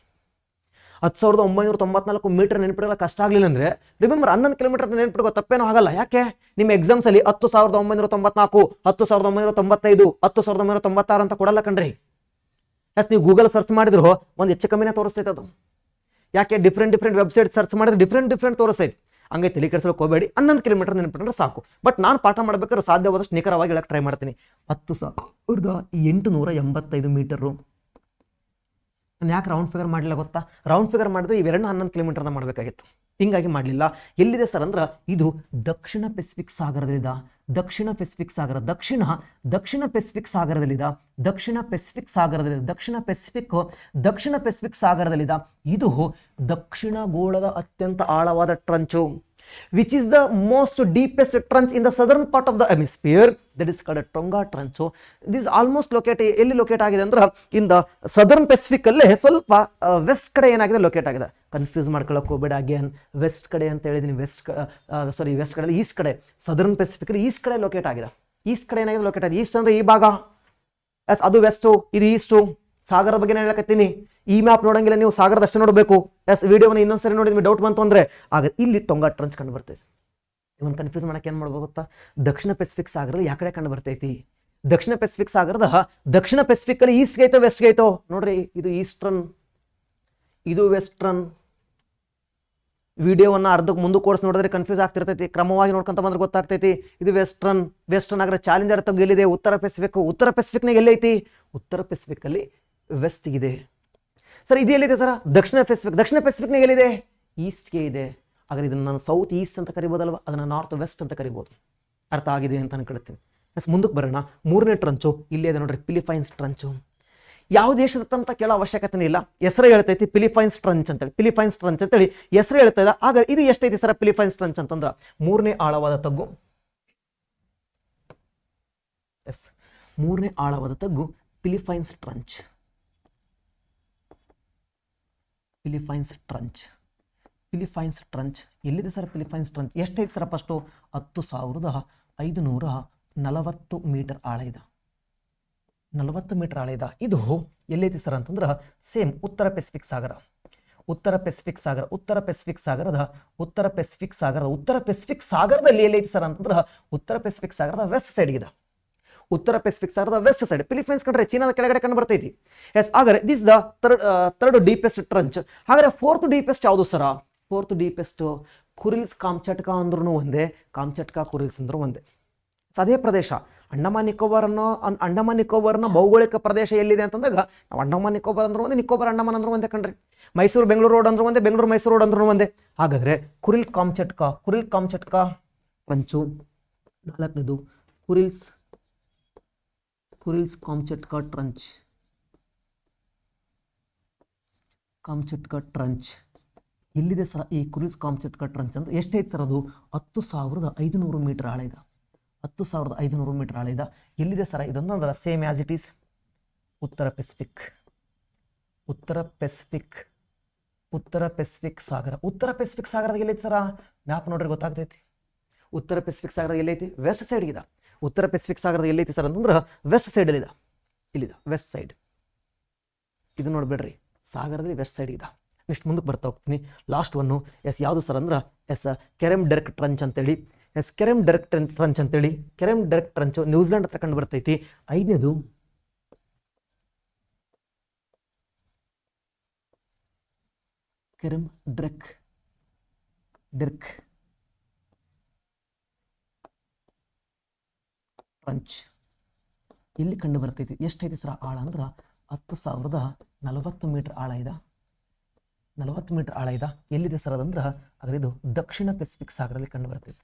10,994 ಮೀಟರ್ ನೆನ್ಪಿಡಲ್ಲ ಕಷ್ಟ ಆಗಲಿಲ್ಲ ಅಂದರೆ ರಿಮೆಂಬರ್ 11 ಕಿಲೋಮೀಟರ್ ಅಂತ ನೆನ್ಪಿಟ್ಕೋ, ತಪ್ಪೇನೋ ಆಗಲ್ಲ. ಯಾಕೆ ನಿಮ್ಮ ಎಕ್ಸಾಮ್ಸಲ್ಲಿ 10,994, 10,995, 10,996 ಅಂತ ಕೊಡಲ್ಲ ಕಣ್ರಿ. ನೀವು ಗೂಗಲ್ ಸರ್ಚ್ ಮಾಡಿದ್ರು ಒಂದು ಹೆಚ್ಚು ಕಮ್ಮಿನೇ ತೋರಿಸ್ತೈತೆ ಅದು. ಯಾಕೆ ಡಿಫ್ರೆಂಟ್ ವೆಬ್ಸೈಟ್ ಸರ್ಚ್ ಮಾಡಿದ್ರೆ ಡಿಫ್ರೆಂಟ್ ತೋರಿಸ್ತೈತೆ. ಹಂಗೆ ತಲೆ ಕೆಡಿಸೋಕೆ ಹೋಗಬೇಡಿ, 11 ಕಿಲೋಮೀಟರ್ ನೆನ್ಪಿಟ್ರೆ ಸಾಕು. ಬಟ್ ನಾನು ಪಾಠ ಮಾಡ್ಬೇಕಾದ್ರೆ ಸಾಧ್ಯವಾದಷ್ಟು ನಿಖರವಾಗಿ ಹೇಳಕ್ಕೆ ಟ್ರೈ ಮಾಡ್ತೀನಿ. 10,885 ಮೀಟರು. ನಾನು ಯಾಕೆ ರೌಂಡ್ ಫಿಗರ್ ಮಾಡಲಿಲ್ಲ ಗೊತ್ತಾ? ರೌಂಡ್ ಫಿಗರ್ ಮಾಡಿದ್ರೆ ಇವೆರಡು 11 ಕಿಲೋಮೀಟರ್ನ ಮಾಡಬೇಕಾಗಿತ್ತು, ಹಿಂಗಾಗಿ ಮಾಡಲಿಲ್ಲ. ಎಲ್ಲಿದೆ ಸರ್ ಅಂದ್ರೆ ಇದು ದಕ್ಷಿಣ ಪೆಸಿಫಿಕ್ ಸಾಗರದಲ್ಲಿದೆ. ದಕ್ಷಿಣ ಪೆಸಿಫಿಕ್ ಸಾಗರದಲ್ಲಿದೆ. ಇದು ದಕ್ಷಿಣ ಗೋಳದ ಅತ್ಯಂತ ಆಳವಾದ trench, which is the most deepest trench in the southern part of the hemisphere, that is called Tonga Trench. This is almost ಎಲ್ಲಿ ಲೊಕೇಟ್ ಆಗಿದೆ ಅಂದ್ರೆ ಇನ್ ದ ಸದರ್ನ್ ಪೆಸಿಫಿಕ್ ಅಲ್ಲೇ ಸ್ವಲ್ಪ ವೆಸ್ಟ್ ಕಡೆ ಏನಾಗಿದೆ ಲೊಕೇಟ್ ಆಗಿದೆ. ಕನ್ಫ್ಯೂಸ್ ಮಾಡ್ಕೊಳ್ಳೋಕೆ ಹೋಗಬೇಡ. ಅಗೇನ್ ವೆಸ್ಟ್ ಕಡೆ ಅಂತ ಹೇಳಿದೀನಿ, ವೆಸ್ಟ್ ಕಡೆ ಈಸ್ಟ್ ಕಡೆ, ಸದರ್ನ್ ಪೆಸಿಫಿಕ್ ಅಲ್ಲಿ ಈಸ್ಟ್ ಕಡೆ ಲೊಕೇಟ್ ಆಗಿದೆ. ಈಸ್ಟ್ ಕಡೆ ಏನಾಗಿದೆ ಲೊಕೇಟ್ ಆಗಿದೆ. ಈಸ್ಟ್ ಅಂದ್ರೆ ಈ ಭಾಗ, ಅದು ವೆಸ್ಟು, ಇದು ಈಸ್ಟು. ಸಾಗರ ಬಗ್ಗೆ ನಾನು ಹೇಳಕತ್ತೀನಿ. ಈ ಮ್ಯಾಪ್ ನೋಡಂಗಿಲ್ಲ ನೀವು, ಸಾಗರದಷ್ಟೇ ನೋಡಬೇಕು. ವಿಡಿಯೋನ ಇನ್ನೊಂದ್ಸರಿ ನೋಡಿ ನಿಮಗೆ ಡೌಟ್ ಬಂತು ಅಂದ್ರೆ ಆಗ ಇಲ್ಲಿ ಟೊಂಗಾ ಟ್ರಂಚ್ ಕಂಡು ಬರ್ತೈತಿ. ಇವನ್ ಕನ್ಫ್ಯೂಸ್ ಮಾಡಕ್ಕೆ ಏನು ಮಾಡ್ಬೋದು ಗೊತ್ತಾ? ದಕ್ಷಿಣ ಪೆಸಿಫಿಕ್ ಸಾಗರದ ಯಾವ ಕಡೆ ಕಂಡು ಬರ್ತೈತಿ? ದಕ್ಷಿಣ ಪೆಸಿಫಿಕ್ ಸಾಗರದ ದಕ್ಷಿಣ ಪೆಸಿಫಿಕ್ ಅಲ್ಲಿ ಈಸ್ಟ್ ಗೈತೋ ವೆಸ್ಟ್ ಗೈತೋ ನೋಡ್ರಿ. ಇದು ಈಸ್ಟರ್ನ್, ಇದು ವೆಸ್ಟರ್ನ್. ವಿಡಿಯೋವನ್ನ ಅರ್ಧಕ್ಕೆ ಮುಂದಕ್ಕೆ ಕೋರ್ಸ್ ನೋಡಿದ್ರೆ ಕನ್ಫ್ಯೂಸ್ ಆಗ್ತಿರ್ತೈತಿ, ಕ್ರಮವಾಗಿ ನೋಡ್ಕೊಂತ ಬಂದ್ರೆ ಗೊತ್ತಾಗ್ತೈತಿ. ಇದು ವೆಸ್ಟರ್ನ್ ಆದ್ರೆ ಚಾಲೆಂಜರ್ ತಗ್ಗು ಎಲ್ಲಿದೆ? ಉತ್ತರ ಪೆಸಿಫಿಕ್ನಾಗ ಎಲ್ಲೈತಿ? ಉತ್ತರ ಪೆಸಿಫಿಕ್ ಅಲ್ಲಿ ವೆಸ್ಟ್ ಇದೆ ಸರ್. ಇದು ಎಲ್ಲಿದೆ ಸರ್? ದಕ್ಷಿಣ ಪೆಸಿಫಿಕ್ನಾಗ ಎಲ್ಲಿದೆ? ಈಸ್ಟ್ಗೆ ಇದೆ. ಹಾಗಾದ್ರೆ ಇದನ್ನು ನಾನು ಸೌತ್ ಈಸ್ಟ್ ಅಂತ ಕರಿಬೋದಲ್ವ, ಅದನ್ನು ನಾರ್ತ್ ವೆಸ್ಟ್ ಅಂತ ಕರಿಬೋದು. ಅರ್ಥ ಆಗಿದೆ ಅಂತ ಅನ್ಕೊಳ್ತೀನಿ. ಮುಂದಕ್ಕೆ ಬರೋಣ. 3ನೇ ಟ್ರಂಚು ಇಲ್ಲೇ ಇದೆ ನೋಡ್ರಿ, ಫಿಲಿಪೈನ್ಸ್ ಟ್ರಂಚು. ಯಾವ ದೇಶದ ಅಂತ ಕೇಳೋ ಅವಶ್ಯಕತೆ ಇಲ್ಲ, ಹೆಸರು ಹೇಳ್ತೈತಿ ಫಿಲಿಪೈನ್ಸ್ ಟ್ರಂಚ್ ಅಂತೇಳಿ ಹೆಸರು ಹೇಳ್ತಾ ಇದೆ. ಆಗ ಇದು ಎಷ್ಟೈತಿ ಸರ್ ಫಿಲಿಪೈನ್ಸ್ ಟ್ರಂಚ್ ಅಂತಂದ್ರೆ 3ನೇ ಆಳವಾದ ತಗ್ಗು. 3ನೇ ಆಳವಾದ ತಗ್ಗು ಫಿಲಿಪೈನ್ಸ್ ಟ್ರಂಚ್. ಎಲ್ಲಿದೆ ಸರ್ ಫಿಲಿಪೈನ್ಸ್ ಟ್ರಂಚ್? ಎಷ್ಟೈತೆ ಸರ್? ಫಸ್ಟು 10,540 ಮೀಟರ್ ಆಳ ಇದೆ. 40 ಮೀಟರ್ ಆಳ ಇದೆ. ಇದು ಎಲ್ಲೈತಿ ಸರ್ ಅಂತಂದ್ರೆ ಸೇಮ್ ಉತ್ತರ ಪೆಸಿಫಿಕ್ ಸಾಗರದಲ್ಲಿ ಎಲ್ಲೈತಿ ಸರ್ ಅಂತಂದ್ರೆ ಉತ್ತರ ಪೆಸಿಫಿಕ್ ಸಾಗರದ ವೆಸ್ಟ್ ಸೈಡ್ ಇದೆ. ಫಿಲಿಪೈನ್ಸ್ ಕಂಡ್ರೆ ಚೀನಾದ ಕೆಳಗಡೆ ಕಂಡು ಬರ್ತೈತಿ. ಹಾಗಾದ್ರೆ this the third deepest trench. ಹಾಗಾದ್ರೆ 4th ಡೀಪೆಸ್ಟ್ ಯಾವುದು ಸರ? 4th ಡೀಪೆಸ್ಟ್ ಕುರಿಲ್ಸ್ ಕಾಮ್ಚಟ್ಕಾ ಅಂದ್ರೂ ಒಂದೇ, ಕಾಮ್ಚಟ್ಕಾ ಕುರಿಲ್ಸ್ ಅಂದ್ರೂ ಒಂದೇ. ಅದೇ ಪ್ರದೇಶ ಅಂಡಮಾನ್ ನಿಕೋಬಾರ್ನ ಭೌಗೋಳಿಕ ಪ್ರದೇಶ ಎಲ್ಲಿದೆ ಅಂತಂದಾಗ ನಾವು ಅಂಡಮಾನ್ ನಿಕೋಬಾರ್ ಅಂದ್ರೂ ಒಂದೇ, ನಿಕೋಬಾರ್ ಅಂಡಮಾನ್ ಅಂದ್ರೂ ಒಂದೇ ಕಣ್ರಿ. ಮೈಸೂರು ಬೆಂಗಳೂರು ರೋಡ್ ಅಂದ್ರೂ ಒಂದೇ, ಬೆಂಗಳೂರು ಮೈಸೂರು ರೋಡ್ ಅಂದ್ರೂ ಒಂದೇ. ಹಾಗಾದ್ರೆ ಕುರಿಲ್ ಕಾಮ್ಚಟ್ಕಾ ಟ್ರಂಚು. 4ನೇದು ಕುರಿಲ್ಸ್ ಕಾಮ್ಚಟ್ಕಾ ಟ್ರಂಚ್ ಎಲ್ಲಿದೆ ಸರ್? ಈ ಕುರಿಲ್ಸ್ ಕಾಮ್ಚಟ್ಕಾ ಟ್ರಂಚ್ ಅಂತ ಎಷ್ಟೈತೆ ಸರ್? ಅದು 10,500 ಮೀಟರ್ ಆಳ ಇದೆ. 10,500 ಮೀಟರ್ ಆಳ ಇದೆ. ಎಲ್ಲಿದೆ ಸರ್ ಇದೊಂದು ಅಂದ್ರೆ ಸೇಮ್ ಆಸ್ ಇಟ್ ಈಸ್ ಉತ್ತರ ಪೆಸಿಫಿಕ್ ಸಾಗರ. ಉತ್ತರ ಪೆಸಿಫಿಕ್ ಸಾಗರದಾಗ ಎಲ್ಲೈತಿ ಸರ? ಮ್ಯಾಪ್ ನೋಡ್ರಿ ಗೊತ್ತಾಗ್ತೈತಿ. ಉತ್ತರ ಪೆಸಿಫಿಕ್ ಸಾಗರ ಎಲ್ಲೈತಿ? ವೆಸ್ಟ್ ಸೈಡ್ ಇದೆ. ಉತ್ತರ ಪೆಸಿಫಿಕ್ ಸಾಗರದ ಎಲ್ಲೈತಿ ಸರ್ ಅಂತಂದ್ರೆ ವೆಸ್ಟ್ ಸೈಡಲ್ಲಿ ಇದೆ. ಇಲ್ಲಿದೆ ವೆಸ್ಟ್ ಸೈಡ್. ಇದು ನೋಡ್ಬೇಡ್ರಿ, ಸಾಗರದಲ್ಲಿ ವೆಸ್ಟ್ ಸೈಡ್ ಇದೆ. ನೆಕ್ಸ್ಟ್ ಮುಂದಕ್ಕೆ ಬರ್ತಾ ಹೋಗ್ತೀನಿ. ಲಾಸ್ಟ್ ಒನ್ನು ಯಾವುದು ಸರ್ ಅಂದ್ರೆ ಕೆರೆಮ್ ಡೆರ್ಕ್ ಟ್ರಂಚ್ ಅಂತೇಳಿ. ಕೆರೆಮ್ ಡೆರ್ಕ್ ಟ್ರಂಚ್ ನ್ಯೂಜಿಲೆಂಡ್ ಹತ್ರ ಕಂಡು ಬರ್ತೈತಿ. 5ನೇದು ಕೆರಮ್ ಡ್ರೆಕ್ ಡಿರ್ಕ್ ಟ್ರಂಚ್ ಇಲ್ಲಿ ಕಂಡು ಬರ್ತೈತಿ. ಎಷ್ಟೈತಿ ಸರ್ ಆಳ ಅಂದ್ರೆ 10,040 ಮೀಟರ್ ಆಳ ಇದೆ. 40 ಮೀಟರ್ ಆಳ ಇದೆ. ಎಲ್ಲಿದೆ ಸರ್ ಅದಂದ್ರೆ ಅದ್ರ ಇದು ದಕ್ಷಿಣ ಪೆಸಿಫಿಕ್ ಸಾಗರದಲ್ಲಿ ಕಂಡು ಬರ್ತೈತಿ.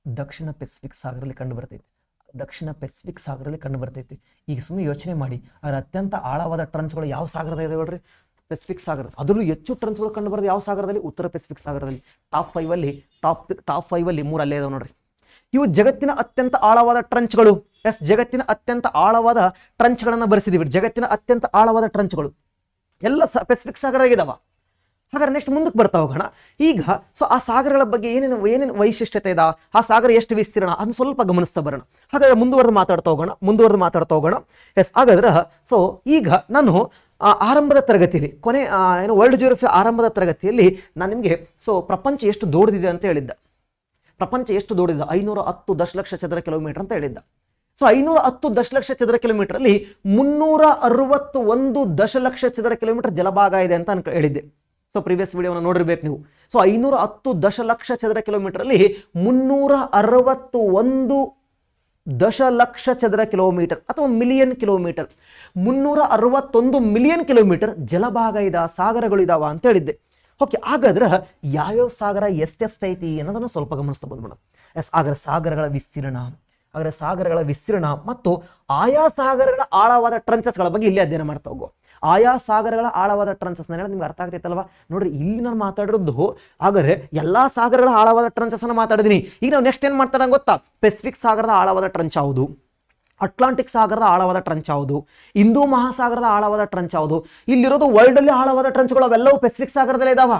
ದಕ್ಷಿಣ ಪೆಸಿಫಿಕ್ ಸಾಗರದಲ್ಲಿ ಕಂಡು ಬರ್ತೈತಿ. ದಕ್ಷಿಣ ಪೆಸಿಫಿಕ್ ಸಾಗರದಲ್ಲಿ ಕಂಡು ಬರ್ತೈತಿ. ಈಗ ಸುಮ್ಮನೆ ಯೋಚನೆ ಮಾಡಿ, ಅದರ ಅತ್ಯಂತ ಆಳವಾದ ಟ್ರಂಚ್ಗಳು ಯಾವ ಸಾಗರದ ಇದೆ ನೋಡ್ರಿ? ಪೆಸಿಫಿಕ್ ಸಾಗರ. ಅದರಲ್ಲೂ ಹೆಚ್ಚು ಟ್ರಂಚ್ಗಳು ಕಂಡು ಬರೋದು ಯಾವ ಸಾಗರದಲ್ಲಿ? ಉತ್ತರ ಪೆಸಿಫಿಕ್ ಸಾಗರದಲ್ಲಿ. ಟಾಪ್ 5 ಅಲ್ಲಿ 3 ಅಲ್ಲೇ ಇದಾವೆ ನೋಡ್ರಿ. ಇವು ಜಗತ್ತಿನ ಅತ್ಯಂತ ಆಳವಾದ ಟ್ರಂಚ್ಗಳು. ಎಸ್, ಜಗತ್ತಿನ ಅತ್ಯಂತ ಆಳವಾದ ಟ್ರಂಚ್ಗಳನ್ನು ಬರೆಸಿದೀವಿ. ಜಗತ್ತಿನ ಅತ್ಯಂತ ಆಳವಾದ ಟ್ರಂಚ್ಗಳು ಎಲ್ಲ ಪೆಸಿಫಿಕ್ ಸಾಗರದಾಗಿದ್ದಾವ. ಹಾಗಾದ್ರೆ ನೆಕ್ಸ್ಟ್ ಮುಂದಕ್ಕೆ ಬರ್ತಾ ಹೋಗೋಣ. ಈಗ ಸೊ ಆ ಸಾಗರಗಳ ಬಗ್ಗೆ ಏನೇನು ವೈಶಿಷ್ಟ್ಯತೆ ಇದೆ, ಆ ಸಾಗರ ಎಷ್ಟು ವಿಸ್ತೀರ್ಣ ಅದನ್ನು ಸ್ವಲ್ಪ ಗಮನಿಸ್ತಾ ಬರೋಣ. ಹಾಗಾದ್ರೆ ಮುಂದುವರೆದು ಮಾತಾಡ್ತಾ ಹೋಗೋಣ. ಎಸ್, ಹಾಗಾದ್ರೆ ಸೊ ಈಗ ನಾನು ಆರಂಭದ ತರಗತಿಯಲ್ಲಿ ವರ್ಲ್ಡ್ ಜಿಯೋಗ್ರಫಿ ಆರಂಭದ ತರಗತಿಯಲ್ಲಿ ನಾನು ನಿಮಗೆ ಸೊ ಪ್ರಪಂಚ ಎಷ್ಟು ದೊಡ್ಡದಿದೆ ಅಂತ ಹೇಳಿದ್ದ. ಪ್ರಪಂಚ ಎಷ್ಟು ದೊಡ್ಡದಿದೆ? 510 ದಶಲಕ್ಷ ಚದರ ಕಿಲೋಮೀಟರ್ ಅಂತ ಹೇಳಿದ್ದ. ಸೊ 510 ದಶಲಕ್ಷ ಚದರ ಕಿಲೋಮೀಟರ್ ಅಲ್ಲಿ 361 ದಶಲಕ್ಷ ಚದರ ಕಿಲೋಮೀಟರ್ ಜಲಭಾಗ ಇದೆ ಅಂತ ಹೇಳಿದ್ದೆ. ಸೊ ಪ್ರೀವಿಯಸ್ ವಿಡಿಯೋನ ನೋಡಿರ್ಬೇಕು ನೀವು. ಸೊ 510 ದಶಲಕ್ಷ ಚದರ ಕಿಲೋಮೀಟರ್ ಅಲ್ಲಿ 361 ದಶಲಕ್ಷ ಚದರ ಕಿಲೋಮೀಟರ್ ಅಥವಾ ಮಿಲಿಯನ್ ಕಿಲೋಮೀಟರ್, 361 ಮಿಲಿಯನ್ ಕಿಲೋಮೀಟರ್ ಜಲಭಾಗ ಇದೆ, ಸಾಗರಗಳು ಇದಾವ ಅಂತ ಹೇಳಿದ್ದೆ. ಓಕೆ, ಹಾಗಾದ್ರೆ ಯಾವ್ಯಾವ ಸಾಗರ ಎಷ್ಟೆಷ್ಟೈತಿ ಅನ್ನೋದನ್ನು ಸ್ವಲ್ಪ ಗಮನಿಸ್ತಾ ಬಂದ್ಬಿಡ. ಎಸ್, ಹಾಗಾದ್ರೆ ಸಾಗರಗಳ ವಿಸ್ತೀರ್ಣ ಮತ್ತು ಆಯಾ ಸಾಗರಗಳ ಆಳವಾದ ಟ್ರಂಚಸ್ಗಳ ಬಗ್ಗೆ ಇಲ್ಲಿ ಅಧ್ಯಯನ ಮಾಡ್ತಾ ಹೋಗೋ. ಆಯಾ ಸಾಗರಗಳ ಆಳವಾದ ಟ್ರಂಚಸ್ ನಿಮ್ಗೆ ಅರ್ಥ ಆಗ್ತೈತಲ್ವಾ? ನೋಡ್ರಿ, ಇಲ್ಲಿ ನಾನು ಮಾತಾಡಿರೋದು ಹಾಗಾದ್ರೆ ಎಲ್ಲಾ ಸಾಗರಗಳ ಆಳವಾದ ಟ್ರಂಚಸ್ ಅನ್ನ ಮಾತಾಡಿದೀನಿ. ಈಗ ನಾವು ನೆಕ್ಸ್ಟ್ ಏನ್ ಮಾಡ್ತಾರ ಗೊತ್ತಾ? ಪೆಸಿಫಿಕ್ ಸಾಗರದ ಆಳವಾದ ಟ್ರಂಚ್ ಯಾವುದು, ಅಟ್ಲಾಂಟಿಕ್ ಸಾಗರದ ಆಳವಾದ ಟ್ರಂಚ್ ಯಾವುದು, ಹಿಂದೂ ಮಹಾಸಾಗರದ ಆಳವಾದ ಟ್ರಂಚ್ ಯಾವುದು, ಇಲ್ಲಿರೋದು ವರ್ಲ್ಡ್ ಅಲ್ಲಿ ಆಳವಾದ ಟ್ರಂಚ್ಗಳು ಅವೆಲ್ಲವೂ ಪೆಸಿಫಿಕ್ ಸಾಗರದಲ್ಲೇ ಇದಾವ.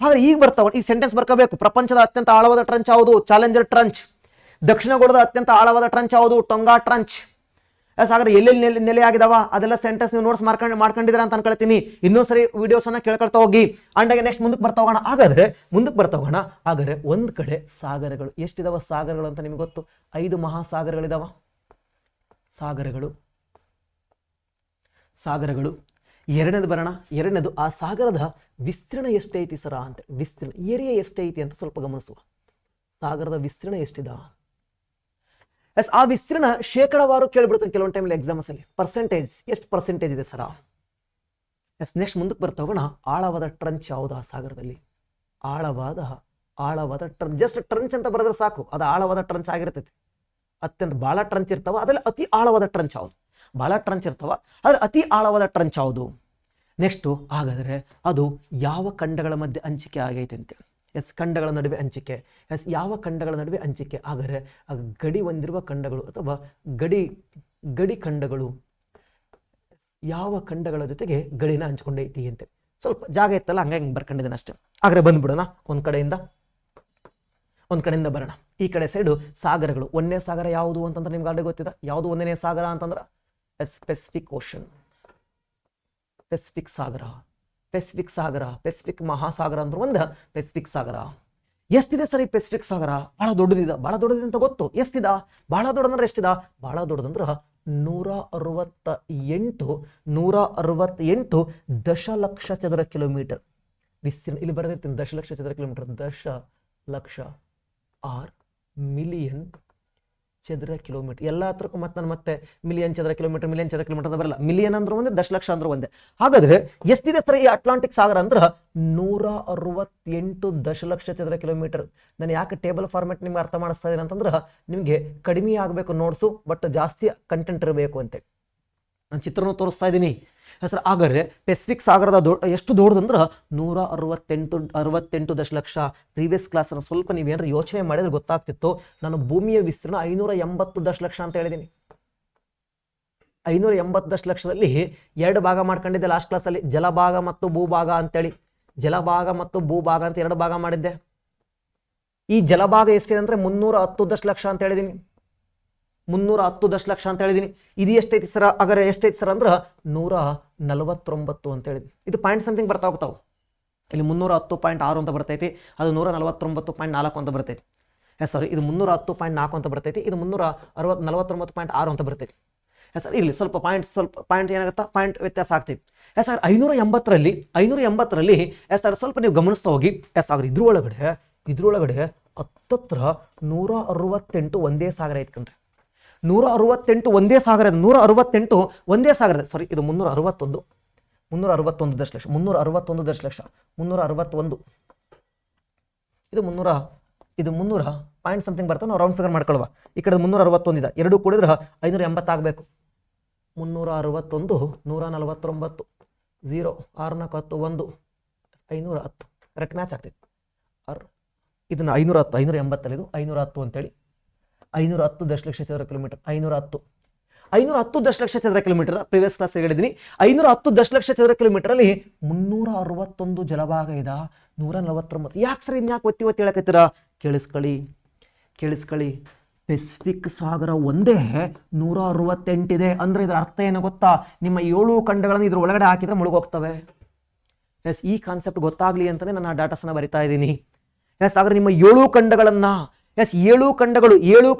ಹಾಗಾದ್ರೆ ಈಗ ಬರ್ತಾವ, ಈ ಸೆಂಟೆನ್ಸ್ ಬರ್ಕೋಬೇಕು. ಪ್ರಪಂಚದ ಅತ್ಯಂತ ಆಳವಾದ ಟ್ರಂಚ್ ಯಾವುದು? Challenger trench. ದಕ್ಷಿಣ ಗೋಳದ ಅತ್ಯಂತ ಆಳವಾದ ಟ್ರಂಚ್ ಯಾವುದು? ಟೊಂಗಾ ಟ್ರಂಚ್. ಹಾಗಾದ್ರೆ ಎಲ್ಲೆಲ್ಲಿ ನೆಲೆ ಆಗಿದಾವ ಅದೆಲ್ಲ ಸೆಂಟೆನ್ಸ್ ನೀವು ನೋಟ್ಸ್ ಮಾಡ್ಕೊಂಡಿದ್ದೀರ ಅಂತ ಅನ್ಕೊಳ್ತೀನಿ. ಇನ್ನೊಂದ್ಸರಿ ವಿಡಿಯೋಸ್ ಅನ್ನ ಕೇಳ್ಕೊಳ್ತಾ ಹೋಗಿ. ಅಂಡಾಗೆ ನೆಕ್ಸ್ಟ್ ಮುಂದಕ್ಕೆ ಬರ್ತಾ ಹೋಗೋಣ. ಹಾಗಾದ್ರೆ ಒಂದ್ ಕಡೆ ಸಾಗರಗಳು ಎಷ್ಟಿದಾವ? ಸಾಗರಗಳು ಅಂತ ನಿಮ್ಗೆ ಗೊತ್ತು, 5 ಮಹಾಸಾಗರಗಳಿದಾವ. ಸಾಗರಗಳು ಎರಡನೇದು ಬರೋಣ. ಎರಡನೇದು ಆ ಸಾಗರದ ವಿಸ್ತೀರ್ಣ ಎಷ್ಟೈತಿ ಸರ ಅಂತ. ವಿಸ್ತೀರ್ಣ ಏರಿಯಾ ಎಷ್ಟೈತಿ ಅಂತ ಸ್ವಲ್ಪ ಗಮನಿಸುವ. ಸಾಗರದ ವಿಸ್ತೀರ್ಣ ಎಷ್ಟಿದ? ಎಸ್, ಆ ವಿಸ್ತೀರ್ಣ ಶೇಕಡವಾರು ಕೇಳಿಬಿಡ್ತಾನೆ ಕೆಲವೊಂದು ಟೈಮಲ್ಲಿ ಎಕ್ಸಾಮ್ಸ್ ಅಲ್ಲಿ. ಎಷ್ಟು ಪರ್ಸೆಂಟೇಜ್ ಇದೆ ಸರ? ಎಸ್, ನೆಕ್ಸ್ಟ್ ಮುಂದಕ್ಕೆ ಬರ್ತಾ ಹೋಗೋಣ. ಆಳವಾದ ಟ್ರಂಚ್ ಯಾವುದು ಆ ಸಾಗರದಲ್ಲಿ? ಆಳವಾದ ಟ್ರಂಚ್. ಜಸ್ಟ್ ಟ್ರಂಚ್ ಅಂತ ಬರೆದ್ರೆ ಸಾಕು, ಅದು ಆಳವಾದ ಟ್ರಂಚ್ ಆಗಿರ್ತೈತಿ. ಅತ್ಯಂತ ಬಹಳ ಟ್ರಂಚ್ ಇರ್ತಾವ, ಅದ್ರಲ್ಲಿ ಅತಿ ಆಳವಾದ ಟ್ರಂಚ್ ಯಾವುದು? ಬಹಳ ಟ್ರಂಚ್ ಇರ್ತಾವ, ಅದ್ರ ಅತಿ ಆಳವಾದ ಟ್ರಂಚ್ ಯಾವುದು? ನೆಕ್ಸ್ಟು ಹಾಗಾದರೆ ಅದು ಯಾವ ಖಂಡಗಳ ಮಧ್ಯೆ ಹಂಚಿಕೆ ಆಗೈತೆ ಅಂತ. ಎಸ್, ಖಂಡಗಳ ನಡುವೆ ಹಂಚಿಕೆ. ಎಸ್, ಯಾವ ಖಂಡಗಳ ನಡುವೆ ಹಂಚಿಕೆ? ಹಾಗಾದರೆ ಗಡಿ ಹೊಂದಿರುವ ಖಂಡಗಳು ಅಥವಾ ಗಡಿ ಖಂಡಗಳು ಯಾವ ಖಂಡಗಳ ಜೊತೆಗೆ ಗಡಿನ ಹಂಚ್ಕೊಂಡೈತಿ ಅಂತೆ. ಸ್ವಲ್ಪ ಜಾಗ ಇತ್ತಲ್ಲ, ಹಂಗಾಗಿ ಬರ್ಕೊಂಡಿದ್ದೇನೆ ಅಷ್ಟೇ. ಹಾಗಾದ್ರೆ ಬಂದ್ಬಿಡೋಣ ಒಂದ್ ಕಡೆಯಿಂದ ಬರೋಣ. ಈ ಕಡೆ ಸೈಡು ಸಾಗರಗಳು. ಒಂದನೇ ಸಾಗರ ಯಾವುದು ಅಂತಂದ್ರೆ ನಿಮ್ಗೆ ಆಲ್ರೆಡಿ ಗೊತ್ತಿದೆ. ಯಾವುದು ಒಂದನೇ ಸಾಗರ ಅಂತಂದ್ರೆ ಪೆಸಿಫಿಕ್ ಓಷನ್, ಪೆಸಿಫಿಕ್ ಸಾಗರ. ಪೆಸಿಫಿಕ್ ಮಹಾಸಾಗರ ಅಂದ್ರೆ ಒಂದು ಪೆಸಿಫಿಕ್ ಸಾಗರ. ಎಷ್ಟಿದೆ ಸರ್ ಈ ಪೆಸಿಫಿಕ್ ಸಾಗರ? ಬಹಳ ದೊಡ್ಡದಿದೆ ಅಂತ ಗೊತ್ತು. ಎಷ್ಟಿದ? ಬಹಳ ದೊಡ್ಡದಂದ್ರೆ ಎಷ್ಟಿದ? ಬಹಳ ದೊಡ್ಡದಂದ್ರೆ 168 ದಶಲಕ್ಷ ಚದರ ಕಿಲೋಮೀಟರ್ ವಿಸ್ತೀರ್ಣ. ಇಲ್ಲಿ ಬರೆದಿರ್ತೀನಿ ದಶಲಕ್ಷ ಚದರ ಕಿಲೋಮೀಟರ್. ದಶಲಕ್ಷ ಆರ್ ಮಿಲಿಯನ್ ಚದರ ಕಿಲೋಮೀಟರ್. ಎಲ್ಲ ಹತ್ರಕ್ಕೂ ಮತ್ತೆ ಮಿಲಿಯನ್ ಚದರ ಕಿಲೋಮೀಟರ್ ಅಂತ ಬರಲ್ಲ. ಮಿಲಿಯನ್ ಅಂದ್ರೆ ಒಂದೇ, ದಶಲಕ್ಷ ಅಂದ್ರೆ ಒಂದೇ. ಹಾಗಾದ್ರೆ ಎಷ್ಟಿದೆ ಸರ್ ಈ ಅಟ್ಲಾಂಟಿಕ್ ಸಾಗರ ಅಂದ್ರೆ 168 ದಶಲಕ್ಷ ಚದರ ಕಿಲೋಮೀಟರ್. ನಾನು ಯಾಕೆ ಟೇಬಲ್ ಫಾರ್ಮೆಟ್ ನಿಮ್ಗೆ ಅರ್ಥ ಮಾಡಿಸ್ತಾ ಇದ್ದೀನಿ ಅಂತಂದ್ರೆ ನಿಮಗೆ ಕಡಿಮೆ ಆಗಬೇಕು ನೋಟ್ಸು, ಬಟ್ ಜಾಸ್ತಿ ಕಂಟೆಂಟ್ ಇರಬೇಕು ಅಂತೇಳಿ ನಾನು ಚಿತ್ರನ ತೋರಿಸ್ತಾ ಇದ್ದೀನಿ. ಸರ್, ಹಾಗಾದ್ರೆ ಪೆಸಿಫಿಕ್ ಸಾಗರದ ಎಷ್ಟು ದೊಡ್ಡದಂದ್ರೆ 168 ದಶಲಕ್ಷ. ಪ್ರೀವಿಯಸ್ ಕ್ಲಾಸನ್ನು ಸ್ವಲ್ಪ ನೀವೇನಾದ್ರು ಯೋಚನೆ ಮಾಡಿದ್ರೆ ಗೊತ್ತಾಗ್ತಿತ್ತು. ನಾನು ಭೂಮಿಯ ವಿಸ್ತೀರ್ಣ 580 ದಶಲಕ್ಷ ಅಂತ ಹೇಳಿದ್ದೀನಿ. 580 ದಶಲಕ್ಷದಲ್ಲಿ 2 ಭಾಗ ಮಾಡ್ಕೊಂಡಿದ್ದೆ ಲಾಸ್ಟ್ ಕ್ಲಾಸಲ್ಲಿ, ಜಲಭಾಗ ಮತ್ತು ಭೂಭಾಗ ಅಂತೇಳಿ. ಜಲಭಾಗ ಮತ್ತು ಭೂಭಾಗ ಅಂತ 2 ಭಾಗ ಮಾಡಿದ್ದೆ. ಈ ಜಲಭಾಗ ಎಷ್ಟಿದೆ ಅಂದ್ರೆ 310 ದಶಲಕ್ಷ ಅಂತ ಹೇಳಿದೀನಿ. 310 ದಶಲಕ್ಷ ಅಂತ ಹೇಳಿದೀನಿ. ಇದು ಎಷ್ಟೈತಿ ಸರ? ಹಾಗಾದ್ರೆ ಎಷ್ಟೈತಿ ಸರ್ ಅಂದ್ರೆ 149 ಅಂತ ಹೇಳಿದ್ವಿ. ಇದು ಪಾಯಿಂಟ್ ಸಮಥಿಂಗ್ ಬರ್ತಾ ಹೋಗ್ತಾವೆ. ಇಲ್ಲಿ 310.6 ಅಂತ ಬರ್ತೈತಿ, ಅದು 149.4 ಅಂತ ಬರ್ತೈತಿ. ಸರ್, ಇದು 310.4 ಅಂತ ಬರ್ತೈತಿ, ಇದು 349.6 ಅಂತ ಬರ್ತೈತಿ. ಸರ್, ಇಲ್ಲಿ ಸ್ವಲ್ಪ ಪಾಯಿಂಟ್ ಏನಾಗುತ್ತಾ, ಪಾಯಿಂಟ್ ವ್ಯತ್ಯಾಸ ಆಗ್ತೈತಿ. ಎಸ್ ಸರ್ 580ರಲ್ಲಿ ಎಸ್ ಸರ್ ಸ್ವಲ್ಪ ನೀವು ಗಮನಿಸ್ತಾ ಹೋಗಿ. ಎಸ್ ಸರ್ ಇದ್ರೊಳಗಡೆ ಹತ್ತತ್ರ 168 ಒಂದೇ ಸಾಗರ ಐತ್ಕಂಡ್ರಿ. 168 ಒಂದೇ ಸಾಗರ, 168 ಒಂದೇ ಸಾಗರ. ಸಾರಿ, ಇದು 361 ದಶಲಕ್ಷ, 361 ದಶಲಕ್ಷ, 361, ಇದು 300 ಪಾಯಿಂಟ್ ಸಮಥಿಂಗ್ ಬರ್ತದೆ. ನಾವು ರೌಂಡ್ ಫಿಗರ್ ಮಾಡ್ಕೊಳ್ವಾ. ಈ ಕಡೆ 361 ಇದೆ, ಎರಡು ಕೂಡಿದ್ರೆ 580 ಆಗಬೇಕು. 361, 149, 0, 6 4 10, 1, 510 ಕರೆಕ್ಟ್ ಮ್ಯಾಚ್ ಆಗ್ತೈತಿ. ಇದನ್ನ 510, 580 ಇದು 510 ಅಂತೇಳಿ 510 ದಶಲಕ್ಷ ಚದರ ಕಿಲೋಮೀಟರ್. 510 ದಶಲಕ್ಷ ಚದರ ಕಿಲೋಮೀಟರ್ ಪ್ರಿವಿಯಸ್ ಕ್ಲಾಸ್ ಹೇಳಿದ್ದೀನಿ. 510 ದಶಲಕ್ಷ ಚದರ ಕಿಲೋಮೀಟರ್ ಅಲ್ಲಿ 361 ಜಲಭಾಗ ಇದೆ, 149. ಯಾಕೆ ಸರ್ ಇನ್ಯಾಕೆ ಒತ್ತಿ ಹೇಳಕತ್ತೀರಾ? ಕೇಳಿಸ್ಕೊಳ್ಳಿ. ಪೆಸಿಫಿಕ್ ಸಾಗರ ಒಂದೇ 168 ಇದೆ ಅಂದ್ರೆ ಇದರ ಅರ್ಥ ಏನು ಗೊತ್ತಾ? ನಿಮ್ಮ 7 ಖಂಡಗಳನ್ನು ಇದ್ರ ಒಳಗಡೆ ಹಾಕಿದ್ರೆ ಮುಳುಗೋಗ್ತವೆ. ಎಸ್, ಈ ಕಾನ್ಸೆಪ್ಟ್ ಗೊತ್ತಾಗ್ಲಿ ಅಂತಲೇ ನಾನು ಆ ಡಾಟಾಸನ್ನ ಬರಿತಾ ಇದ್ದೀನಿ. ಎಸ್, ಹಾಗಾದ್ರೆ ನಿಮ್ಮ 7 ಖಂಡಗಳನ್ನ, ಎಸ್ 7 ಖಂಡಗಳು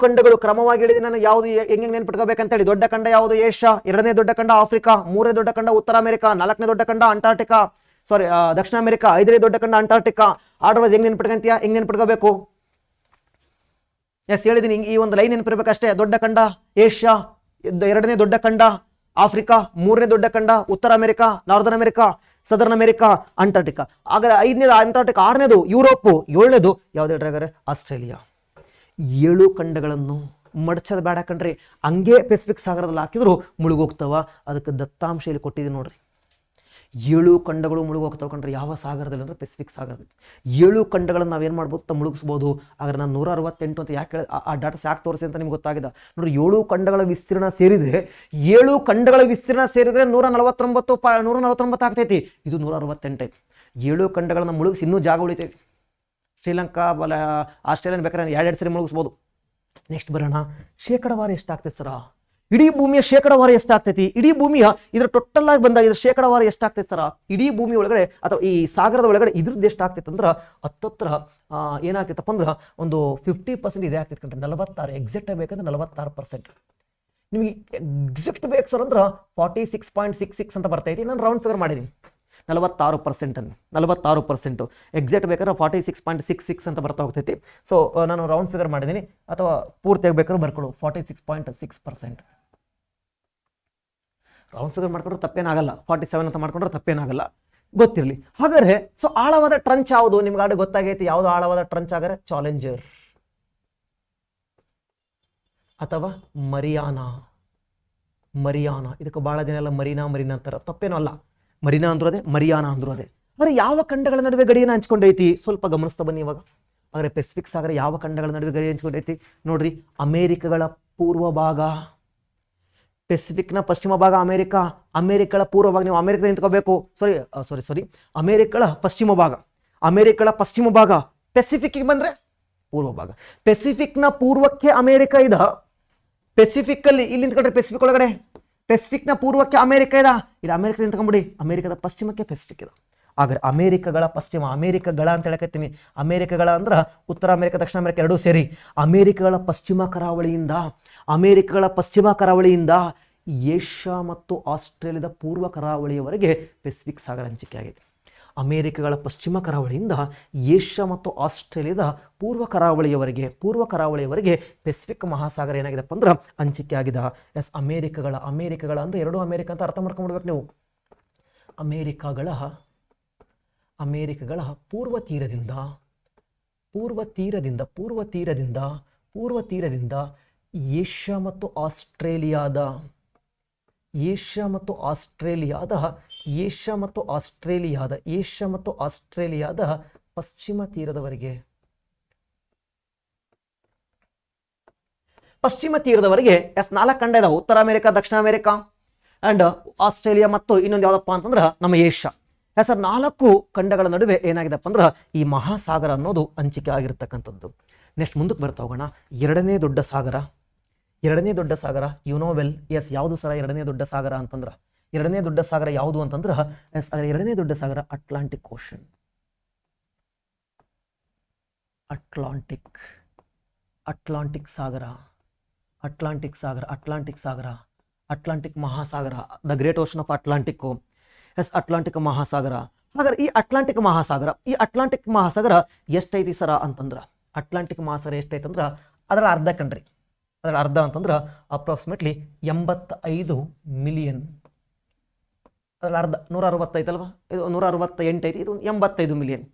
ಕ್ರಮವಾಗಿ ಹೇಳಿದ್ರೆ ನಾನು ಯಾವುದು ಹೆಂಗೆ ನೆನ್ಪಿಟ್ಕೋಬೇಕಂತ ಹೇಳಿ. ದೊಡ್ಡ ಖಂಡ ಯಾವುದು? ಏಷ್ಯಾ. 2ನೇ ದೊಡ್ಡ ಖಂಡ ಆಫ್ರಿಕಾ. 3ನೇ ದೊಡ್ಡ ಖಂಡ ಉತ್ತರ ಅಮೆರಿಕಾ. 4ನೇ ದೊಡ್ಡ ಖಂಡ ಅಂಟಾರ್ಟಿಕಾ, ಸಾರಿ ದಕ್ಷಿಣ ಅಮೆರಿಕಾ. 5ನೇ ದೊಡ್ಡ ಖಂಡ ಅಂಟಾರ್ಟಿಕಾ. ಆರ್ಡರ್ ವೈಸ್ ಹೆಂಗ್ ನೆನ್ಪಿಟ್ಕಂತೀಯ? ಹೆಂಗ್ ನೆನ್ಪಿಟ್ಕೋಬೇಕು? ಎಸ್ ಹೇಳಿದೀನಿ, ಈ ಒಂದು ಲೈನ್ ನೆನಪಿರ್ಬೇಕಷ್ಟೇ. ದೊಡ್ಡ ಖಂಡ ಏಷ್ಯಾ, 2ನೇ ದೊಡ್ಡ ಖಂಡ ಆಫ್ರಿಕಾ, 3ನೇ ದೊಡ್ಡ ಖಂಡ ಉತ್ತರ America, northern America, southern America, Antarctica. ಹಾಗಾದ್ರೆ 5ನೇದು ಅಂಟಾರ್ಟಿಕಾ, 6ನೇದು ಯುರೋಪ್, 7ನೇದು ಯಾವ್ದು ಹೇಳ್ರೆ ಆಸ್ಟ್ರೇಲಿಯಾ. 7 ಖಂಡಗಳನ್ನು ಮಡಚದ ಬೇಡ ಕಣ್ರಿ, ಹಂಗೆ ಪೆಸಿಫಿಕ್ ಸಾಗರದಲ್ಲಿ ಹಾಕಿದ್ರು ಮುಳುಗೋಗ್ತಾವ. ಅದಕ್ಕೆ ದತ್ತಾಂಶ ಇಲ್ಲಿ ಕೊಟ್ಟಿದ್ದೀನಿ ನೋಡ್ರಿ. 7 ಖಂಡಗಳು ಮುಳುಗೋಗ್ತಾವ ಕಣ್ರಿ. ಯಾವ ಸಾಗರದಲ್ಲಿ ಅಂದ್ರೆ ಪೆಸಿಫಿಕ್ ಸಾಗರದಲ್ಲಿ. 7 ಖಂಡಗಳನ್ನು ನಾವೇನು ಮಾಡ್ಬೋದು? ಮುಳುಗಿಸ್ಬೋದು. ಆದ್ರೆ ನಾನು 168 ಅಂತ ಯಾಕೆ ಆ ಡಾಟಾಸ್ ಯಾಕೆ ತೋರಿಸಿ ಅಂತ ನಿಮ್ಗೆ ಗೊತ್ತಾಗಿದೆ ನೋಡ್ರಿ. 7 ಖಂಡಗಳ ವಿಸ್ತೀರ್ಣ ಸೇರಿದ್ರೆ 149 ಆಗ್ತೈತಿ. ಇದು 168 ಐತಿ. 7 ಖಂಡಗಳನ್ನ ಮುಳುಗಿಸಿ ಇನ್ನೂ ಜಾಗ ಉಳಿತೈತಿ. ಶ್ರೀಲಂಕಾ, ಆಸ್ಟ್ರೇಲಿಯನ್ ಬೇಕಾದ್ರೆ 2 ಸರಿ ಮುಳುಗಿಸ್ಬೋದು. ನೆಕ್ಸ್ಟ್ ಬರೋಣ, ಶೇಕಡವಾರು ಎಷ್ಟಾಗ್ತೈತೆ ಸರ? ಇಡೀ ಭೂಮಿಯ ಶೇಕಡವಾರು ಎಷ್ಟಾಗ್ತೈತಿ? ಇಡೀ ಭೂಮಿಯ ಇದರ ಟೋಟಲ್ ಆಗಿ ಬಂದಾಗ ಇದ್ರ ಶೇಕಡವಾರು ಎಷ್ಟಾಗ್ತೈತೆ ಸರ? ಇಡೀ ಭೂಮಿ ಒಳಗಡೆ ಅಥವಾ ಈ ಸಾಗರದ ಒಳಗಡೆ ಇದ್ರದ್ದು ಎಷ್ಟಾಗ್ತೈತೆ ಅಂದ್ರೆ ಹತ್ತತ್ರ ಏನಾಗ್ತೈತಪ್ಪ ಅಂದ್ರೆ ಒಂದು 50% ಇದೇ ಆಗ್ತೈತೆ ಕಂಡ್ರೆ. 46 ಎಕ್ಸಾಕ್ಟ್ ಬೇಕಂದ್ರೆ 46%. ನಿಮಗೆ ಎಕ್ಸಾಕ್ಟ್ ಬೇಕು ಸರ್ ಅಂದ್ರೆ 46.66 ಅಂತ ಬರ್ತೈತಿ. ನಾನು ರೌಂಡ್ ಫಿಗರ್ ಮಾಡಿದ್ದೀನಿ 46%. ಎಕ್ಸಾಕ್ಟ್ ಬೇಕಾದ್ರೆ 46.66 ಅಂತ ಬರ್ತಾ ಹೋಗ್ತೈತಿ. ಸೊ ನಾನು ರೌಂಡ್ ಫಿಗರ್ ಮಾಡಿದ್ದೀನಿ, ಅಥವಾ ಪೂರ್ತಿಯಾಗಿ ಬೇಕಾದ್ರೂ ಬರ್ಕೊಳ್ಳು 46.6%. ರೌಂಡ್ ಫಿಗರ್ ಮಾಡ್ಕೊಂಡ್ರೆ ತಪ್ಪೇನಾಗಲ್ಲ, 47 ಅಂತ ಮಾಡ್ಕೊಂಡ್ರೆ ತಪ್ಪೇನಾಗಲ್ಲ, ಗೊತ್ತಿರಲಿ. ಹಾಗಾದ್ರೆ ಸೊ ಆಳವಾದ ಟ್ರಂಚ್ ಯಾವುದು? ನಿಮ್ಗೆ ಆಡ ಗೊತ್ತಾಗೈತಿ ಯಾವುದು ಆಳವಾದ ಟ್ರಂಚ್? ಹಾಗಾದ್ರೆ ಚಾಲೆಂಜರ್ ಅಥವಾ ಮರಿಯಾನಾ. ಇದಕ್ಕೆ ಬಹಳ ಜನ ಎಲ್ಲ ಮರೀನಾ ಅಂತಾರ, ತಪ್ಪೇನೋ ಅಲ್ಲ. ಮರಿನಾ ಅಂದ್ರೂ ಅದೇ, ಮರಿಯಾನಾ ಅಂದ್ರೂ ಅದೇ. ಆದರೆ ಯಾವ ಖಂಡಗಳ ನಡುವೆ ಗಡಿಯನ್ನು ಹಂಚ್ಕೊಂಡೈತಿ? ಸ್ವಲ್ಪ ಗಮನಿಸ್ತಾ ಬನ್ನಿ ಇವಾಗ. ಆದರೆ ಪೆಸಿಫಿಕ್ ಸಾಗರ ಯಾವ ಖಂಡಗಳ ನಡುವೆ ಗಡಿ ಹಂಚ್ಕೊಂಡೈತಿ ನೋಡ್ರಿ? ಅಮೇರಿಕಗಳ ಪೂರ್ವ ಭಾಗ, ಪೆಸಿಫಿಕ್ನ ಪಶ್ಚಿಮ ಭಾಗ ಅಮೇರಿಕಾ, ಅಮೇರಿಕಗಳ ಪೂರ್ವ ಭಾಗ. ನೀವು ಅಮೇರಿಕದ ನಿಂತ್ಕೋಬೇಕು. ಸಾರಿ ಅಮೇರಿಕಗಳ ಪಶ್ಚಿಮ ಭಾಗ, ಪೆಸಿಫಿಕ್ಗೆ ಬಂದ್ರೆ ಪೂರ್ವ ಭಾಗ. ಪೆಸಿಫಿಕ್ನ ಪೂರ್ವಕ್ಕೆ ಅಮೇರಿಕಾ ಇದೆ. ಪೆಸಿಫಿಕ್ ಅಲ್ಲಿ ಇಲ್ಲಿ ನಿಂತ್ಕೊಂಡ್ರೆ ಪೆಸಿಫಿಕ್ ಒಳಗಡೆ, ಪೆಸಿಫಿಕ್ನ ಪೂರ್ವಕ್ಕೆ ಅಮೇರಿಕಾ ಇದೆ. ಇಲ್ಲಿ ಅಮೇರಿಕದ ನಿಂತ್ಕೊಂಡ್ಬಿಡಿ, ಅಮೇರಿಕದ ಪಶ್ಚಿಮಕ್ಕೆ ಪೆಸಿಫಿಕ್ ಇದೆ. ಆದರೆ ಅಮೇರಿಕಗಳ ಪಶ್ಚಿಮ, ಅಮೇರಿಕಗಳ ಅಂತ ಹೇಳಕತ್ತೀನಿ. ಅಮೇರಿಕಗಳ ಅಂದ್ರೆ ಉತ್ತರ ಅಮೇರಿಕ, ದಕ್ಷಿಣ ಅಮೇರಿಕ ಎರಡೂ ಸೇರಿ. ಅಮೇರಿಕಗಳ ಪಶ್ಚಿಮ ಕರಾವಳಿಯಿಂದ ಏಷ್ಯಾ ಮತ್ತು ಆಸ್ಟ್ರೇಲಿಯಾದ ಪೂರ್ವ ಕರಾವಳಿಯವರೆಗೆ ಪೆಸಿಫಿಕ್ ಸಾಗರ ಹಂಚಿಕೆ ಆಗಿದೆ. ಅಮೇರಿಕಗಳ ಪಶ್ಚಿಮ ಕರಾವಳಿಯಿಂದ ಏಷ್ಯಾ ಮತ್ತು ಆಸ್ಟ್ರೇಲಿಯಾದ ಪೂರ್ವ ಕರಾವಳಿಯವರೆಗೆ ಪೆಸಿಫಿಕ್ ಮಹಾಸಾಗರ ಏನಾಗಿದೆಪ್ಪ ಅಂದ್ರೆ ಹಂಚಿಕೆ ಆಗಿದೆ. ಎಸ್, ಅಮೇರಿಕಗಳ ಅಂದ್ರೆ 2 ಅಮೇರಿಕ ಅಂತ ಅರ್ಥ ಮಾಡ್ಕೊಂಡ್ಬಿಡ್ಬೇಕು ನೀವು. ಅಮೇರಿಕಗಳ ಪೂರ್ವ ತೀರದಿಂದ ಏಷ್ಯಾ ಮತ್ತು ಆಸ್ಟ್ರೇಲಿಯಾದ ಪಶ್ಚಿಮ ತೀರದವರೆಗೆ ಎಸ್ 4 ಖಂಡ ಇದಾವೆ. ಉತ್ತರ America, Dakshina America and Australia ಮತ್ತು ಇನ್ನೊಂದು ಯಾವ್ದಪ್ಪ ಅಂತಂದ್ರೆ ನಮ್ಮ ಏಷ್ಯಾ. ಎಸ್ ಸರ್, 4 ಖಂಡಗಳ ನಡುವೆ ಏನಾಗಿದೆಪ್ಪ ಅಂದ್ರೆ ಈ ಮಹಾಸಾಗರ ಅನ್ನೋದು ಹಂಚಿಕೆ ಆಗಿರ್ತಕ್ಕಂಥದ್ದು. ನೆಕ್ಸ್ಟ್ ಮುಂದಕ್ಕೆ ಬರ್ತಾ ಹೋಗೋಣ. ಎರಡನೇ ದೊಡ್ಡ ಸಾಗರ ಯುನೋವೆಲ್. ಎಸ್, ಯಾವುದು ಸರ ಎರಡನೇ ದೊಡ್ಡ ಸಾಗರ ಅಂತಂದ್ರೆ? ಎರಡನೇ ದೊಡ್ಡ ಸಾಗರ ಯಾವುದು ಅಂತಂದ್ರೆ ಎಸ್, ಎರಡನೇ ದೊಡ್ಡ ಸಾಗರ ಅಟ್ಲಾಂಟಿಕ್ ಓಷನ್. ಅಟ್ಲಾಂಟಿಕ್ ಸಾಗರ, ಅಟ್ಲಾಂಟಿಕ್ ಮಹಾಸಾಗರ, the great ocean of Atlantic. Yes Atlantic ಮಹಾಸಾಗರ. ಹಾಗಾದ್ರೆ ಈ ಅಟ್ಲಾಂಟಿಕ್ ಮಹಾಸಾಗರ ಎಷ್ಟೈತಿ ಸರ ಅಂತಂದ್ರೆ, ಅಟ್ಲಾಂಟಿಕ್ ಮಹಾಸಾಗರ ಎಷ್ಟೈತೆ ಅಂದ್ರೆ ಅದರ ಅರ್ಧ ಕಣ್ರಿ. ಅದರ ಅರ್ಧ ಅಂತಂದ್ರೆ ಅಪ್ರಾಕ್ಸಿಮೇಟ್ಲಿ 85 ಮಿಲಿಯನ್. ಅದರ ಅರ್ಧ 165 ಅಲ್ವಾ, ಇದು 168 ಐತಿ, ಇದು 85 ಮಿಲಿಯನ್.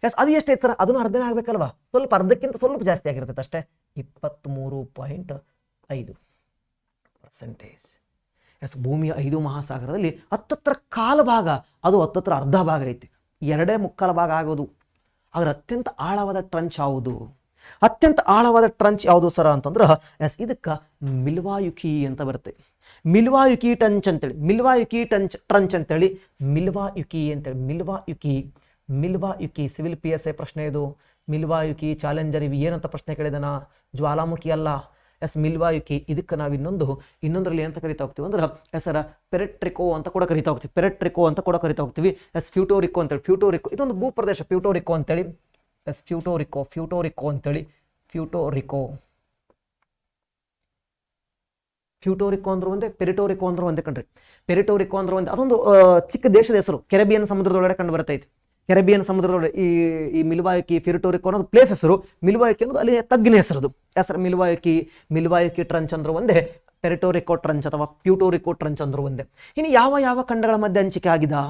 ಎಸ್ ಅದು ಎಷ್ಟೈತೆ ಸರ್, ಅದನ್ನು ಅರ್ಧನೇ ಆಗ್ಬೇಕಲ್ವಾ, ಸ್ವಲ್ಪ ಅರ್ಧಕ್ಕಿಂತ ಸ್ವಲ್ಪ ಜಾಸ್ತಿ ಆಗಿರ್ತೈತೆ ಅಷ್ಟೇ, 23.5%. ಎಸ್ ಭೂಮಿಯ 5 ಮಹಾಸಾಗರದಲ್ಲಿ ಹತ್ತತ್ರ ಕಾಲು ಭಾಗ, ಅದು ಹತ್ತತ್ರ ಅರ್ಧ ಭಾಗ ಐತಿ, 2.25 ಭಾಗ ಆಗೋದು. ಆದ್ರೆ ಅತ್ಯಂತ ಆಳವಾದ ಟ್ರಂಚ್ ಯಾವುದು, ಅತ್ಯಂತ ಆಳವಾದ ಟ್ರಂಚ್ ಯಾವುದು ಸರ ಅಂತಂದ್ರೆ ಎಸ್ ಇದಕ್ಕೆ ಮಿಲ್ವಾಯುಕಿ ಅಂತ ಬರುತ್ತೆ. ಮಿಲ್ವಾಯುಕಿ ಟ್ರಂಚ್ ಅಂತೇಳಿ, ಟ್ರಂಚ್ ಅಂತೇಳಿ ಮಿಲ್ವಾಯುಕಿ ಸಿವಿಲ್ PSI ಪ್ರಶ್ನೆ ಇದು. ಮಿಲ್ವಾಯುಕಿ ಚಾಲೆಂಜರ್ ಇವು ಏನಂತ ಪ್ರಶ್ನೆ ಕೇಳಿದನ, ಜ್ವಾಲಾಮುಖಿ ಅಲ್ಲ. ಎಸ್ ಮಿಲ್ವಾಯುಕಿ. ಇದಕ್ಕೆ ನಾವು ಇನ್ನೊಂದರಲ್ಲಿ ಅಂತ ಕರಿತಾ ಹೋಗ್ತೀವಿ ಅಂದ್ರೆ ಹೆಸರ ಪೆರೆಟ್ರಿಕೋ ಅಂತ ಕೂಡ ಕರಿತಾ ಹೋಗ್ತೀವಿ. ಎಸ್ ಫ್ಯೂಟೋರಿಕೋ ಅಂತೇಳಿ, ಇದೊಂದು ಭೂ ಪ್ರದೇಶ, ಫ್ಯೂಟೋರಿಕೋ ಅಂತೇಳಿ. ಎಸ್ ಫ್ಯೂಟೋರಿಕೋ ಅಂತೇಳಿ, ಫ್ಯೂಟೋರಿಕೋ ಅಂದ್ರೆ ಒಂದೇ, ಪೆರಿಟೋರಿಕೋ ಅಂದ್ರೆ ಒಂದೇ ಕಣ್ರಿ. ಪೆರಿಟೋರಿಕೋ ಅಂದ್ರೆ ಒಂದೇ, ಅದೊಂದು ಚಿಕ್ಕ ದೇಶದ ಹೆಸರು, ಕೆರೆಬಿಯನ್ ಸಮುದ್ರದೊಳಗಡೆ ಕಂಡು ಬರ್ತೈತಿ. ಕೆರೆಬಿಯನ್ ಸಮುದ್ರದೊಳಗೆ ಈ ಮಿಲ್ವಾಯುಕಿ, ಫಿರಿಟೋರಿಕೋ ಅನ್ನೋದು ಪ್ಲೇಸ್ ಹೆಸರು, ಮಿಲ್ವಾಯುಕಿ ಅನ್ನೋದು ಅಲ್ಲಿ ತಗ್ಗಿನ ಹೆಸರು. ಹೆಸರು ಮಿಲ್ವಾಯುಕಿ ಟ್ರಂಚ್ ಅಂದ್ರೆ ಒಂದೇ, ಪೆರಿಟೋರಿಕೋ ಟ್ರಂಚ್ ಅಥವಾ ಪ್ಯೂಟೋರಿಕೋ ಟ್ರಂಚ್ ಅಂದ್ರೆ ಒಂದೇ. ಇನ್ನು ಯಾವ ಖಂಡಗಳ ಮಧ್ಯೆ ಹಂಚಿಕೆ ಆಗಿದೆ,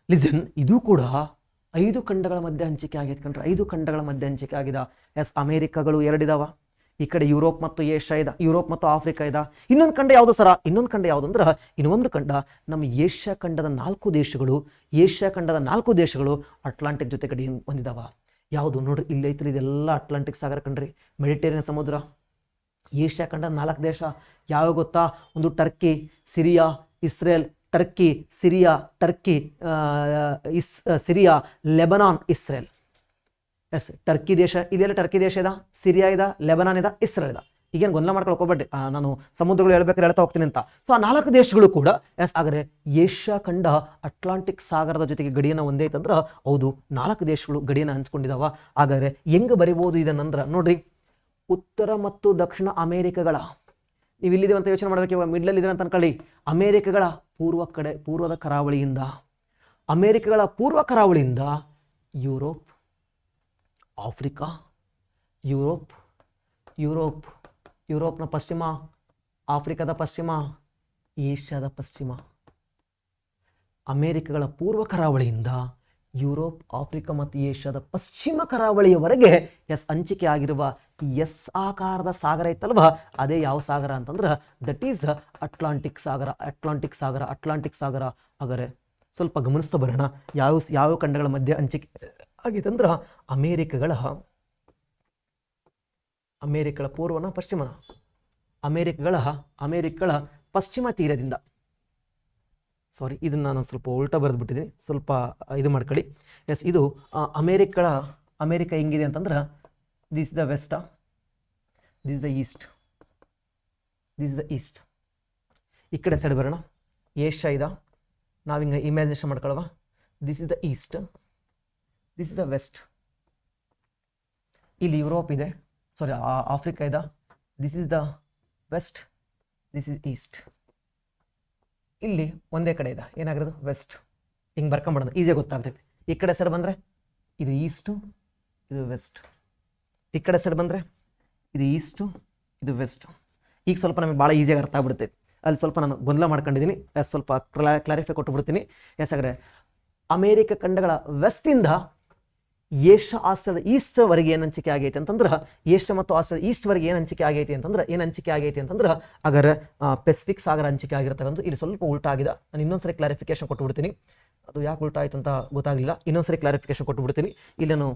ಲಿಸನ್, ಇದು ಕೂಡ 5 ಖಂಡಗಳ ಮಧ್ಯೆ ಹಂಚಿಕೆ ಆಗೈತೆ ಕಣ್ರಿ. 5 ಖಂಡಗಳ ಮಧ್ಯೆ ಹಂಚಿಕೆ ಆಗಿದೆ. ಎಸ್ ಅಮೇರಿಕಗಳು 2 ಇದಾವ, ಈ ಕಡೆ ಯುರೋಪ್ ಮತ್ತು ಏಷ್ಯಾ ಇದೆ, ಯುರೋಪ್ ಮತ್ತು ಆಫ್ರಿಕಾ ಇದೆ. ಇನ್ನೊಂದು ಖಂಡ ಯಾವುದು ಸರ, ಇನ್ನೊಂದು ಖಂಡ ಅಂದ್ರೆ ಇನ್ನೊಂದು ಖಂಡ ನಮ್ಮ ಏಷ್ಯಾ ಖಂಡದ 4 ದೇಶಗಳು ಅಟ್ಲಾಂಟಿಕ್ ಜೊತೆ ಗಡಿ ಹೊಂದಿದಾವ. ಯಾವುದು ನೋಡ್ರಿ, ಇಲ್ಲಿ ಐತ್ರಿ, ಇದೆಲ್ಲ ಅಟ್ಲಾಂಟಿಕ್ ಸಾಗರ ಕಣ್ರಿ, ಮೆಡಿಟೇರಿಯನ್ ಸಮುದ್ರ. ಏಷ್ಯಾ ಖಂಡದ 4 ದೇಶ ಯಾವ ಗೊತ್ತಾ, ಒಂದು Turkey, Syria, Israel. Syria, Lebanon, Israel. Yes Turkey ದೇಶ, ಇದೆಲ್ಲ ಟರ್ಕಿ ದೇಶ ಇದೆ, ಸಿರಿಯಾ ಇದೆ, ಲೆಬನಾನ್ ಇದೆ, ಇಸ್ರೇಲ್ ಇದೆ. ಈಗೇನು ಗೊಂದಲ ಮಾಡ್ಕೊಳಕ್ ಹೋಗ್ಬೇಡ್ರಿ, ನಾನು ಸಮುದ್ರಗಳು ಹೇಳ್ತಾ ಹೋಗ್ತೀನಿ ಅಂತ. ಸೊ ಆ 4 ದೇಶಗಳು ಕೂಡ ಎಸ್ ಆದರೆ ಏಷ್ಯಾ ಖಂಡ ಅಟ್ಲಾಂಟಿಕ್ ಸಾಗರದ ಜೊತೆಗೆ ಗಡಿಯನ್ನು ಒಂದೇ ಐತಂದ್ರೆ ಹೌದು, 4 ದೇಶಗಳು ಗಡಿಯನ್ನು ಹಂಚ್ಕೊಂಡಿದಾವ. ಹಾಗಾದ್ರೆ ಹೆಂಗೆ ಬರಿಬೋದು ಇದನ್ನಂದ್ರೆ ನೋಡ್ರಿ, ಉತ್ತರ ಮತ್ತು ದಕ್ಷಿಣ ಅಮೇರಿಕಗಳ, ನೀವು ಇಲ್ಲಿದೆ ಅಂತ ಯೋಚನೆ ಮಾಡ್ಬೇಕು, ಇವಾಗ ಮಿಡ್ಲಲ್ಲಿ ಇದೆ ಅಂತ ಅನ್ಕೊಳ್ಳಿ. ಅಮೇರಿಕಗಳ ಪೂರ್ವದ ಕರಾವಳಿಯಿಂದ ಯುರೋಪ್, ಆಫ್ರಿಕಾ, ಯುರೋಪ್ನ ಪಶ್ಚಿಮ, ಆಫ್ರಿಕಾದ ಪಶ್ಚಿಮ, ಏಷ್ಯಾದ ಪಶ್ಚಿಮ. ಅಮೇರಿಕಗಳ ಪೂರ್ವ ಕರಾವಳಿಯಿಂದ ಯುರೋಪ್, ಆಫ್ರಿಕಾ ಮತ್ತು ಏಷ್ಯಾದ ಪಶ್ಚಿಮ ಕರಾವಳಿಯವರೆಗೆ ಎಸ್ ಹಂಚಿಕೆ ಆಗಿರುವ ಎಸ್ ಆಕಾರದ ಸಾಗರ ಐತಲ್ವಾ, ಅದೇ ಯಾವ ಸಾಗರ ಅಂತಂದ್ರೆ ದಟ್ ಈಸ್ ಅಟ್ಲಾಂಟಿಕ್ ಸಾಗರ. ಹಾಗಾದ್ರೆ ಸ್ವಲ್ಪ ಗಮನಿಸ್ತಾ ಬರೋಣ, ಯಾವ ಖಂಡಗಳ ಮಧ್ಯೆ ಹಂಚಿಕೆ ಆಗಿದೆ ಅಂದ್ರೆ ಅಮೇರಿಕಗಳ ಪೂರ್ವನ ಪಶ್ಚಿಮನ, ಅಮೇರಿಕಗಳ ಪಶ್ಚಿಮ ತೀರದಿಂದ, ಸಾರಿ ಇದನ್ನು ನಾನು ಸ್ವಲ್ಪ ಉಲ್ಟಾ ಬರೆದ್ಬಿಟ್ಟಿದ್ದೀನಿ, ಸ್ವಲ್ಪ ಇದು ಮಾಡ್ಕೊಳ್ಳಿ. ಎಸ್ ಇದು ಅಮೇರಿಕ ಹೆಂಗಿದೆ ಅಂತಂದ್ರೆ this is the west, this is the east. ಈ ಕಡೆ ಸೈಡ್ ಬರೋಣ, ಏಷ್ಯಾ ಇದೆ, ನಾವು ಹಿಂಗೆ ಇಮ್ಯಾಜಿನೇಷನ್ ಮಾಡ್ಕೊಳ್ಳೋಣ. This is the east, this is the west. ಇಲ್ಲಿ ಯುರೋಪ್ ಇದೆ, ಸಾರಿ ಆಫ್ರಿಕಾ ಇದೆ, this is the west, this is east. ಇಲ್ಲಿ ಒಂದೇ ಕಡೆ ಇದೆ, ಏನಾಗಿರೋದು ವೆಸ್ಟ್. ಹಿಂಗೆ ಬರ್ಕೊಂಬಿಡೋದು, ಈಸಿಯಾಗಿ ಗೊತ್ತಾಗ್ತೈತಿ. ಈ ಕಡೆ ಸೈಡ್ ಬಂದರೆ ಇದು ಈಸ್ಟು, ಇದು ವೆಸ್ಟ್. ಈ ಕಡೆ ಸೈಡ್ ಬಂದರೆ ಇದು ಈಸ್ಟು, ಇದು ವೆಸ್ಟು. ಈಗ ಸ್ವಲ್ಪ ನಮಗೆ ಭಾಳ ಈಸಿಯಾಗಿ ಅರ್ಥ ಆಗ್ಬಿಡ್ತೈತಿ. ಅಲ್ಲಿ ಸ್ವಲ್ಪ ನಾನು ಗೊಂದಲ ಮಾಡ್ಕೊಂಡಿದ್ದೀನಿ, ಸ್ವಲ್ಪ ಕ್ಲಾರಿಫೈ ಕೊಟ್ಟುಬಿಡ್ತೀನಿ. ಹಾಗಾದ್ರೆ ಅಮೇರಿಕ ಖಂಡಗಳ ವೆಸ್ಟಿಂದ ಏಷ್ಯಾ ಆಸ್ಟ್ರೇಲಿಯಾದ ಈಸ್ಟ್ವರೆಗೆ ಏನು ಹಂಚಿಕೆ ಆಗೈತೆ ಅಂತಂದ್ರೆ, ಏಷ್ಯಾ ಮತ್ತು ಆಸ್ಟ್ರೇಲಿಯಾ ಈಸ್ಟ್ವರೆಗೆ ಏನು ಹಂಚಿಕೆ ಆಗೈತೆ ಅಂತಂದ್ರೆ ಹಾಗಾದ್ರೆ ಪೆಸಿಫಿಕ್ ಸಾಗರ ಹಂಚಿಕೆ ಆಗಿರ್ತಕ್ಕಂಥ. ಇಲ್ಲಿ ಸ್ವಲ್ಪ ಉಲ್ಟಾ ಆಗಿದೆ, ನಾನು ಇನ್ನೊಂದ್ಸರಿ ಕ್ಲಾರಿಫಿಕೇಶನ್ ಕೊಟ್ಟುಬಿಡ್ತೀನಿ. ಅದು ಯಾಕೆ ಉಲ್ಟಾ ಆಯ್ತು ಅಂತ ಗೊತ್ತಾಗಲಿಲ್ಲ, ಇನ್ನೊಂದ್ಸರಿ ಕ್ಲಾರಿಫಿಕೇಶನ್ ಕೊಟ್ಟುಬಿಡ್ತೀನಿ. ಇಲ್ಲಿ ನಾನು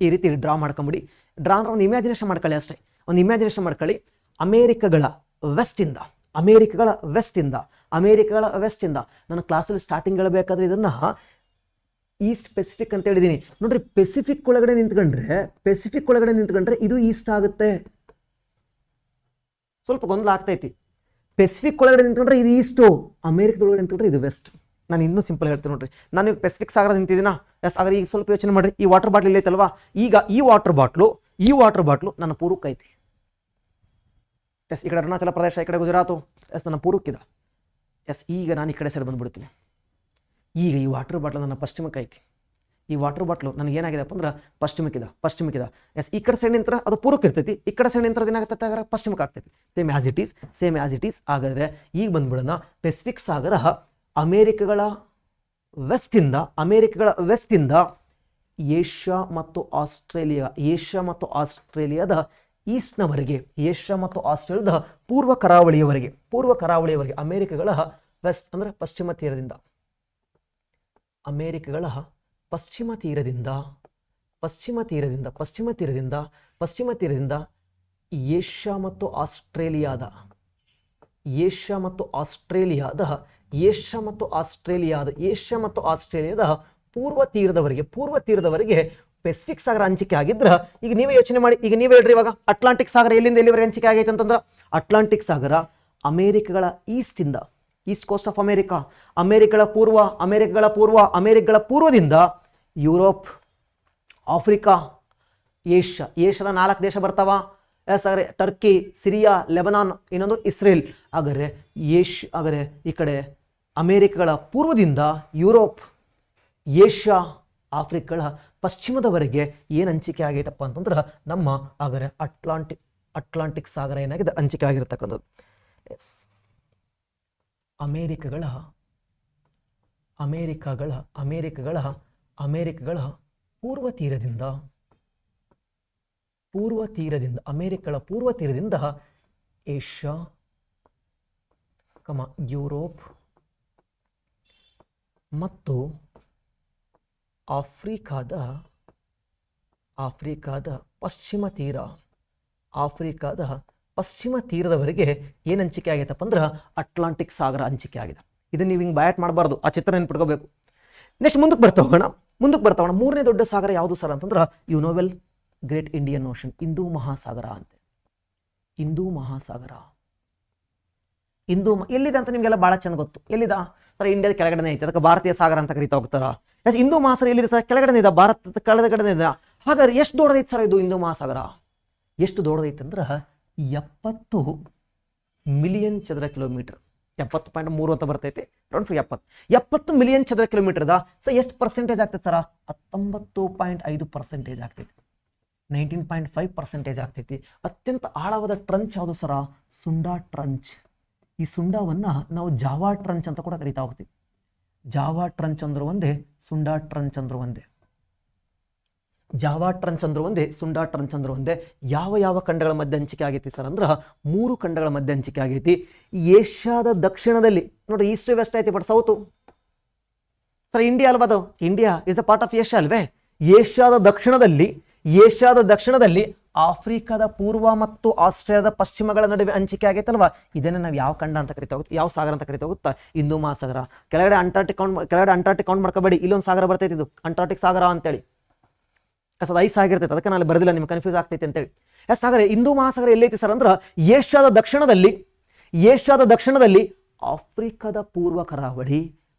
ಈ ರೀತಿ ಡ್ರಾ ಮಾಡ್ಕೊಂಬಿಡಿ. ಡ್ರಾ ಅಂದ್ರೆ ಒಂದು ಇಮ್ಯಾಜಿನೇಷನ್ ಮಾಡ್ಕೊಳ್ಳಿ ಅಷ್ಟೇ, ಒಂದು ಇಮ್ಯಾಜಿನೇಷನ್ ಮಾಡ್ಕೊಳ್ಳಿ. ಅಮೇರಿಕಗಳ ವೆಸ್ಟಿಂದ ನಾನು ಕ್ಲಾಸಲ್ಲಿ ಸ್ಟಾರ್ಟಿಂಗ್ ಹೇಳಬೇಕಾದ್ರೆ ಇದನ್ನ ಈಸ್ಟ್ ಪೆಸಿಫಿಕ್ ಅಂತ ಹೇಳಿದ್ದೀನಿ ನೋಡ್ರಿ. ಪೆಸಿಫಿಕ್ ಒಳಗಡೆ ನಿಂತ್ಕೊಂಡ್ರೆ ಇದು ಈಸ್ಟ್ ಆಗುತ್ತೆ. ಸ್ವಲ್ಪ ಗೊಂದಲ ಆಗ್ತೈತಿ. ಪೆಸಿಫಿಕ್ ಒಳಗಡೆ ನಿಂತ್ಕೊಂಡ್ರೆ ಇದು ಈಸ್ಟು, ಅಮೇರಿಕದೊಳಗಡೆ ನಿಂತ್ಕೊಂಡ್ರೆ ಇದು ವೆಸ್ಟ್. ನಾನು ಇನ್ನೂ ಸಿಂಪಲ್ ಹೇಳ್ತೀನಿ ನೋಡ್ರಿ. ನಾನು ಪೆಸಿಫಿಕ್ ಸಾಗರ ನಿಂತಿದ್ದೀನಾ, ಎಸ್ ಹಾಗಾದ್ರೆ ಈಗ ಸ್ವಲ್ಪ ಯೋಚನೆ ಮಾಡ್ರಿ. ಈ ವಾಟರ್ ಬಾಟ್ಲ್ ಇಲ್ಲೈತಲ್ವಾ, ಈಗ ಈ ವಾಟರ್ ಬಾಟ್ಲು ನನ್ನ ಪೂರ್ವಕ್ಕೆ ಐತಿ. ಎಸ್ ಈ ಕಡೆ ಅರುಣಾಚಲ ಪ್ರದೇಶ, ಈ ಕಡೆ ಗುಜರಾತು, ಎಸ್ ನನ್ನ ಪೂರ್ವಕ್ಕಿದೆ. ಎಸ್ ಈಗ ನಾನು ಈ ಕಡೆ ಸೈಡ್ ಬಂದ್ಬಿಡ್ತೀನಿ. ಈಗ ಈ ವಾಟರ್ ಬಾಟ್ಲ್ ನನ್ನ ಪಶ್ಚಿಮಕ್ಕೆ ಐತಿ, ಈ ವಾಟರ್ ಬಾಟ್ಲು ನನಗೆ ಏನಾಗಿದೆಪ್ಪ ಅಂದ್ರೆ ಪಶ್ಚಿಮಕ್ಕಿದ ಎಸ್, ಈ ಕಡೆ ಸೈಡ್ ನಿಂತರ ಅದು ಪೂರ್ವಕ್ಕೆ ಇರ್ತೈತಿ, ಈ ಕಡೆ ಸೈಡ್ ನಿಂತರ ಏನಾಗ್ತೈತೆ ಹಾಗಾದ್ರೆ ಪಶ್ಚಿಮಕ್ಕೆ ಆಗ್ತೈತಿ. Same as it is. ಹಾಗಾದರೆ ಈಗ ಬಂದ್ಬಿಡೋಣ, ಪೆಸಿಫಿಕ್ ಸಾಗರ ಅಮೇರಿಕಗಳ ವೆಸ್ಟಿಂದ ಏಷ್ಯಾ ಮತ್ತು ಆಸ್ಟ್ರೇಲಿಯಾದ ಈಸ್ಟ್ನವರೆಗೆ, ಏಷ್ಯಾ ಮತ್ತು ಆಸ್ಟ್ರೇಲಿಯಾದ ಪೂರ್ವ ಕರಾವಳಿಯವರೆಗೆ ಅಮೇರಿಕಗಳ ವೆಸ್ಟ್ ಅಂದರೆ ಪಶ್ಚಿಮ ತೀರದಿಂದ, ಅಮೇರಿಕಗಳ ಪಶ್ಚಿಮ ತೀರದಿಂದ ಏಷ್ಯಾ ಮತ್ತು ಆಸ್ಟ್ರೇಲಿಯಾದ ಪೂರ್ವ ತೀರದವರೆಗೆ ಪೆಸಿಫಿಕ್ ಸಾಗರ ಹಂಚಿಕೆ ಆಗಿದ್ರೆ, ಈಗ ನೀವೇ ಯೋಚನೆ ಮಾಡಿ, ಈಗ ನೀವೇ ಹೇಳ್ರಿ ಇವಾಗ ಅಟ್ಲಾಂಟಿಕ್ ಸಾಗರ ಎಲ್ಲಿಂದ ಎಲ್ಲಿವರೆಗೆ ಹಂಚಿಕೆ ಆಗೈತೆ ಅಂತಂದ್ರೆ, ಅಟ್ಲಾಂಟಿಕ್ ಸಾಗರ ಅಮೇರಿಕಗಳ ಈಸ್ಟ್ ಕೋಸ್ಟ್ ಆಫ್ ಅಮೇರಿಕಗಳ ಪೂರ್ವದಿಂದ ಯುರೋಪ್, ಆಫ್ರಿಕಾ, ಏಷ್ಯಾದ 4 ದೇಶ ಬರ್ತಾವ. ಹಾಗಾದ್ರೆ ಟರ್ಕಿ, ಸಿರಿಯಾ, ಲೆಬನಾನ್, ಇನ್ನೊಂದು ಇಸ್ರೇಲ್. ಹಾಗಾದ್ರೆ ಈ ಕಡೆ ಅಮೇರಿಕಗಳ ಪೂರ್ವದಿಂದ ಯುರೋಪ್, ಏಷ್ಯಾ, ಆಫ್ರಿಕಗಳ ಪಶ್ಚಿಮದವರೆಗೆ ಏನು ಹಂಚಿಕೆ ಆಗೈತಪ್ಪ ಅಂತಂದ್ರೆ ನಮ್ಮ ಹಾಗಾದ್ರೆ ಅಟ್ಲಾಂಟಿಕ್ ಸಾಗರ ಏನಾಗಿದೆ ಹಂಚಿಕೆ ಆಗಿರತಕ್ಕಂಥದ್ದು. ಎಸ್, ಅಮೇರಿಕಗಳ ಪೂರ್ವ ತೀರದಿಂದ ಅಮೇರಿಕಗಳ ಪೂರ್ವ ತೀರದಿಂದ ಏಷ್ಯಾ, ಯುರೋಪ್ ಮತ್ತು ಆಫ್ರಿಕಾದ ಪಶ್ಚಿಮ ತೀರದವರೆಗೆ ಏನು ಹಂಚಿಕೆ ಆಗೈತಪ್ಪ ಅಂದ್ರೆ ಅಟ್ಲಾಂಟಿಕ್ ಸಾಗರ ಹಂಚಿಕೆ ಆಗಿದೆ. ಇದನ್ನ ನೀವು ಹಿಂಗೆ ಬ್ಯಾಟ್ ಮಾಡಬಾರ್ದು, ಆ ಚಿತ್ರ ನೆನ್ಪಿಟ್ಕೋಬೇಕು. ನೆಕ್ಸ್ಟ್ ಮುಂದಕ್ಕೆ ಬರ್ತಾ ಹೋಗೋಣ. 3ನೇ ದೊಡ್ಡ ಸಾಗರ ಯಾವುದು ಸರ್ ಅಂತಂದ್ರೆ ಯುನೋವೆಲ್ ಗ್ರೇಟ್ ಇಂಡಿಯನ್ ಓಷನ್, ಹಿಂದೂ ಮಹಾಸಾಗರ ಅಂತೆ. ಎಲ್ಲಿದೆ ಅಂತ ನಿಮಗೆಲ್ಲ ಭಾಳ ಚೆಂದ ಗೊತ್ತು. ಎಲ್ಲಿದ ಸರ್? ಇಂಡಿಯಾದ ಕೆಳಗಡೆ ಐತೆ, ಅದಕ್ಕೆ ಭಾರತೀಯ ಸಾಗರ ಅಂತ ಕರಿತಾ ಹೋಗ್ತಾರ. ಹಿಂದೂ ಮಹಾಸಾಗರ ಎಲ್ಲಿದೆ ಸರ್? ಕೆಳಗಡೆ ಇದೆ, ಭಾರತದ ಕೆಳಗಡೆ ಇದೆ. ಹಾಗಾದ್ರೆ ಎಷ್ಟು ದೊಡ್ಡದೈತೆ ಸರ್ ಇದು ಹಿಂದೂ ಮಹಾಸಾಗರ? ಎಷ್ಟು ದೊಡ್ಡದೈತೆ ಅಂದ್ರೆ 70 ಮಿಲಿಯನ್ ಚದರ ಕಿಲೋಮೀಟರ್. 70.3 ಅಂತ ಬರ್ತೈತಿ, 70 ಮಿಲಿಯನ್ ಚದರ ಕಿಲೋಮೀಟರ್ದ. ಸೊ ಎಷ್ಟು ಪರ್ಸೆಂಟೇಜ್ ಆಗ್ತೈತೆ ಸರ? 19.5% ಆಗ್ತೈತಿ, 19.5% ಆಗ್ತೈತಿ. ಅತ್ಯಂತ ಆಳವಾದ ಟ್ರಂಚ್ ಯಾವುದು ಸರ? ಸುಂಡಾ ಟ್ರಂಚ್. ಈ ಸುಂಡಾವನ್ನ ನಾವು ಜಾವಾ ಟ್ರಂಚ್ ಅಂತ ಕೂಡ ಕರಿತಾ ಹೋಗ್ತೀವಿ. ಜಾವಾ ಟ್ರಂಚ್ ಅಂದ್ರು ಒಂದೇ, ಸುಂಡಾ ಟ್ರಂಚ್ ಅಂದ್ರು ಒಂದೇ. ಸುಂಡಾ ಟ್ರಂಚ್ ಅಂದ್ರು ಒಂದೇ. ಯಾವ ಖಂಡಗಳ ಮಧ್ಯೆ ಹಂಚಿಕೆ ಆಗೈತಿ ಸರ್ ಅಂದ್ರೆ 3 ಖಂಡಗಳ ಮಧ್ಯೆ ಹಂಚಿಕೆ ಆಗೈತಿ. ಏಷ್ಯಾದ ದಕ್ಷಿಣದಲ್ಲಿ ನೋಡ್ರಿ, ಈಸ್ಟ್ ವೆಸ್ಟ್ ಐತಿ, ಬಟ್ ಸೌತು ಸರ್ ಇಂಡಿಯಾ ಅಲ್ವಾ? ಅದು India is a part of Asia ಅಲ್ವೇ? ಏಷ್ಯಾದ ದಕ್ಷಿಣದಲ್ಲಿ ಆಫ್ರಿಕಾದ ಪೂರ್ವ ಮತ್ತು ಆಸ್ಟ್ರೇಲಿಯಾದ ಪಶ್ಚಿಮಗಳ ನಡುವೆ ಹಂಚಿಕೆ ಆಗೈತಲ್ವಾ? ಇದನ್ನ ನಾವು ಯಾವ ಖಂಡ ಅಂತ ಕರಿತಾ ಹೋಗುತ್ತೆ, ಯಾವ ಸಾಗರ ಅಂತ ಕರಿತಾ ಹೋಗುತ್ತಾ? ಹಿಂದೂ ಮಹಾಸಾಗರ. ಕೆಳಗಡೆ ಅಂಟಾರ್ಟಿಕ್ ಕೌಂಟ್ ಮಾಡ್ಕೋಬೇಡಿ, ಇಲ್ಲೊಂದು ಸಾಗರ ಬರ್ತೈತಿ, ಇದು ಅಂಟಾರ್ಟಿಕ್ ಸಾಗರ ಅಂತೇಳಿ. ಅದು ಐಸ್ ಆಗಿರ್ತೈತೆ, ಅದಕ್ಕೆ ನಾನು ಬರೆದಿಲ್ಲ, ನಿಮ್ಗೆ ಕನ್ಫ್ಯೂಸ್ ಆಗ್ತೈತೆ ಅಂತೇಳಿ. ಸಾಗರ ಹಿಂದೂ ಮಹಾಸಾಗರ ಎಲ್ಲೈತಿ ಸರ್ ಅಂದ್ರೆ ಏಷ್ಯಾದ ದಕ್ಷಿಣದಲ್ಲಿ ಆಫ್ರಿಕಾದ ಪೂರ್ವ ಕರಾವಳಿ,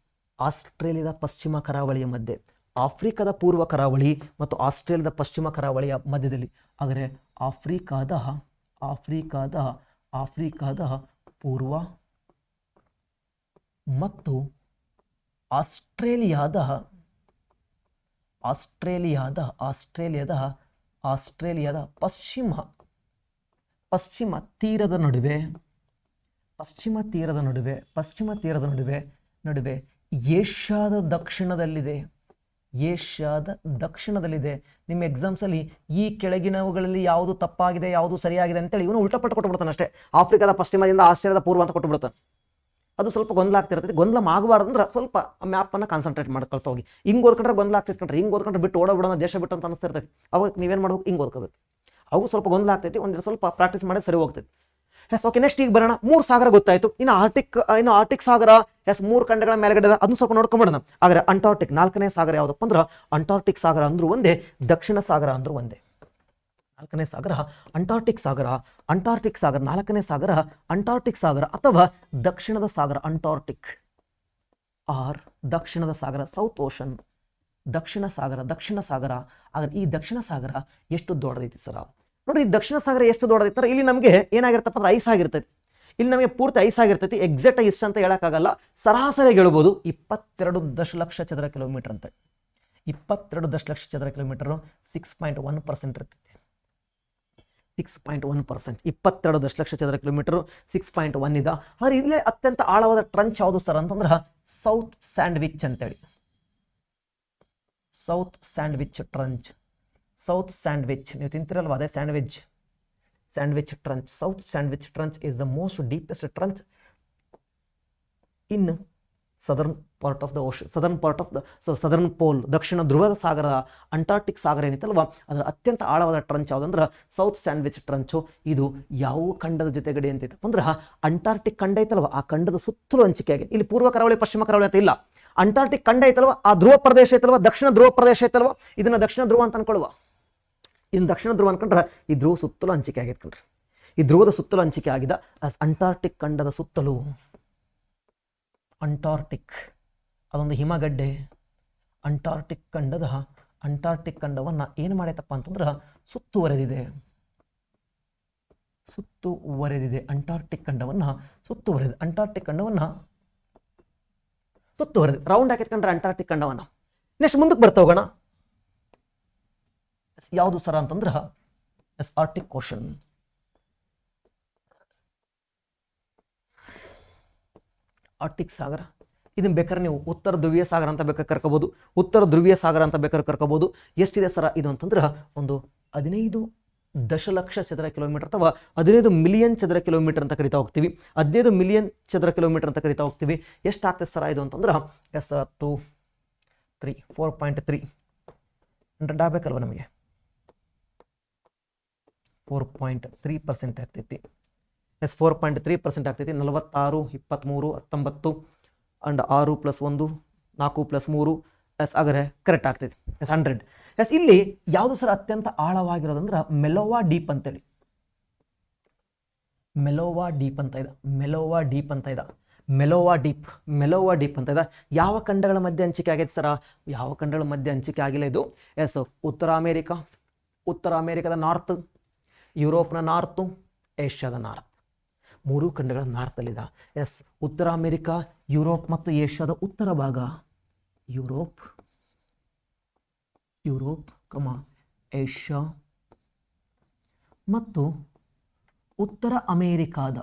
ಆಸ್ಟ್ರೇಲಿಯಾದ ಪಶ್ಚಿಮ ಕರಾವಳಿಯ ಮಧ್ಯೆ, ಆಫ್ರಿಕಾದ ಪೂರ್ವ ಕರಾವಳಿ ಮತ್ತು ಆಸ್ಟ್ರೇಲಿಯಾದ ಪಶ್ಚಿಮ ಕರಾವಳಿಯ ಮಧ್ಯದಲ್ಲಿ. ಆದರೆ ಆಫ್ರಿಕಾದ ಪೂರ್ವ ಮತ್ತು ಆಸ್ಟ್ರೇಲಿಯಾದ ಪಶ್ಚಿಮ ತೀರದ ನಡುವೆ ಏಷ್ಯಾದ ದಕ್ಷಿಣದಲ್ಲಿದೆ. ನಿಮ್ಮ ಎಕ್ಸಾಮ್ಸಲ್ಲಿ ಈ ಕೆಳಗಿನವುಗಳಲ್ಲಿ ಯಾವುದು ತಪ್ಪಾಗಿದೆ, ಯಾವುದು ಸರಿಯಾಗಿದೆ ಅಂತೇಳಿ ಇವನು ಉಲ್ಟಪಟ್ಟು ಕೊಟ್ಟುಬಿಡ್ತಾನೆ ಅಷ್ಟೇ. ಆಫ್ರಿಕಾದ ಪಶ್ಚಿಮದಿಂದ ಆಸ್ಟ್ರೇಲಿಯಾದ ಪೂರ್ವ ಅಂತ ಕೊಟ್ಟುಬಿಡ್ತಾನೆ. ಅದು ಸ್ವಲ್ಪ ಗೊಂದಲ ಆಗ್ತಿರ್ತೈತಿ. ಗೊಂದಲ ಆಗಬಾರ್ದು ಅಂದ್ರೆ ಸ್ವಲ್ಪ ಮ್ಯಾಪನ್ನು ಕಾನ್ಸಂಟ್ರೇಟ್ ಮಾಡ್ಕೊಳ್ತಾ ಹೋಗಿ. ಹಿಂಗೆ ಓದ್ಕೊಂಡ್ರೆ ಗೊಂದಲ ಆಗ್ತಿರ್ಕೊಂಡ್ರೆ, ಹಿಂಗೆ ಓದ್ಕೊಂಡ್ರೆ ಬಿಟ್ಟು ಓಡೋಬಿಡೋಣ, ದೇಶ ಬಿಟ್ಟು ಅಂತ ಅನಿಸ್ತಿರ್ತೈತಿ. ಅವಾಗ ನೀವೇನು ಮಾಡ್ಬೇಕು, ಹಿಂಗೆ ಓದ್ಕೋಬೇಕು. ಅವು ಸ್ವಲ್ಪ ಗೊಂದಲ ಆಗ್ತೈತಿ, ಒಂದಿನ ಸ್ವಲ್ಪ ಪ್ರಾಕ್ಟೀಸ್ ಮಾಡಿದ್ರೆ ಸರಿ ಹೋಗ್ತೈತಿ. ಓಕೆ, ನೆಕ್ಸ್ಟ್ ಈಗ ಬರೋಣ. 3 ಸಾಗರ ಗೊತ್ತಾಯ್ತು. ಇನ್ನು ಆರ್ಟಿಕ್ ಸಾಗರ 3 ಖಂಡಗಳ ಮೇಲ್ಗಡೆ ಅದನ್ನು ಸ್ವಲ್ಪ ನೋಡ್ಕೊಂಡ್ಬಿಡೋಣ. ಆದರೆ ಅಂಟಾರ್ಟಿಕ್ 4ನೇ ಸಾಗರ ಯಾವುದಪ್ಪ ಅಂದ್ರೆ ಅಂಟಾರ್ಟಿಕ್ ಸಾಗರ ಅಂದ್ರೂ ಒಂದೇ, ದಕ್ಷಿಣ ಸಾಗರ ಅಂದ್ರೂ ಒಂದೇ. 4ನೇ ಸಾಗರ ಅಂಟಾರ್ಟಿಕ್ ಸಾಗರ. 4ನೇ ಸಾಗರ ಅಂಟಾರ್ಟಿಕ್ ಸಾಗರ ಅಥವಾ ದಕ್ಷಿಣದ ಸಾಗರ ಅಂಟಾರ್ಟಿಕ್, ಆರ್ ದಕ್ಷಿಣದ ಸಾಗರ ಸೌತ್ ಓಷನ್. ದಕ್ಷಿಣ ಸಾಗರ. ಆದರೆ ಈ ದಕ್ಷಿಣ ಸಾಗರ ಎಷ್ಟು ದೊಡ್ಡದೈತಿ ಸರ? ನೋಡ್ರಿ, ಈ ದಕ್ಷಿಣ ಸಾಗರ ಎಷ್ಟು ದೊಡ್ಡದೈತಾರೆ? ಇಲ್ಲಿ ನಮಗೆ ಏನಾಗಿರ್ತಪ್ಪ ಅಂದ್ರೆ ಐಸ್ ಆಗಿರ್ತೈತಿ. ಇಲ್ಲಿ ನಮಗೆ ಪೂರ್ತಿ ಐಸಾಗಿರ್ತೈತಿ. ಎಕ್ಸಾಕ್ಟ್ ಆಗಿ ಇಷ್ಟು ಅಂತ ಹೇಳೋಕ್ಕಾಗಲ್ಲ, ಸರಾಸರಿ ಹೇಳ್ಬೋದು 22 ದಶಲಕ್ಷ ಚದರ ಕಿಲೋಮೀಟರ್ ಅಂತ. 22 ದಶಲಕ್ಷ ಚದರ ಕಿಲೋಮೀಟರು 6.1% ಇರ್ತೈತಿ. 6.1%, 22 ದಶಲಕ್ಷ ಚದರ ಕಿಲೋಮೀಟರ್ 6.1 ಇದೆ. ಆದರೆ ಇಲ್ಲೇ ಅತ್ಯಂತ ಆಳವಾದ ಟ್ರಂಚ್ ಯಾವುದು ಸರ್ ಅಂತಂದ್ರೆ ಸೌತ್ ಸ್ಯಾಂಡ್ವಿಚ್ ಅಂತೇಳಿ. South Sandwich Trench, South Sandwich ನೀವು ತಿಂತಿರಲ್ವ ಅದೇ sandwich, Sandwich Trench. South Sandwich Trench is the most deepest trench in southern part of the ocean, southern part of the southern pole, ದಕ್ಷಿಣ ಧ್ರುವದ ಸಾಗರ, Antarctic ಸಾಗರ ಏನಿತ್ತಲ್ವ ಅದರ ಅತ್ಯಂತ ಆಳವಾದ trench ಯಾವುದಂದ್ರೆ ಸೌತ್ ಸ್ಯಾಂಡ್ವಿಚ್ ಟ್ರಂಚು. ಇದು ಯಾವ ಖಂಡದ ಜೊತೆ ಗಡಿ ಅಂತೈತಪ್ಪ ಅಂದ್ರೆ ಅಂಟಾರ್ಟಿಕ್ ಖಂಡ ಐತಲ್ವ ಆ ಖಂಡದ ಸುತ್ತಲೂ ಹಂಚಿಕೆ ಆಗಿದೆ. ಇಲ್ಲಿ ಪೂರ್ವ ಕರಾವಳಿ ಪಶ್ಚಿಮ ಕರಾವಳಿ ಅಂತ ಇಲ್ಲ, ಅಂಟಾರ್ಟಿಕ್ ಖಂಡ ಐತಲ್ವ ಆ ಧ್ರುವ ಪ್ರದೇಶ ಐತಲ್ವ, ದಕ್ಷಿಣ ಧ್ರುವ ಪ್ರದೇಶ ಐತಲ್ವ, ಇದನ್ನ ದಕ್ಷಿಣ ಧ್ರುವ ಅಂತ ಅನ್ಕೊಳ್ಳುವ. ಇನ್ನು ದಕ್ಷಿಣ ಧ್ರುವ ಅನ್ಕೊಂಡ್ರೆ ಈ ಧ್ರುವ ಸುತ್ತಲೂ ಹಂಚಿಕೆ ಆಗೈತೆ ಕಣ್ರಿ. ಈ ಧ್ರುವದ ಸುತ್ತಲೂ ಹಂಚಿಕೆ ಆಗಿದ ಅಂಟಾರ್ಟಿಕ್ ಖಂಡದ ಸುತ್ತಲೂ. ಅಂಟಾರ್ಟಿಕ್ ಅದೊಂದು ಹಿಮಗಡ್ಡೆ. ಅಂಟಾರ್ಟಿಕ್ ಖಂಡವನ್ನ ಏನು ಮಾಡೈತಪ್ಪ ಅಂತಂದ್ರೆ ಸುತ್ತುವರೆದಿದೆ. ಅಂಟಾರ್ಟಿಕ್ ಖಂಡವನ್ನ ಸುತ್ತುವರೆದಿದೆ. ಅಂಟಾರ್ಟಿಕ್ ಖಂಡವನ್ನ ಸುತ್ತುವರೆದು ರೌಂಡ್ ಹಾಕಿತ್ಕೊಂಡ್ರೆ ಅಂಟಾರ್ಟಿಕ್ ಖಂಡವನ್ನ. ನೆಕ್ಸ್ಟ್ ಮುಂದಕ್ಕೆ ಬರ್ತಾ ಹೋಗೋಣ. ಯಾವುದು ಸರ ಅಂತಂದ್ರೆ ಆರ್ಟಿಕ್ ಓಷನ್. ಆರ್ಟಿಕ್ ಸಾಗರ ಇದನ್ನ ಬೇಕಾದ್ರೆ ನೀವು ಉತ್ತರ ಧ್ರುವೀಯ ಸಾಗರ ಅಂತ ಬೇಕಾದ್ರೆ ಕರ್ಕೋಬಹುದು, ಉತ್ತರ ಧ್ರುವೀಯ ಸಾಗರ ಅಂತ ಬೇಕಾದ್ರೆ ಕರ್ಕೋಬಹುದು. ಎಷ್ಟಿದೆ ಸರ ಇದು ಅಂತಂದ್ರೆ ಒಂದು 15 ದಶಲಕ್ಷ ಚದರ ಕಿಲೋಮೀಟರ್ ಅಥವಾ 15 ಮಿಲಿಯನ್ ಚದರ ಕಿಲೋಮೀಟರ್ ಅಂತ ಕರಿತಾ ಹೋಗ್ತೀವಿ. 15 ಮಿಲಿಯನ್ ಚದರ ಕಿಲೋಮೀಟರ್ ಅಂತ ಕರಿತಾ ಹೋಗ್ತೀವಿ. ಎಷ್ಟಾಗ್ತದೆ ಸರ ಇದು ಅಂತಂದ್ರೆ 4.3 ಆಗಬೇಕಲ್ವ ನಮಗೆ. 4.3% ಆಗ್ತೈತಿ. 4.3% ಆಗ್ತೈತಿ. 46, 23, 19 ಅಂಡ್ 6 + 1 4 + 3 ಆಗರೆ ಕರೆಕ್ಟ್ ಆಗ್ತೈತಿ. 100. ಇಲ್ಲಿ ಯಾವುದು ಸರ್ ಅತ್ಯಂತ ಆಳವಾಗಿರೋದಂದ್ರೆ ಮೆಲೋವಾ ಡೀಪ್ ಅಂತೇಳಿ. ಮೆಲೋವಾ ಡೀಪ್ ಅಂತ ಇದೆ. ಯಾವ ಖಂಡಗಳ ಮಧ್ಯೆ ಹಂಚಿಕೆ ಆಗೈತೆ ಸರ? ಯಾವ ಖಂಡಗಳ ಮಧ್ಯೆ ಹಂಚಿಕೆ ಆಗಿಲ್ಲ ಇದು. ಉತ್ತರ ಅಮೇರಿಕಾದ ನಾರ್ತ್, ಯುರೋಪ್ನ ನಾರ್ತು, ಏಷ್ಯಾದ ನಾರ್ತ್, 3 ಖಂಡಗಳ ನಾರ್ತಲ್ಲಿದೆ. ಉತ್ತರ ಅಮೇರಿಕಾ, ಯುರೋಪ್ ಮತ್ತು ಏಷ್ಯಾದ ಉತ್ತರ ಭಾಗ. ಯುರೋಪ್, ಏಷ್ಯಾ ಮತ್ತು ಉತ್ತರ ಅಮೇರಿಕಾದ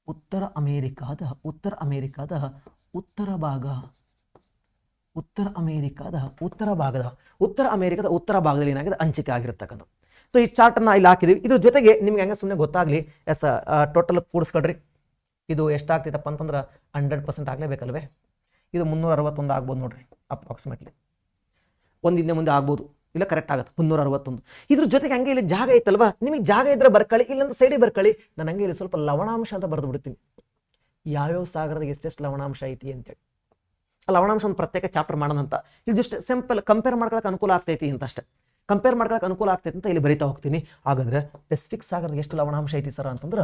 ಉತ್ತರ ಅಮೇರಿಕಾದ ಉತ್ತರ ಭಾಗದಲ್ಲಿ ಏನಾಗಿದೆ ಹಂಚಿಕೆ ಆಗಿರತಕ್ಕಂಥ. ಸೊ ಈ ಚಾರ್ಟನ್ನು ಇಲ್ಲಿ ಹಾಕಿದೀವಿ. ಇದ್ರ ಜೊತೆಗೆ ನಿಮ್ಗೆ ಹಂಗೆ ಸುಮ್ಮನೆ ಗೊತ್ತಾಗ್ಲಿ ಟೋಟಲ್ ಕೂಡಿಸ್ಕೊಳ್ರಿ. ಇದು ಎಷ್ಟಾಗ್ತೈತಪ್ಪ ಅಂತಂದ್ರೆ 100% ಆಗಲೇಬೇಕಲ್ವೇ. ಇದು 361 ಆಗ್ಬೋದು ನೋಡ್ರಿ ಅಪ್ರಾಕ್ಸಿಮೇಟ್ಲಿ. ಹಿಂದೆ ಮುಂದೆ ಆಗ್ಬೋದು, ಇಲ್ಲ ಕರೆಕ್ಟ್ ಆಗುತ್ತೆ 361. ಇದ್ರ ಜೊತೆಗೆ ಹಂಗೆ ಇಲ್ಲಿ ಜಾಗ ಐತಲ್ವಾ, ನಿಮಗೆ ಜಾಗ ಇದ್ರೆ ಬರ್ಕೊಳ್ಳಿ, ಇಲ್ಲಂದ್ರೆ ಸೈಡಿಗೆ ಬರ್ಕೊಳ್ಳಿ. ನಾನು ಹಂಗೆ ಇಲ್ಲಿ ಸ್ವಲ್ಪ ಲವಣಾಂಶ ಅಂತ ಬರೆದು ಬಿಡ್ತೀನಿ. ಯಾವ್ಯಾವ ಸಾಗರದ ಎಷ್ಟೆಷ್ಟು ಲವಣಾಂಶ ಐತಿ ಅಂತೇಳಿ. ಆ ಲವಣಾಂಶ ಒಂದು ಪ್ರತ್ಯೇಕ ಚಾಪ್ಟರ್ ಮಾಡೋಣ ಅಂತ. ಇದು ಜಸ್ಟ್ ಸಿಂಪಲ್ ಕಂಪೇರ್ ಮಾಡ್ಕೊಳಕ್ಕೆ ಅನುಕೂಲ ಆಗ್ತೈತಿ ಅಂತ ಅಷ್ಟೇ. ಕಂಪೇರ್ ಮಾಡ್ಕೊಳಕ್ಕೆ ಅನುಕೂಲ ಆಗ್ತೈತಿ ಅಂತ ಇಲ್ಲಿ ಬರಿತಾ ಹೋಗ್ತೀನಿ. ಹಾಗಾದ್ರೆ ಪೆಸಿಫಿಕ್ ಸಾಗರದ ಎಷ್ಟು ಲವಣಾಂಶ ಐತಿ ಸರ್ ಅಂತಂದ್ರೆ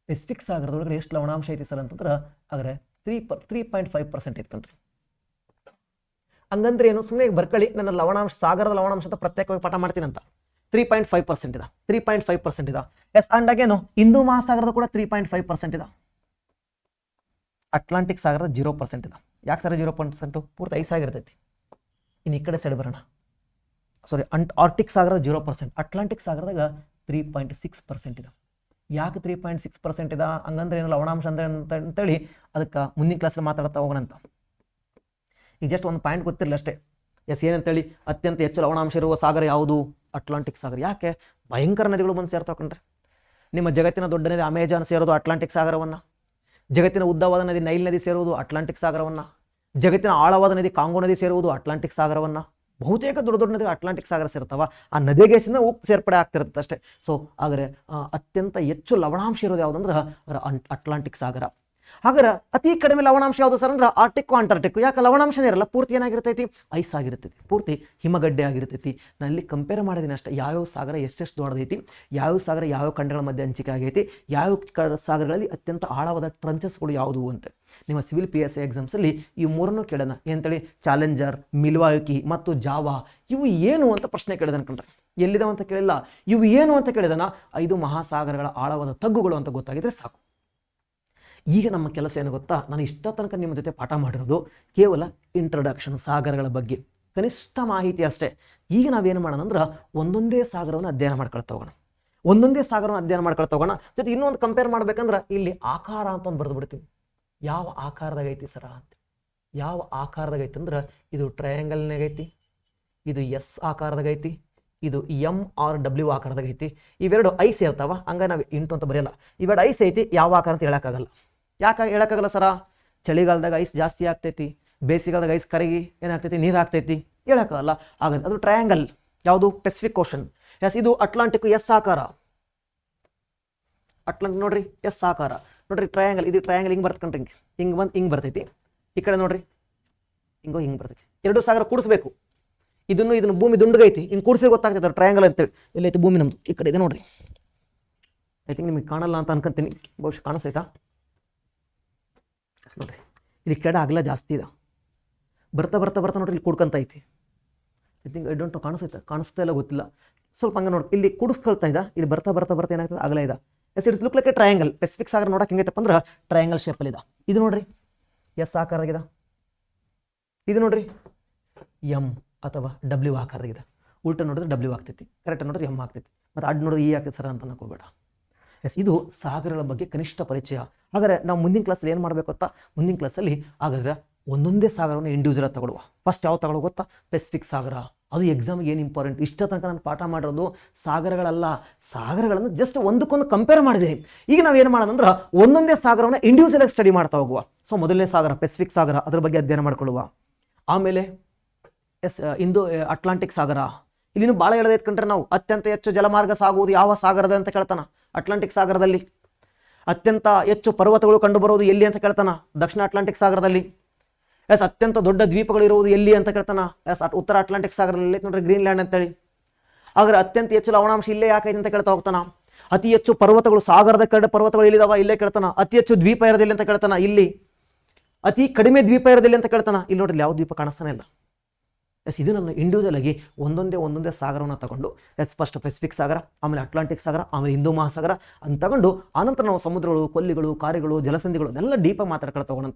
ಪೆಸಿಫಿಕ್ ಸಾಗರದೊಳಗಡೆ ಎಷ್ಟು ಲವಣಾಂಶ ಐತಿ ಸರ್ ಅಂತಂದ್ರೆ ಹಾಗಾದ್ರೆ 3.5% ಐತ್ಕಂಡ್ರಿ. ಹಂಗಂದ್ರೆ ಏನು, ಸುಮ್ಮನೆ ಬರ್ಕೊಳ್ಳಿ. ನನ್ನ ಲವಣಾಂಶ ಸಾಗರದ ಲವಣಾಂಶ ಅಂತ ಪ್ರತ್ಯೇಕವಾಗಿ ಪಾಠ ಮಾಡ್ತೀನಿ ಅಂತ. 3.5% ಇದೆ. 3.5% ಇದೆ. ಅಂಡ್ ಅಗೇನು ಹಿಂದೂ ಮಹಾಸಾಗರದ ಕೂಡ 3.5% ಇದೆ. ಅಟ್ಲಾಂಟಿಕ್ ಸಾಗರದ 0% ಇದೆ. ಯಾಕೆ ಸರ್ 0%? ಪೂರ್ತಿ ಐಸಾಗಿರ್ತೈತಿ. ಇನ್ನು ಈ ಕಡೆ ಸೈಡ್ ಬರೋಣ. ಆರ್ಟಿಕ್ ಸಾಗರದ 0%, ಅಟ್ಲಾಂಟಿಕ್ ಸಾಗರದಾಗ 3.6% ಇದೆ. ಯಾಕೆ 3.6% ಇದೆ? ಹಂಗಂದ್ರೆ ಏನು, ಲವಣಾಂಶ ಅಂದ್ರೆ ಅಂತೇಳಿ ಅದಕ್ಕೆ ಮುಂದಿನ ಕ್ಲಾಸಲ್ಲಿ ಮಾತಾಡ್ತಾ ಹೋಗೋಣ ಅಂತ. ಈಗ ಜಸ್ಟ್ ಒಂದು ಪಾಯಿಂಟ್ ಗೊತ್ತಿರಲಿ ಅಷ್ಟೇ. ಏನಂತೇಳಿ ಅತ್ಯಂತ ಹೆಚ್ಚು ಲವಣಾಂಶ ಇರುವ ಸಾಗರ ಯಾವುದು? ಅಟ್ಲಾಂಟಿಕ್ ಸಾಗರ. ಯಾಕೆ? ಭಯಂಕರ ನದಿಗಳು ಬಂದು ಸೇರ್ತಾವ ಕಣ್ರಿ. ನಿಮ್ಮ ಜಗತ್ತಿನ ದೊಡ್ಡ ನದಿ ಅಮೆಜಾನ್ ಸೇರೋದು ಅಟ್ಲಾಂಟಿಕ್ ಸಾಗರವನ್ನು, ಜಗತ್ತಿನ ಉದ್ದವಾದ ನದಿ ನೈಲ್ ನದಿ ಸೇರುವುದು ಅಟ್ಲಾಂಟಿಕ್ ಸಾಗರವನ್ನು, ಜಗತ್ತಿನ ಆಳವಾದ ನದಿ ಕಾಂಗೋ ನದಿ ಸೇರುವುದು ಅಟ್ಲಾಂಟಿಕ್ ಸಾಗರವನ್ನು. ಬಹುತೇಕ ದೊಡ್ಡ ನದಿಗಳು ಅಟ್ಲಾಂಟಿಕ್ ಸಾಗರ ಸೇರ್ತಾವ. ಆ ನದಿಗೆಸಿಂದ ಉಪ್ಪು ಸೇರ್ಪಡೆ ಆಗ್ತಿರುತ್ತೆ ಅಷ್ಟೇ. ಸೊ ಹಾಗಾದ್ರೆ ಅತ್ಯಂತ ಹೆಚ್ಚು ಲವಣಾಂಶ ಇರೋದು ಯಾವುದಂದ್ರೆ ಅಟ್ಲಾಂಟಿಕ್ ಸಾಗರ. ಹಾಗಾದ್ರೆ ಅತಿ ಕಡಿಮೆ ಲವಣಾಂಶ ಯಾವುದು ಸರ್ ಅಂದ್ರೆ ಆರ್ಟಿಕ್, ಅಂಟಾರ್ಟಿಕ್. ಯಾಕೆ? ಲವಣಾಂಶನೇ ಇರಲ್ಲ, ಪೂರ್ತಿ ಏನಾಗಿರ್ತೈತಿ? ಐಸ್ ಆಗಿರ್ತೈತಿ, ಪೂರ್ತಿ ಹಿಮಗಡ್ಡೆ ಆಗಿರ್ತೈತಿ. ನಾನು ಇಲ್ಲಿ ಕಂಪೇರ್ ಮಾಡಿದ್ದೀನಿ ಅಷ್ಟೇ. ಯಾವ್ಯಾವ ಸಾಗರ ಎಷ್ಟೆಷ್ಟು ದೊಡ್ಡದೈತಿ, ಯಾವ್ಯಾವ ಸಾಗರ ಯಾವ ಖಂಡಗಳ ಮಧ್ಯೆ ಹಂಚಿಕೆ ಆಗೈತಿ, ಯಾವ ಸಾಗರಗಳಲ್ಲಿ ಅತ್ಯಂತ ಆಳವಾದ ಟ್ರಂಚಸ್ಗಳು ಯಾವುದು ಅಂತ. ನಿಮ್ಮ ಸಿವಿಲ್ PSI ಎಕ್ಸಾಮ್ಸಲ್ಲಿ ಈ ಮೂರನ್ನು ಕೇಳೋಣ. ಏನಂತೇಳಿ ಚಾಲೆಂಜರ್, ಮಿಲ್ವಾಯುಕಿ ಮತ್ತು ಜಾವಾ ಇವು ಏನು ಅಂತ ಪ್ರಶ್ನೆ ಕೇಳಿದ ಅನ್ಕೊಂಡ್ರೆ ಎಲ್ಲಿದಾವ ಅಂತ ಕೇಳಿಲ್ಲ, ಇವು ಏನು ಅಂತ ಕೇಳಿದನ 5 ಮಹಾಸಾಗರಗಳ ಆಳವಾದ ತಗ್ಗುಗಳು ಅಂತ ಗೊತ್ತಾಗಿದ್ರೆ ಸಾಕು. ಈಗ ನಮ್ಮ ಕೆಲಸ ಏನು ಗೊತ್ತಾ, ನಾನು ಇಷ್ಟ ತನಕ ನಿಮ್ಮ ಜೊತೆ ಪಾಠ ಮಾಡಿರೋದು ಕೇವಲ ಇಂಟ್ರೊಡಕ್ಷನ್, ಸಾಗರಗಳ ಬಗ್ಗೆ ಕನಿಷ್ಠ ಮಾಹಿತಿ ಅಷ್ಟೇ. ಈಗ ನಾವೇನು ಮಾಡೋಣ ಅಂದ್ರೆ ಒಂದೊಂದೇ ಸಾಗರವನ್ನು ಅಧ್ಯಯನ ಮಾಡ್ಕೊಳ್ತಾ ಹೋಗೋಣ, ಒಂದೊಂದೇ ಸಾಗರವನ್ನು ಅಧ್ಯಯನ ಮಾಡ್ಕೊಳ್ತಾ ಹೋಗೋಣ. ಜೊತೆ ಇನ್ನೊಂದು ಕಂಪೇರ್ ಮಾಡ್ಬೇಕಂದ್ರೆ ಇಲ್ಲಿ ಆಕಾರ ಅಂತ ಒಂದು ಬರೆದು ಬಿಡ್ತೀವಿ. ಯಾವ ಆಕಾರದಾಗ ಐತಿ ಸರ ಅಂತ, ಯಾವ ಆಕಾರದಾಗ ಐತಿ ಅಂದ್ರೆ ಇದು ಟ್ರಯಾಂಗಲ್ನಾಗ ಐತಿ, ಇದು ಎಸ್ ಆಕಾರದಾಗ ಐತಿ, ಇದು MRW ಆಕಾರದಾಗ ಐತಿ. ಇವೆರಡು ಐಸ್ ಇರ್ತಾವ, ಹಂಗ ನಾವು ಇಂಟು ಅಂತ ಬರೆಯಲ್ಲ. ಇವೆರಡು ಐಸ್ ಐತಿ, ಯಾವ ಆಕಾರ ಅಂತ ಹೇಳಕ್ಕಾಗಲ್ಲ. ಯಾಕೆ ಹೇಳಕ್ಕಾಗಲ್ಲ ಸರ? ಚಳಿಗಾಲದಾಗ ಐಸ್ ಜಾಸ್ತಿ ಆಗ್ತೈತಿ, ಬೇಸಿಗೆಗಾಲದಾಗ ಐಸ್ ಕರಗಿ ಏನಾಗ್ತೈತಿ, ನೀರು ಆಗ್ತೈತಿ, ಹೇಳಕ್ಕಾಗಲ್ಲ. ಹಾಗಾದ್ರೆ ಅದು ಟ್ರಯಾಂಗಲ್. ಯಾವುದು? Pacific ocean. ಎಸ್, ಇದು ಅಟ್ಲಾಂಟಿಕ್ ಎಸ್ ಆಕಾರ. ಅಟ್ಲಾಂಟಿಕ್ ನೋಡ್ರಿ ಎಸ್ ಆಕಾರ. ನೋಡ್ರಿ ಟ್ರಯಾಂಗಲ್, ಇದು ಟ್ರಯಾಂಗಲ್ ಹಿಂಗೆ ಬರ್ತಕೊಂಡ್ರಿ, ಹಿಂಗೆ ಬಂದು ಹಿಂಗೆ ಬರ್ತೈತಿ. ಈ ಕಡೆ ನೋಡ್ರಿ ಹಿಂಗೆ ಬರ್ತೈತಿ. 2 ಸಾಗರ ಕೂಡಿಸ್ಬೇಕು. ಇದನ್ನು ಭೂಮಿ ದುಂಡಗೈತಿ, ಹಿಂಗೆ ಕೂಡಿಸಿದ್ರೆ ಗೊತ್ತಾಗ್ತೈತೆ ಟ್ರಯಾಂಗಲ್ ಅಂತೇಳಿ. ಎಲ್ಲೈತಿ ಭೂಮಿ ನಮ್ದು? ಈ ಕಡೆ ಇದೆ ನೋಡ್ರಿ. ಐ ಥಿಂಕ್ ನಿಮಗೆ ಕಾಣಲ್ಲ ಅಂತ ಅನ್ಕೊಂತೀನಿ, ಬಹುಶಃ ಕಾಣಿಸ್ತೈತಾ? ನೋಡ್ರಿ ಇಲ್ಲಿ ಕೆಡ ಅಗಲ ಜಾಸ್ತಿ ಇದೆ, ಬರ್ತಾ ಬರ್ತಾ ಬರ್ತಾ ನೋಡ್ರಿ ಇಲ್ಲಿ ಕೂಡ್ಕೊಂತ ಐತಿ. I think I don't know, ಕಾಣಿಸ್ತಾ ಇಲ್ಲ ಗೊತ್ತಿಲ್ಲ. ಸ್ವಲ್ಪ ಹಂಗೆ ನೋಡಿ, ಇಲ್ಲಿ ಕೂಡಿಸ್ಕೊಳ್ತಾ ಇದೆ, ಇಲ್ಲಿ ಬರ್ತಾ ಬರ್ತಾ ಬರ್ತಾ ಏನಾಗ್ತದೆ, ಅಗಲ ಇದೆ. Yes, it's look like a triangle. Pacific ಸಾಗರ ನೋಡಕ್ಕೆ ಹೆಂಗೈತಪ್ಪ ಅಂದ್ರೆ ಟ್ರಯಾಂಗಲ್ ಶೇಪಲ್ಲಿ ಇದೆ. ಇದು ನೋಡ್ರಿ ಎಸ್ ಆಕಾರದಾಗಿದೆ. ಇದು ನೋಡ್ರಿ ಎಂ ಅಥವಾ W ಆಕಾರದಾಗಿದೆ. ಉಲ್ಟ ನೋಡಿದ್ರೆ W ಆಗ್ತೈತಿ, ಕರೆಕ್ಟ್ ನೋಡಿದ್ರೆ M ಆಗ್ತೈತಿ, ಮತ್ತು ಅಡ್ ನೋಡಿದ್ರೆ E ಆಗ್ತೈತಿ ಸರ ಅಂತ ಅನ್ನಕೋಬೇಡ. ಎಸ್, ಇದು ಸಾಗರಗಳ ಬಗ್ಗೆ ಕನಿಷ್ಠ ಪರಿಚಯ. ಹಾಗಾದರೆ ನಾವು ಮುಂದಿನ ಕ್ಲಾಸಲ್ಲಿ ಏನು ಮಾಡಬೇಕು ಗೊತ್ತಾ? ಮುಂದಿನ ಕ್ಲಾಸಲ್ಲಿ ಹಾಗಾದ್ರೆ ಒಂದೊಂದೇ ಸಾಗರವನ್ನು ಇಂಡಿವಿಜುವಲ್ ತಗೊಳ್ಳುವ. ಫಸ್ಟ್ ಯಾವ ತಗೊಳ್ಳೋ ಗೊತ್ತಾ? ಪೆಸಿಫಿಕ್ ಸಾಗರ. ಅದು ಎಕ್ಸಾಮಿಗೆ ಏನು ಇಂಪಾರ್ಟೆಂಟ್. ಇಷ್ಟ ತನಕ ನಾನು ಪಾಠ ಮಾಡಿರೋದು ಸಾಗರಗಳಲ್ಲ, ಸಾಗರಗಳನ್ನು ಜಸ್ಟ್ ಒಂದಕ್ಕೊಂದು ಕಂಪೇರ್ ಮಾಡಿದ್ದೀನಿ. ಈಗ ನಾವೇನು ಮಾಡೋಣ ಅಂದ್ರೆ ಒಂದೊಂದೇ ಸಾಗರವನ್ನು ಇಂಡಿವಿಜುವಲ್ ಆಗಿ ಸ್ಟಡಿ ಮಾಡ್ತಾ ಹೋಗುವ. ಸೊ ಮೊದಲನೇ ಸಾಗರ ಪೆಸಿಫಿಕ್ ಸಾಗರ, ಅದ್ರ ಬಗ್ಗೆ ಅಧ್ಯಯನ ಮಾಡ್ಕೊಳ್ಳುವ. ಆಮೇಲೆ ಇಂದು ಅಟ್ಲಾಂಟಿಕ್ ಸಾಗರ. ಇಲ್ಲಿನೂ ಭಾಳ ಹೇಳದೆ ಇಟ್ಕೊಂಡ್ರೆ ನಾವು ಅತ್ಯಂತ ಹೆಚ್ಚು ಜಲಮಾರ್ಗ ಸಾಗುವುದು ಯಾವ ಸಾಗರದ ಅಂತ ಕೇಳ್ತಾನ? ಅಟ್ಲಾಂಟಿಕ್ ಸಾಗರದಲ್ಲಿ. ಅತ್ಯಂತ ಹೆಚ್ಚು ಪರ್ವತಗಳು ಕಂಡುಬರುವುದು ಎಲ್ಲಿ ಅಂತ ಕೇಳ್ತಾನ? ದಕ್ಷಿಣ ಅಟ್ಲಾಂಟಿಕ್ ಸಾಗರದಲ್ಲಿ. ಎಸ್, ಅತ್ಯಂತ ದೊಡ್ಡ ದ್ವೀಪಗಳು ಇರುವುದು ಎಲ್ಲಿ ಅಂತ ಕೇಳ್ತಾನ? ಎಸ್, ಉತ್ತರ ಅಟ್ಲಾಂಟಿಕ್ ಸಾಗರದಲ್ಲಿ ನೋಡ್ರಿ, ಗ್ರೀನ್ಲ್ಯಾಂಡ್ ಅಂತೇಳಿ. ಹಾಗಾದ್ರೆ ಅತ್ಯಂತ ಹೆಚ್ಚು ಲವಣಾಂಶ ಇಲ್ಲೇ ಯಾಕೈತೆ ಅಂತ ಕೇಳ್ತಾ ಹೋಗ್ತಾನ. ಅತಿ ಹೆಚ್ಚು ಪರ್ವತಗಳು, ಸಾಗರದ ಕಡೆ ಪರ್ವತಗಳು ಎಲ್ಲಿದಾವ ಇಲ್ಲೇ ಕೇಳ್ತಾನ. ಅತಿ ಹೆಚ್ಚು ದ್ವೀಪ ಇರೋದಿಲ್ಲ ಅಂತ ಕೇಳ್ತಾನ ಇಲ್ಲಿ. ಅತಿ ಕಡಿಮೆ ದ್ವೀಪ ಇರೋದಿಲ್ಲ ಅಂತ ಕೇಳ್ತಾನ ಇಲ್ಲಿ. ನೋಡ್ರಿ ಯಾವ ದ್ವೀಪ ಕಾಣಿಸ್ತಾನೆ ಇಲ್ಲ. ಎಸ್, ಇದು ನನ್ನ ಇಂಡಿವಿಜುವಲ್ ಆಗಿ ಒಂದೊಂದೇ ಸಾಗರವನ್ನು ತಗೊಂಡು, ಎಸ್ ಫಸ್ಟ್ ಪೆಸಿಫಿಕ್ ಸಾಗರ, ಆಮೇಲೆ ಅಟ್ಲಾಂಟಿಕ್ ಸಾಗರ, ಆಮೇಲೆ ಹಿಂದೂ ಮಹಾಸಾಗರ ಅಂತ ತಗೊಂಡು ಆನಂತರ ನಾವು ಸಮುದ್ರಗಳು, ಕೊಲ್ಲಿಗಳು, ಕಾರಿಗಳು, ಜಲಸಂಧಿಗಳು ಎಲ್ಲ ಡೀಪಾಗಿ ಮಾತಾಡ್ಕೊಳ್ತಾ ಹೋಗೋಣ.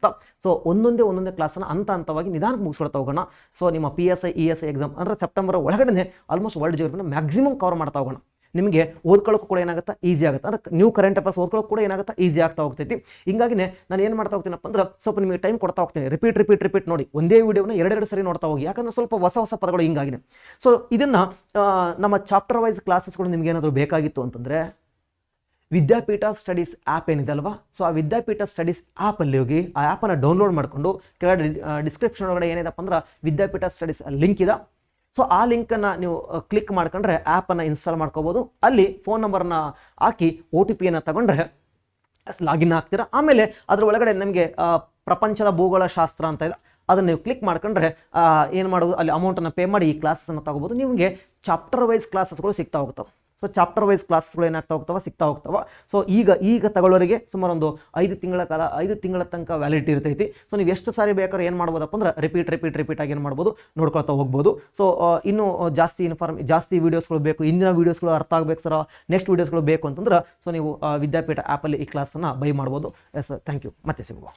ಸೊ ಒಂದೊಂದೇ ಕ್ಲಾಸನ್ನು ಹಂತವಾಗಿ ನಿಧಾನಕ್ಕೆ ಮುಗಿಸ್ಕೊಳ್ತಾ ಹೋಗೋಣ. ಸೊ ನಿಮ್ಮ PSI ESI ಎಕ್ಸಾಮ್ ಅಂದರೆ ಸೆಪ್ಟೆಂಬರ್ ಒಳಗಡೆ ಆಲ್ಮೋಸ್ಟ್ ವರ್ಲ್ಡ್ ಜಿಯೋಗ್ರಫಿನ ಮ್ಯಾಕ್ಸಿಮಮ್ ಕವರ್ ಮಾಡ್ತಾ ಹೋಗೋಣ. ನಿಮಗೆ ಓದ್ಕೊಳ್ಳೋಕ್ಕೂ ಕೂಡ ಏನಾಗುತ್ತೆ, ಈಸಿ ಆಗುತ್ತೆ. ಅಂದರೆ ನ್ಯೂ ಕರೆಂಟ್ ಅಫೇರ್ಸ್ ಓದ್ಕೊಳ್ಳೋಕೆ ಕೂಡ ಏನಾಗುತ್ತೆ, ಈಸಿ ಆಗ್ತಾ ಹೋಗ್ತೈತಿ. ಹಿಂಗಾಗಿನೇ ನಾನು ಏನು ಮಾಡ್ತಾ ಹೋಗ್ತೀನಪ್ಪ ಅಂದ್ರೆ ಸ್ವಲ್ಪ ನಿಮಗೆ ಟೈಮ್ ಕೊಡ್ತಾ ಹೋಗ್ತೀನಿ. ರಿಪೀಟ್ ನೋಡಿ, ಒಂದೇ ವಿಡಿಯೋನ ಎರಡು ಸರಿ ನೋಡ್ತಾ ಹೋಗಿ, ಯಾಕಂದ್ರೆ ಸ್ವಲ್ಪ ಹೊಸ ಪದಗಳು ಹಿಂಗಾಗಿನೇ. ಸೊ ಇದನ್ನು ನಮ್ಮ ಚಾಪ್ಟರ್ ವೈಸ್ ಕ್ಲಾಸಸ್ಗಳು ನಿಮ್ಗೆ ಏನಾದರೂ ಬೇಕಾಗಿತ್ತು ಅಂತಂದರೆ ವಿದ್ಯಾಪೀಠ ಸ್ಟಡೀಸ್ ಆ್ಯಪ್ ಏನಿದೆ ಅಲ್ವಾ, ಸೊ ಆ ವಿದ್ಯಾಪೀಠ ಸ್ಟಡೀಸ್ ಆ್ಯಪಲ್ಲಿ ಹೋಗಿ ಆ ಆ್ಯಪನ್ನು ಡೌನ್ಲೋಡ್ ಮಾಡಿಕೊಂಡು ಕೆಳಗಡೆ ಡಿಸ್ಕ್ರಿಪ್ಷನ್ ಒಳಗಡೆ ಏನಿದೆಪ್ಪ ಅಂದ್ರೆ ವಿದ್ಯಾಪೀಠ ಸ್ಟಡೀಸ್ ಲಿಂಕ್ ಇದೆ. ಸೊ ಆ ಲಿಂಕನ್ನು ನೀವು ಕ್ಲಿಕ್ ಮಾಡ್ಕೊಂಡ್ರೆ ಆ್ಯಪನ್ನು ಇನ್ಸ್ಟಾಲ್ ಮಾಡ್ಕೋಬೋದು. ಅಲ್ಲಿ ಫೋನ್ ನಂಬರ್ನ ಹಾಕಿ OTPಯನ್ನು ತಗೊಂಡ್ರೆ ಲಾಗಿನ್ ಆಗ್ತೀರಾ. ಆಮೇಲೆ ಅದ್ರ ಒಳಗಡೆ ನಮಗೆ ಪ್ರಪಂಚದ ಭೂಗೋಳ ಶಾಸ್ತ್ರ ಅಂತ ಇದೆ, ಅದನ್ನು ನೀವು ಕ್ಲಿಕ್ ಮಾಡ್ಕೊಂಡ್ರೆ ಏನು ಮಾಡೋದು, ಅಲ್ಲಿ ಅಮೌಂಟನ್ನು ಪೇ ಮಾಡಿ ಈ ಕ್ಲಾಸನ್ನು ತಗೋಬೋದು. ನಿಮಗೆ ಚಾಪ್ಟರ್ ವೈಸ್ ಕ್ಲಾಸಸ್ಗಳು ಸಿಗ್ತಾ ಹೋಗ್ತಾವೆ. ಸೊ ಚಾಪ್ಟರ್ ವೈಸ್ ಕ್ಲಾಸಸ್ಗಳು ಏನಾಗ್ತಾ ಹೋಗ್ತಾವ, ಸಿಗ್ತಾ ಹೋಗ್ತಾವ. ಸೊ ಈಗ ತಗೊಳ್ಳೋರಿಗೆ ಸುಮಾರು ಒಂದು 5 ತಿಂಗಳ ತನಕ ವ್ಯಾಲಿಡಿಟಿ ಇರ್ತೈತಿ. ಸೊ ನೀವು ಎಷ್ಟು ಸಾರಿ ಬೇಕಾದ್ರೆ ಏನು ಮಾಡ್ಬೋದಪ್ಪ ಅಂದ್ರೆ ರಿಪೀಟ್ ಆಗಿ ಏನು ಮಾಡ್ಬೋದು, ನೋಡ್ಕೊಳ್ತಾ ಹೋಗ್ಬೋದು. ಸೊ ಇನ್ನೂ ಜಾಸ್ತಿ ವೀಡಿಯೋಸ್ಗಳು ಬೇಕು, ಇಂದಿನ ವೀಡಿಯೋಸ್ಗಳು ಅರ್ಥ ಆಗಬೇಕು ಸರ್, ನೆಕ್ಸ್ಟ್ ವೀಡಿಯೋಸ್ಗಳು ಬೇಕು ಅಂತಂದ್ರೆ ಸೊ ನೀವು ವಿದ್ಯಾಪೀಠ ಆ್ಯಪಲ್ಲಿ ಈ ಕ್ಲಾಸನ್ನು ಬೈ ಮಾಡ್ಬೋದು. Yes, thank you. ಮತ್ತೆ ಸಿಗುವ.